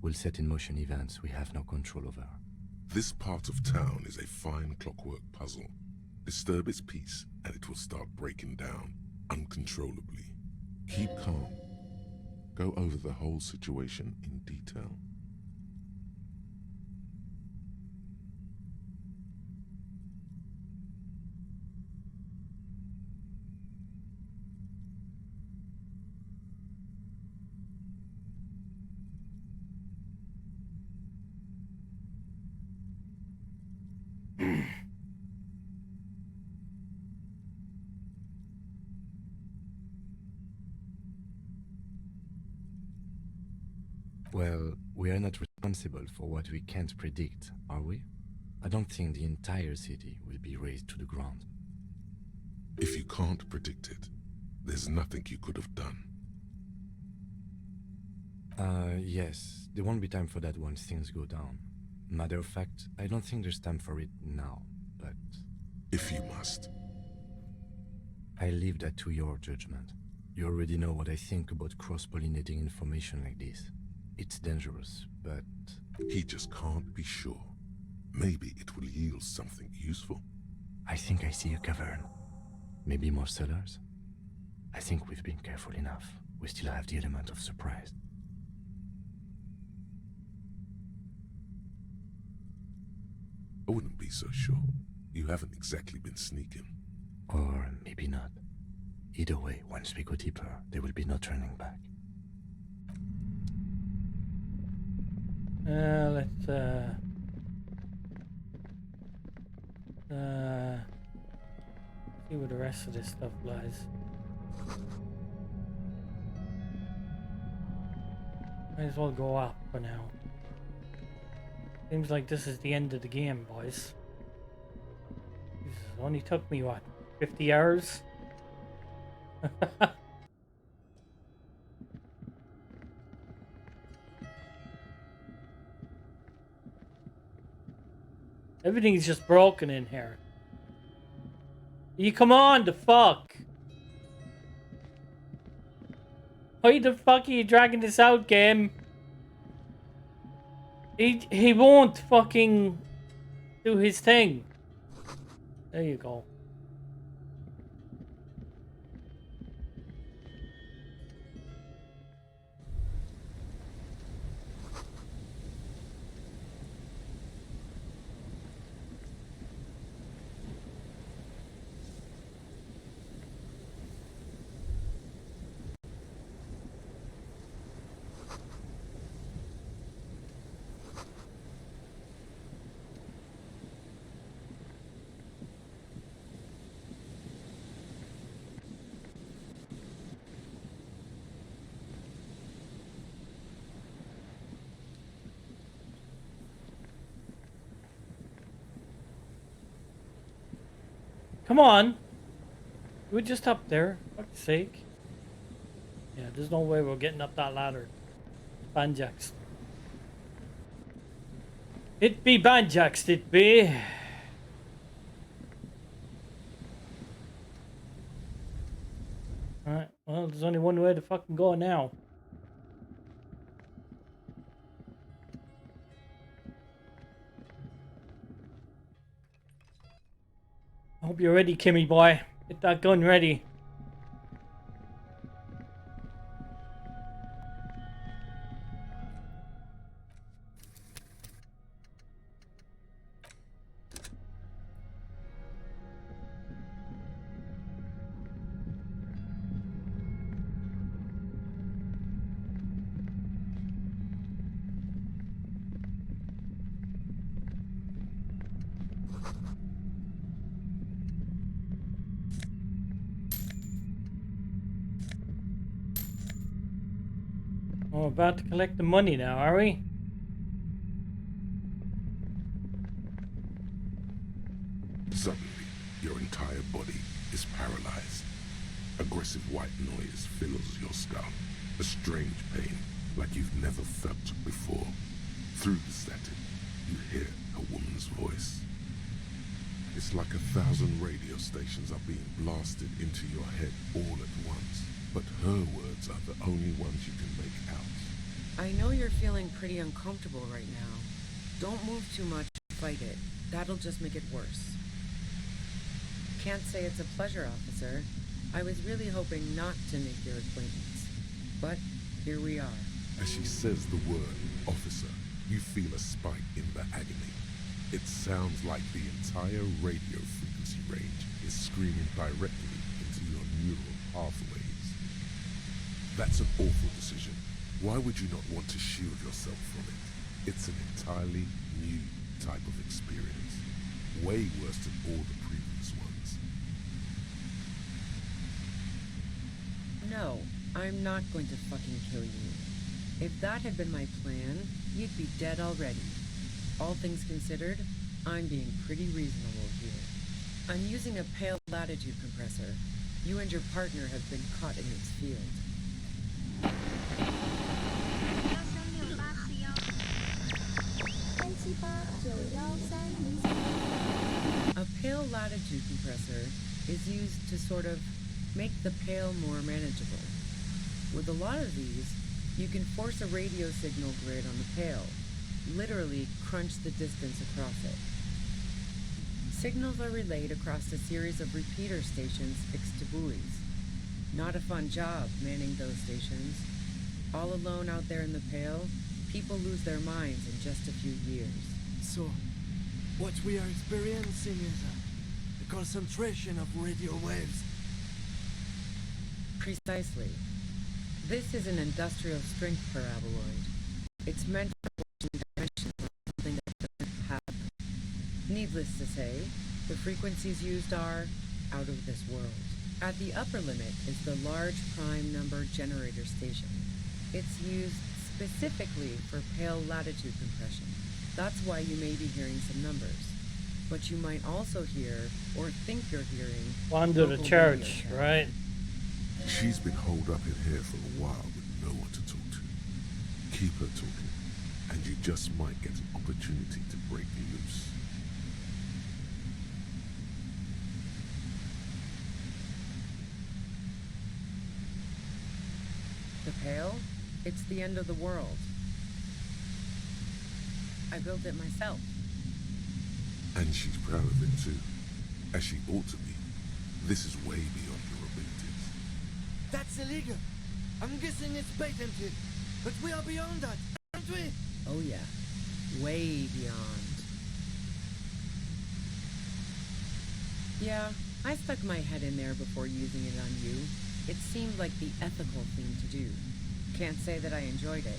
We'll set in motion events we have no control over. This part of town is a fine clockwork puzzle. Disturb its peace, and it will start breaking down uncontrollably. Keep calm. Go over the whole situation in detail. Well, we are not responsible for what we can't predict, are we? I don't think the entire city will be razed to the ground. If you can't predict it, there's nothing you could have done. Yes, there won't be time for that once things go down. Matter of fact, I don't think there's time for it now, but... If you must. I leave that to your judgment. You already know what I think about cross-pollinating information like this. It's dangerous, but... He just can't be sure. Maybe it will yield something useful. I think I see a cavern. Maybe more cellars? I think we've been careful enough. We still have the element of surprise. I wouldn't be so sure. You haven't exactly been sneaking. Or maybe not. Either way, once we go deeper, there will be no turning back. Let's see where the rest of this stuff lies. Might as well go up for now. Seems like this is the end of the game, boys. This only took me, what, 50 hours? Everything's just broken in here. You come on, the fuck? Why the fuck are you dragging this out, game? He won't fucking do his thing. There you go. Come on. We're just up there. For fuck's sake. Yeah, there's no way we're getting up that ladder. Banjaxed. It be banjaxed, it be. Alright, well, there's only one way to fucking go now. I hope you're ready, Kimmy boy. Get that gun ready. We're about to collect the money now, are we? Suddenly, your entire body is paralyzed. Aggressive white noise fills your skull. A strange pain, like you've never felt before. Through the static, you hear a woman's voice. It's like 1,000 radio stations are being blasted into your head all at once. But her words are the only ones you can make out. I know you're feeling pretty uncomfortable right now. Don't move too much, fight it. That'll just make it worse. Can't say it's a pleasure, officer. I was really hoping not to make your acquaintance. But here we are. As she says the word, officer, you feel a spike in the agony. It sounds like the entire radio frequency range is screaming directly into your neural pathways. That's an awful decision. Why would you not want to shield yourself from it? It's an entirely new type of experience. Way worse than all the previous ones. No, I'm not going to fucking kill you. If that had been my plan, you'd be dead already. All things considered, I'm being pretty reasonable here. I'm using a pale latitude compressor. You and your partner have been caught in its field. A pale latitude compressor is used to sort of make the pale more manageable. With a lot of these, you can force a radio signal grid on the pale, literally crunch the distance across it. Signals are relayed across a series of repeater stations fixed to buoys. Not a fun job manning those stations. All alone out there in the pale, people lose their minds in just a few years. So, what we are experiencing is a concentration of radio waves. Precisely. This is an industrial strength paraboloid. It's meant for watching dimensions of something that doesn't happen. Needless to say, the frequencies used are out of this world. At the upper limit is the large prime number generator station. It's used specifically for pale latitude compression. That's why you may be hearing some numbers. But you might also hear, or think you're hearing, Wander the local church, radio right? She's been holed up in here for a while with no one to talk to. Keep her talking, and you just might get an opportunity to break loose. The pale? It's the end of the world. I built it myself. And she's proud of it too, as she ought to be. This is way beyond your abilities. That's illegal. I'm guessing it's patented. But we are beyond that, aren't we? Oh yeah, way beyond. Yeah, I stuck my head in there before using it on you. It seemed like the ethical thing to do. Can't say that I enjoyed it.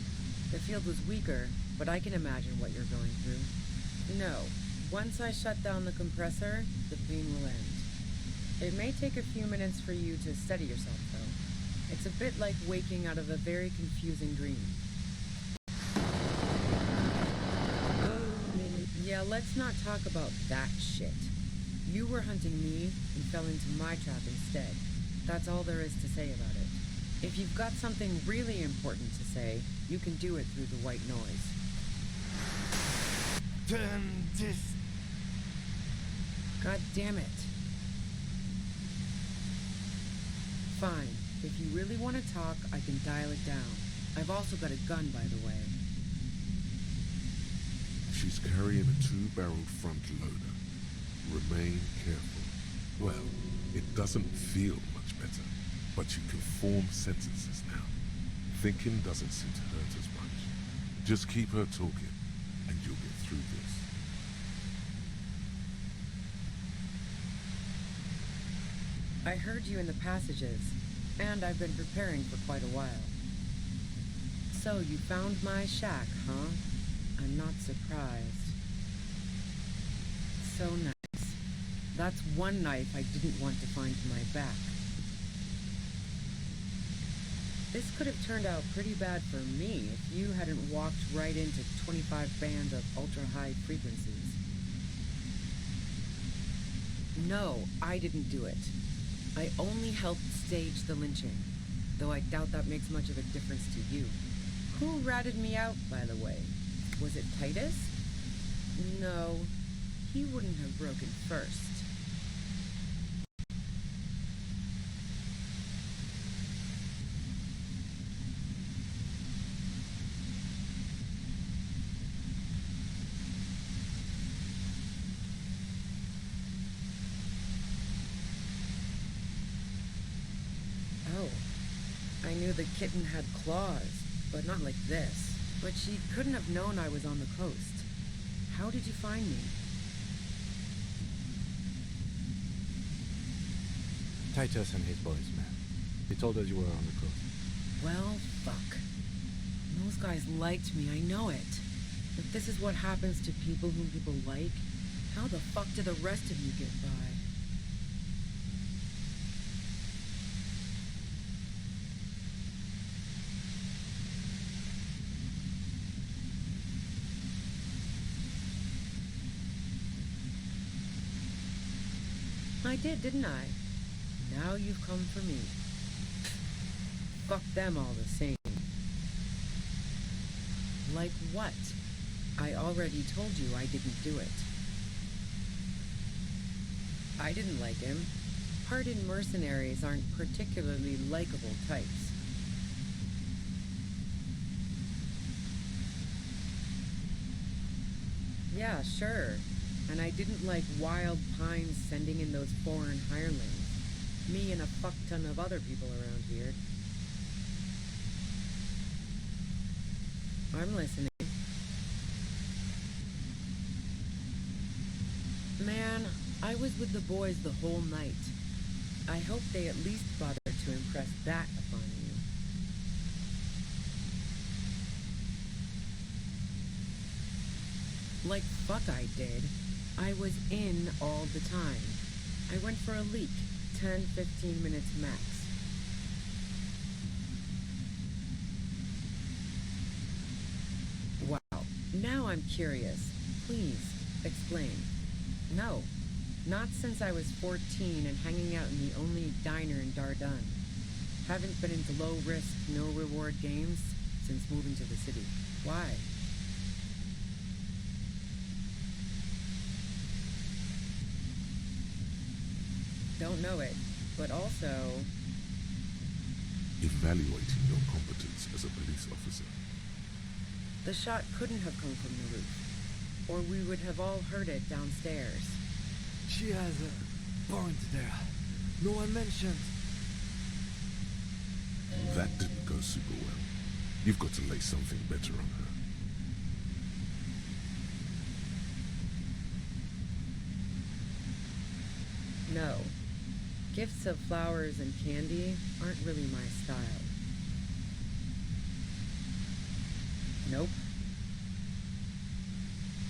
The field was weaker, but I can imagine what you're going through. No, once I shut down the compressor, the pain will end. It may take a few minutes for you to steady yourself, though. It's a bit like waking out of a very confusing dream. Yeah, let's not talk about that shit. You were hunting me and fell into my trap instead. That's all there is to say about it. If you've got something really important to say, you can do it through the white noise. Turn this. God damn it. Fine. If you really want to talk, I can dial it down. I've also got a gun, by the way. She's carrying a 2-barreled front loader. Remain careful. Well, it doesn't feel much better, but you can form sentences now. Thinking doesn't seem to hurt as much. Just keep her talking, and you'll get through this. I heard you in the passages, and I've been preparing for quite a while. So you found my shack, huh? I'm not surprised. So nice. That's one knife I didn't want to find to my back. This could have turned out pretty bad for me if you hadn't walked right into 25 bands of ultra-high frequencies. No, I didn't do it. I only helped stage the lynching, though I doubt that makes much of a difference to you. Who ratted me out, by the way? Was it Titus? No, he wouldn't have broken first. Oh, I knew the kitten had claws, but not like this. But she couldn't have known I was on the coast. How did you find me? Titus and his boys, man. He told us you were on the coast. Well, fuck. Those guys liked me, I know it. If this is what happens to people whom people like, how the fuck do the rest of you get by? I did, didn't I? Now you've come for me. Fuck them all the same. Like what? I already told you I didn't do it. I didn't like him. Hardened mercenaries aren't particularly likable types. Yeah, sure. And I didn't like Wild Pines sending in those foreign hirelings. Me and a fuck ton of other people around here. I'm listening. Man, I was with the boys the whole night. I hope they at least bothered to impress that upon you. Like fuck I did. I was in all the time. I went for a leak, 10-15 minutes max. Wow, now I'm curious. Please, explain. No, not since I was 14 and hanging out in the only diner in Dardun. Haven't been into low-risk, no-reward games since moving to the city. Why? Don't know it, but also... Evaluating your competence as a police officer. The shot couldn't have come from the roof, or we would have all heard it downstairs. She has a point there. No one mentioned. That didn't go super well. You've got to lay something better on her. No. Gifts of flowers and candy aren't really my style. Nope.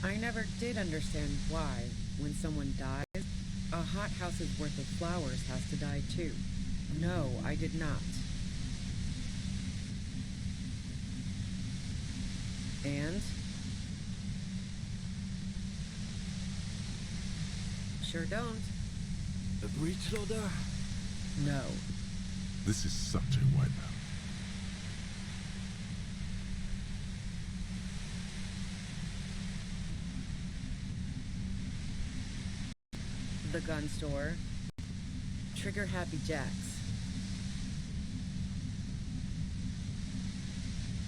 I never did understand why, when someone dies, a hothouse's worth of flowers has to die too. No, I did not. And? Sure don't. The breech loader? No. This is such a wipeout. The gun store. Trigger Happy Jacks.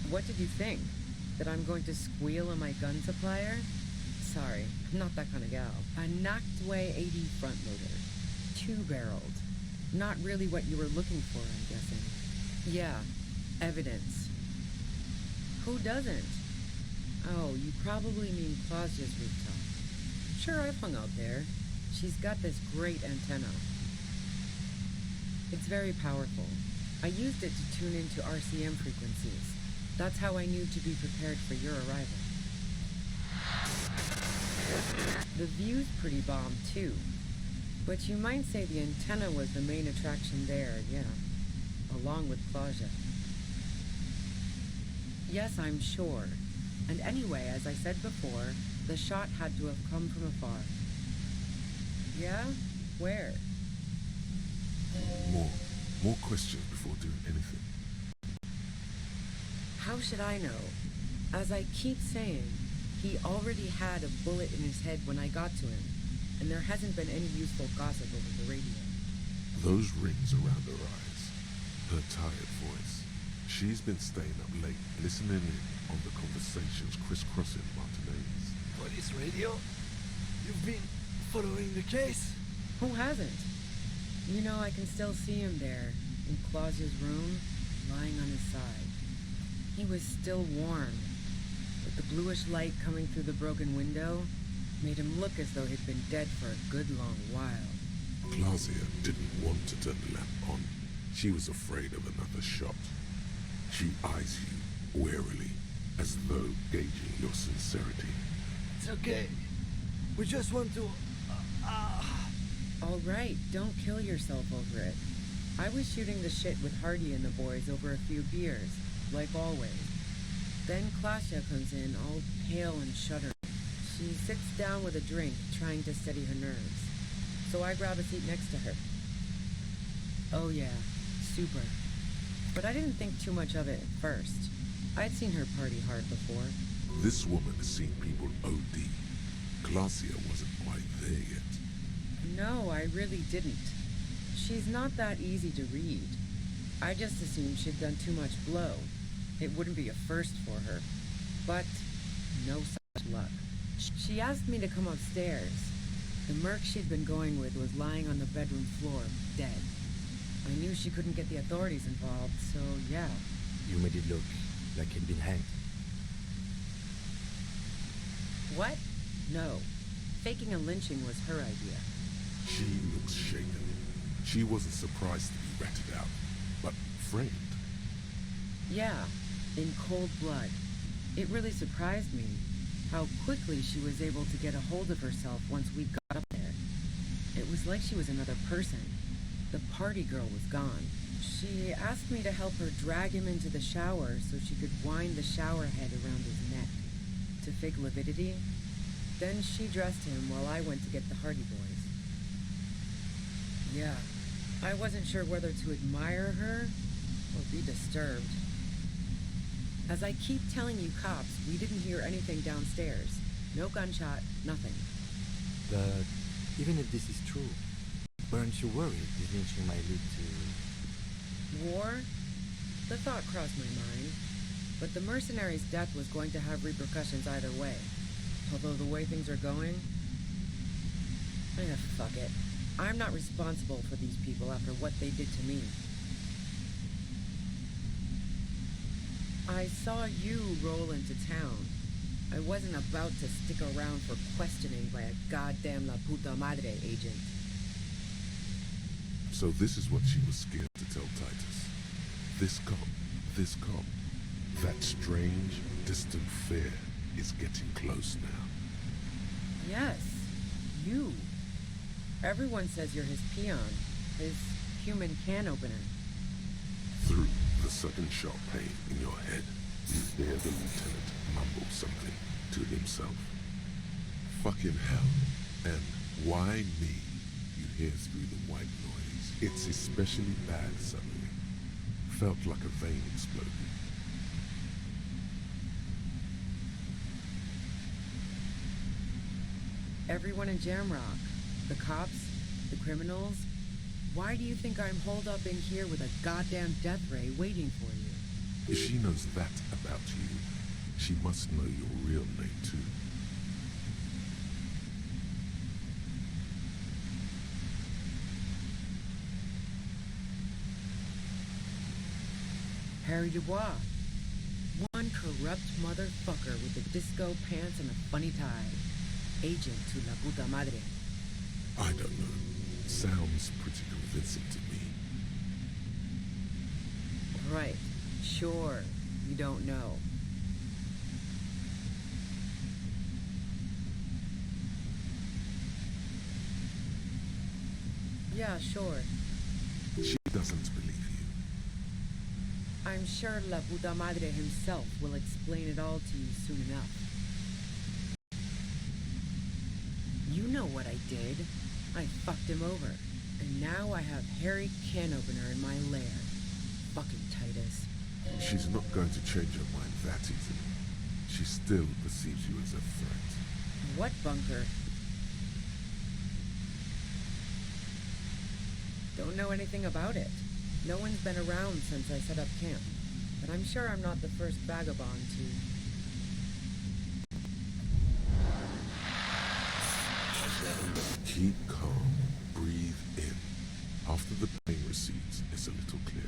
What did you think? That I'm going to squeal on my gun supplier? Sorry, I'm not that kind of gal. A knocked-away 80 front loader. 2-barreled. Not really what you were looking for, I'm guessing. Yeah, evidence. Who doesn't? Oh, you probably mean Claudia's rooftop. Sure, I've hung out there. She's got this great antenna. It's very powerful. I used it to tune into RCM frequencies. That's how I knew to be prepared for your arrival. The view's pretty bomb, too. But you might say the antenna was the main attraction there, yeah. Along with Claudia. Yes, I'm sure. And anyway, as I said before, the shot had to have come from afar. Yeah? Where? More questions before doing anything. How should I know? As I keep saying, he already had a bullet in his head when I got to him, and there hasn't been any useful gossip over the radio. Those rings around her eyes, her tired voice. She's been staying up late, listening in on the conversations crisscrossing Martinez. Police radio? You've been following the case? Who hasn't? You know, I can still see him there, in Claudia's room, lying on his side. He was still warm, but the bluish light coming through the broken window made him look as though he'd been dead for a good long while. Claudia didn't want to turn the lamp on. She was afraid of another shot. She eyes you warily, as though gauging your sincerity. It's okay. We just want to... All right, don't kill yourself over it. I was shooting the shit with Hardy and the boys over a few beers, like always. Then Claudia comes in, all pale and shuddering. She sits down with a drink, trying to steady her nerves. so I grab a seat next to her. Oh yeah, super. But I didn't think too much of it at first. I'd seen her party hard before. This woman has seen people OD. Glacia wasn't quite there yet. No, I really didn't. She's not that easy to read. I just assumed she'd done too much blow. It wouldn't be a first for her. But no such luck. She asked me to come upstairs. The merc she'd been going with was lying on the bedroom floor, dead. I knew she couldn't get the authorities involved, so yeah. You made it look like he'd been hanged. What? No. Faking a lynching was her idea. She looks shaken. She wasn't surprised to be ratted out, but framed. Yeah, in cold blood. It really surprised me how quickly she was able to get a hold of herself once we got up there. It was like she was another person. The party girl was gone. She asked me to help her drag him into the shower so she could wind the shower head around his neck to fake lividity. Then she dressed him while I went to get the Hardy Boys. Yeah, I wasn't sure whether to admire her or be disturbed. As I keep telling you cops, we didn't hear anything downstairs. No gunshot, nothing. But even if this is true, weren't you worried this lynching might lead to... War? The thought crossed my mind. But the mercenary's death was going to have repercussions either way. Although the way things are going... fuck it. I'm not responsible for these people after what they did to me. I saw you roll into town. I wasn't about to stick around for questioning by a goddamn La Puta Madre agent. So this is what she was scared to tell Titus. This cop, that strange, distant fear is getting close now. Yes, you. Everyone says you're his peon, his human can opener. Through the sudden sharp pain in your head, you hear the lieutenant mumble something to himself. Fucking hell. And why me? You hear through the white noise. It's especially bad suddenly. Felt like a vein exploded. Everyone in Jamrock, the cops, the criminals, why do you think I'm holed up in here with a goddamn death ray waiting for you? If she knows that about you, she must know your real name too. Harry Dubois. One corrupt motherfucker with the disco pants and a funny tie. Agent to La Puta Madre. I don't know. Sounds pretty convincing to me. Right. Sure. You don't know. Yeah, sure. She doesn't believe you. I'm sure La Puta Madre himself will explain it all to you soon enough. You know what I did. I fucked him over. And now I have Harry Can Opener in my lair. Fucking Titus. She's not going to change her mind that easily. She still perceives you as a threat. What bunker? Don't know anything about it. No one's been around since I set up camp. But I'm sure I'm not the first vagabond to... Keep calm. Breathe in. After the pain recedes, it's a little clearer.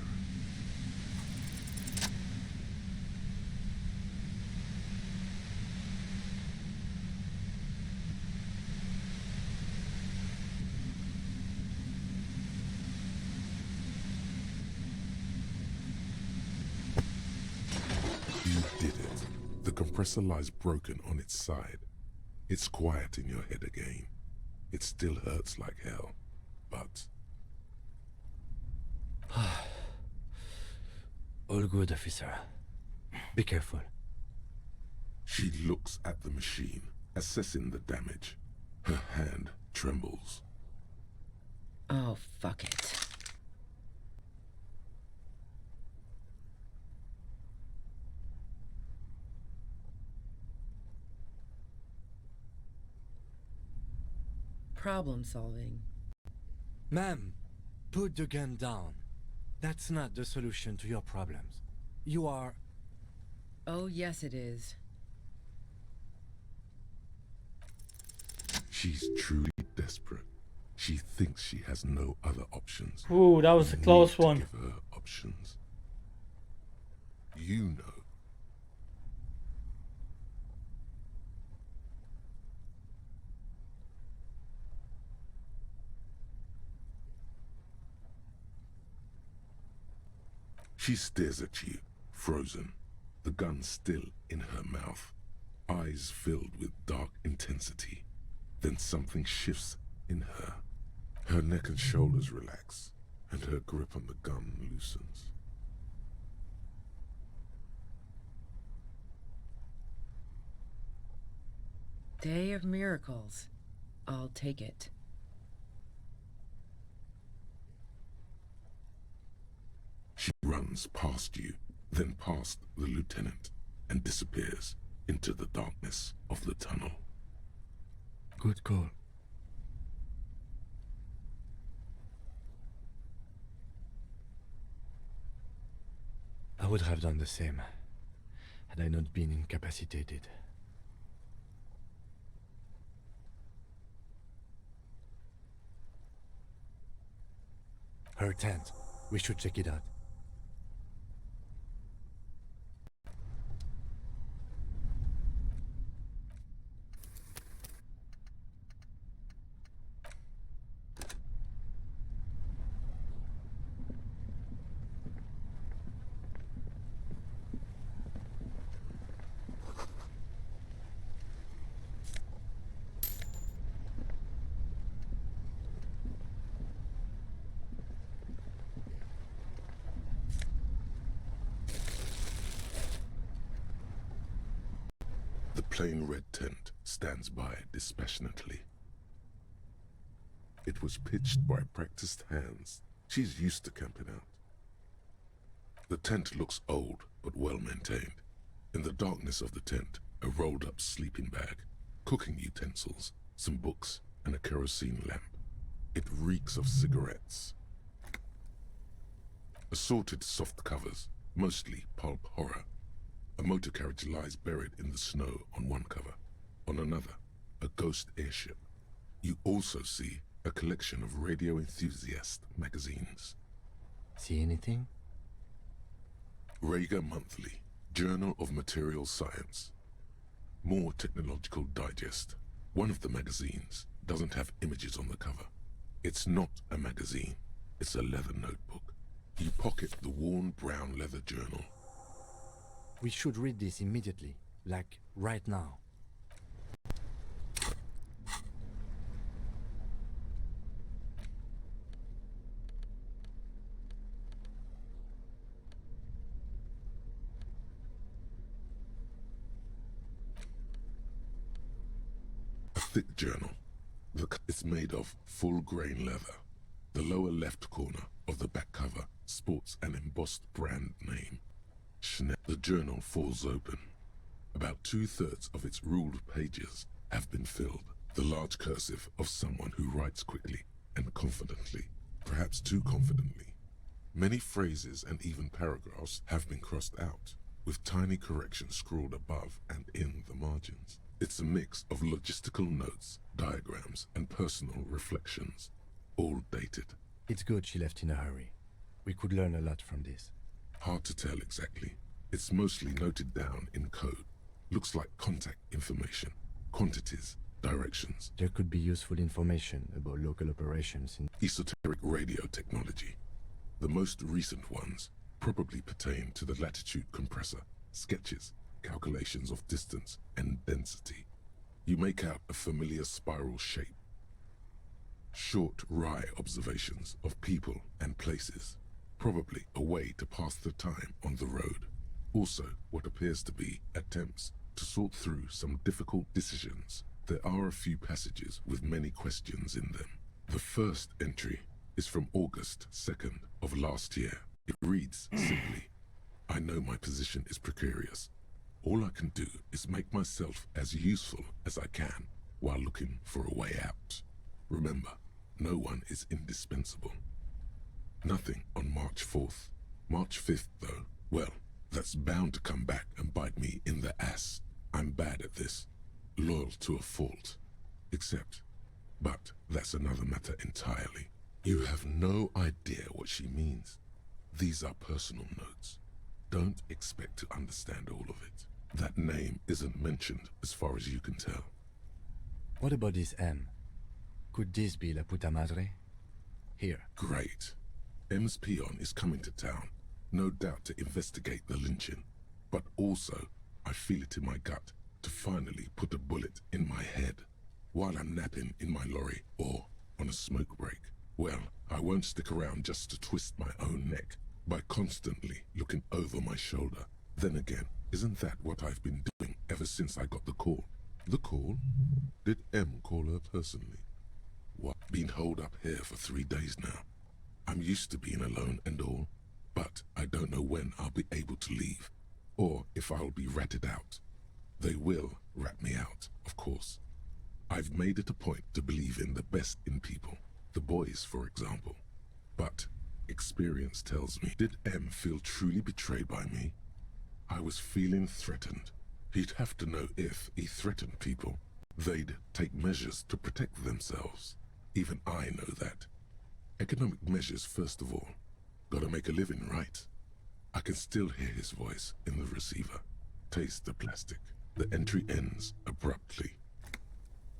You did it. The compressor lie's broken on its side. It's quiet in your head again. It still hurts like hell, but... All good, officer. Be careful. She looks at the machine, assessing the damage. Her hand trembles. Oh, fuck it. Problem solving. Ma'am, put the gun down. That's not the solution to your problems. You are... Oh, yes, it is. She's truly desperate. She thinks she has no other options. Ooh, that was a close one. Give her options. You know. She stares at you, frozen, the gun still in her mouth, eyes filled with dark intensity. Then something shifts in her. Her neck and shoulders relax, and her grip on the gun loosens. Day of miracles. I'll take it. She runs past you, then past the lieutenant, and disappears into the darkness of the tunnel. Good call. I would have done the same, had I not been incapacitated. Her tent. We should check it out. The plain red tent stands by dispassionately. It was pitched by practiced hands. She's used to camping out. The tent looks old, but well maintained. In the darkness of the tent, a rolled-up sleeping bag, cooking utensils, some books, and a kerosene lamp. It reeks of cigarettes. Assorted soft covers, mostly pulp horror. A motor carriage lies buried in the snow on one cover. On another, a ghost airship. You also see a collection of radio enthusiast magazines. See anything? Rager Monthly, Journal of Material Science. More Technological Digest. One of the magazines doesn't have images on the cover. It's not a magazine, it's a leather notebook. You pocket the worn brown leather journal. We should read this immediately, like right now. A thick journal. It's made of full-grain leather. The lower left corner of the back cover sports an embossed brand name. Chanel. The journal falls open. About 2/3 of its ruled pages have been filled. The large cursive of someone who writes quickly and confidently, perhaps too confidently. Many phrases and even paragraphs have been crossed out, with tiny corrections scrawled above and in the margins. It's a mix of logistical notes, diagrams, and personal reflections, all dated. It's good she left in a hurry. We could learn a lot from this. Hard to tell exactly. It's mostly noted down in code. Looks like contact information, quantities, directions. There could be useful information about local operations in esoteric radio technology. The most recent ones probably pertain to the latitude compressor, sketches, calculations of distance and density. You make out a familiar spiral shape. Short, wry observations of people and places. Probably a way to pass the time on the road. Also, what appears to be attempts to sort through some difficult decisions. There are a few passages with many questions in them. The first entry is from August 2nd of last year. It reads simply, I know my position is precarious. All I can do is make myself as useful as I can while looking for a way out. Remember, no one is indispensable. Nothing on March 4th. March 5th, though, well, that's bound to come back and bite me in the ass. I'm bad at this. Loyal to a fault. But that's another matter entirely. You have no idea what she means. These are personal notes. Don't expect to understand all of it. That name isn't mentioned as far as you can tell. What about this M? Could this be La Puta Madre? Here. Great. M's peon is coming to town, no doubt to investigate the lynching. But also, I feel it in my gut to finally put a bullet in my head while I'm napping in my lorry or on a smoke break. Well, I won't stick around just to twist my own neck by constantly looking over my shoulder. Then again, isn't that what I've been doing ever since I got the call? The call? Did M call her personally? What? Been holed up here for 3 days now. I'm used to being alone and all, but I don't know when I'll be able to leave, or if I'll be ratted out. They will rat me out, of course. I've made it a point to believe in the best in people, the boys, for example. But experience tells me, did M feel truly betrayed by me? I was feeling threatened. He'd have to know if he threatened people, they'd take measures to protect themselves. Even I know that. Economic measures first of all. Gotta make a living, right? I can still hear his voice in the receiver. Taste the plastic. The entry ends abruptly.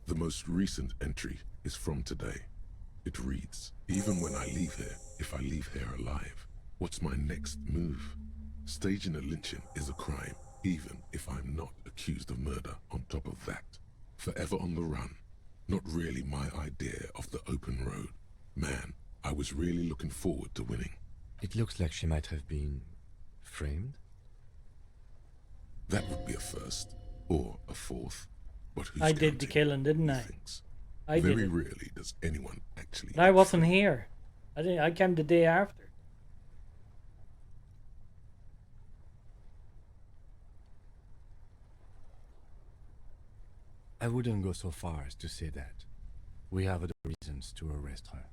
The most recent entry is from today. It reads, even when I leave here, if I leave here alive, what's my next move? Staging a lynching is a crime, even if I'm not accused of murder on top of that. Forever on the run. Not really my idea of the open road. Man, I was really looking forward to winning. It looks like she might have been framed. That would be a first, or a fourth. But who's I did the killing, didn't I? I did Very it. rarely does anyone actually. But I wasn't here. I came the day after. I wouldn't go so far as to say that. We have other reasons to arrest her.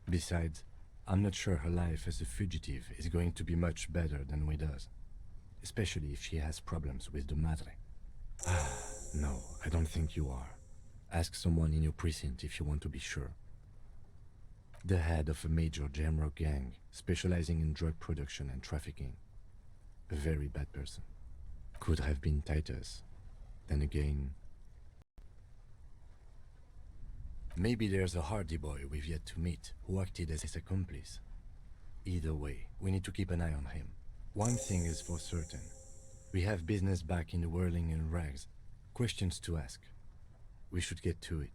Besides, I'm not sure her life as a fugitive is going to be much better than we does. Especially if she has problems with the Madre. No, I don't think you are. Ask someone in your precinct if you want to be sure. The head of a major Jamrock gang specializing in drug production and trafficking. A very bad person. Could have been Titus. Then again, maybe there's a Hardy boy we've yet to meet who acted as his accomplice. Either way, we need to keep an eye on him. One thing is for certain. We have business back in the whirling in rags. Questions to ask. We should get to it.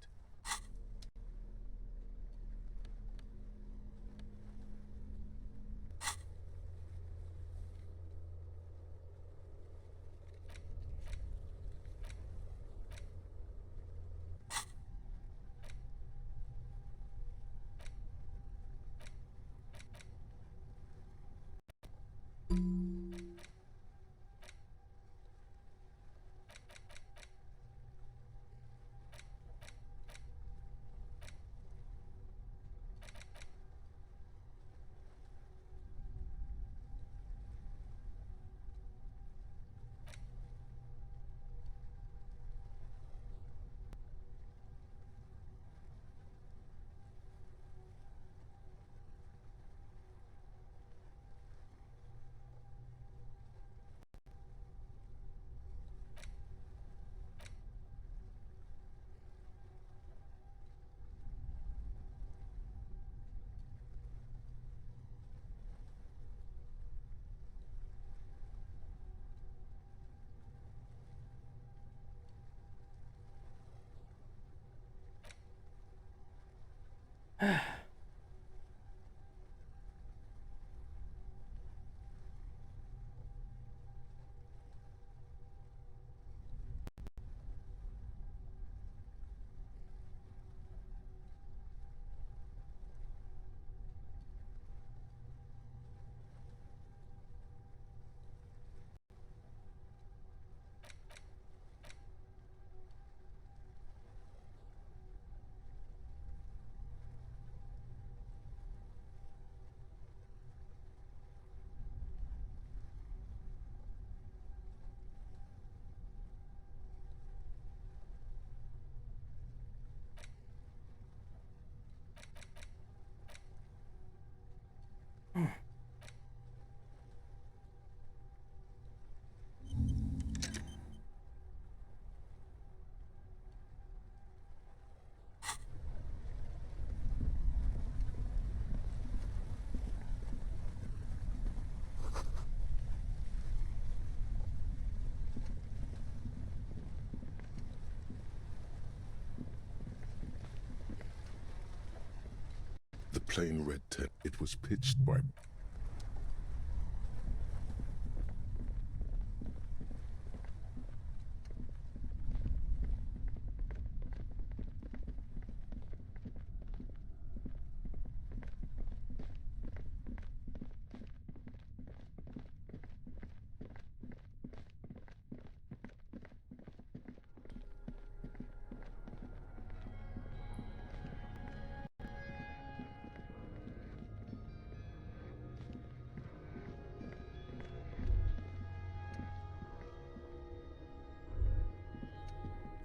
plain red tent. It was pitched by...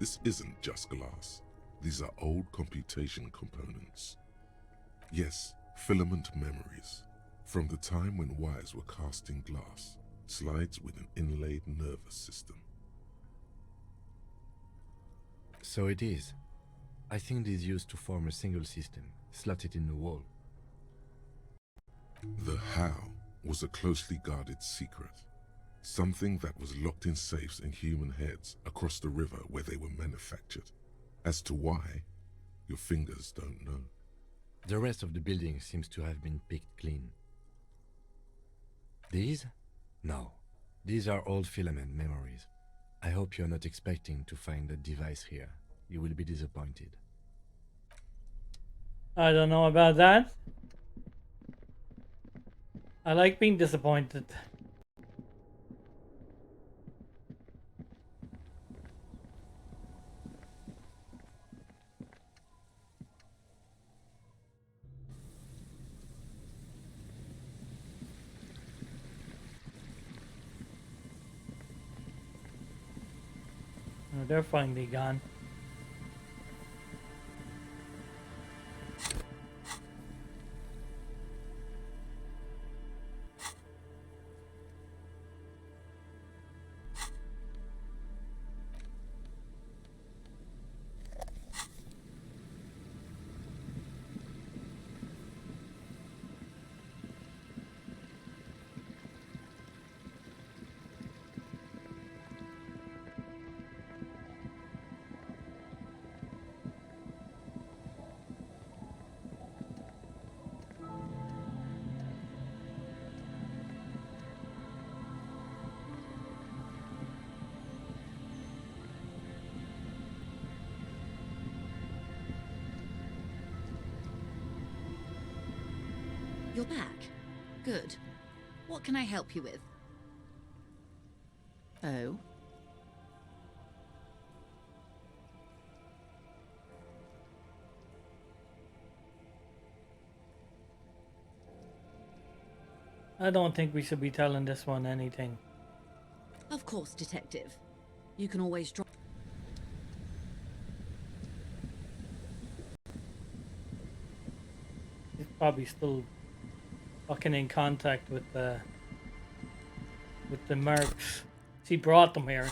This isn't just glass. These are old computation components. Yes, filament memories. From the time when wires were cast in glass, slides with an inlaid nervous system. So it is. I think it is used to form a single system, slotted in the wall. The how was a closely guarded secret. Something that was locked in safes in human heads across the river where they were manufactured. As to why, your fingers don't know. The rest of the building seems to have been picked clean. These? No. These are old filament memories. I hope you're not expecting to find a device here. You will be disappointed. I don't know about that. I like being disappointed. Oh, they're finally gone. You're back. Good. What can I help you with? Oh? I don't think we should be telling this one anything. Of course, Detective. You can always drop... He's probably still fucking in contact with the mercs. He brought them here.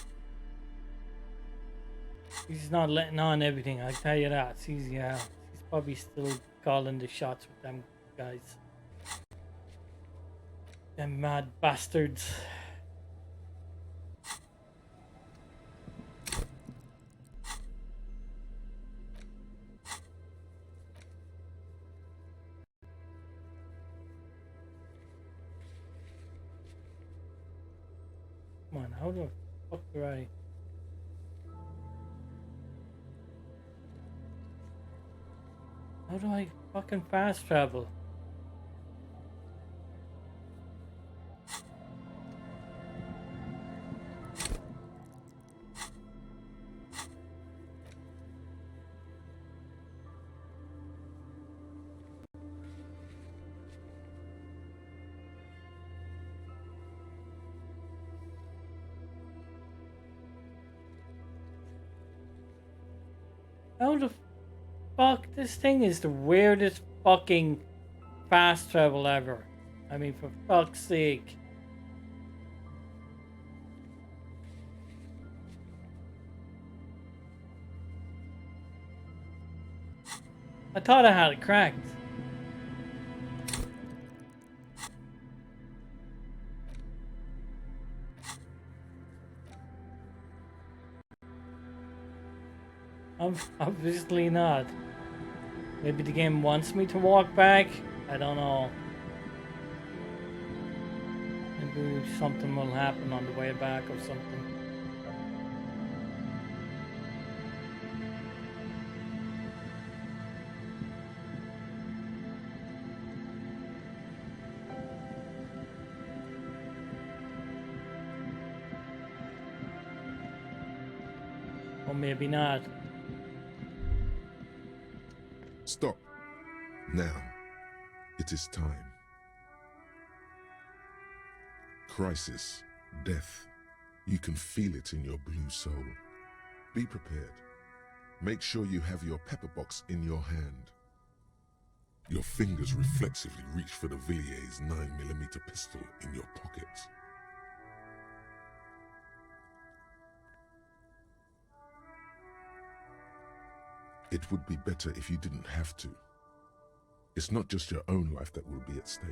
He's not letting on everything, I tell you that. He's probably still calling the shots with them guys. Them mad bastards. Come on, how the fuck do I... How do I fucking fast travel? How the fuck? This thing is the weirdest fucking fast travel ever. I mean, for fuck's sake. I thought I had it cracked. Obviously not. Maybe the game wants me to walk back. I don't know. Maybe something will happen on the way back or something. Or maybe not. Stop. Now. It is time. Crisis. Death. You can feel it in your blue soul. Be prepared. Make sure you have your pepper box in your hand. Your fingers reflexively reach for the Villiers 9mm pistol in your pocket. It would be better if you didn't have to. It's not just your own life that will be at stake.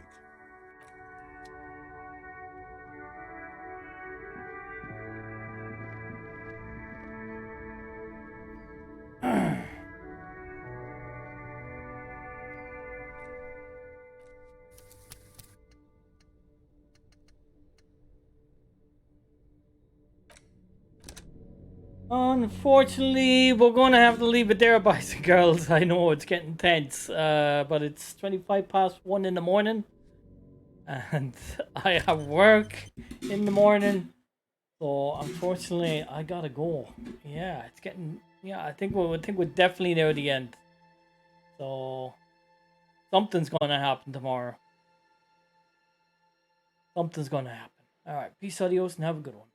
Unfortunately, we're gonna have to leave it there, boys and girls. I know it's getting tense, but it's 1 in the morning, and I have work in the morning, so unfortunately, I gotta go. Yeah, it's getting. Yeah, I think we're definitely near the end. So something's gonna happen tomorrow. Something's gonna happen. All right, peace, adios, and have a good one.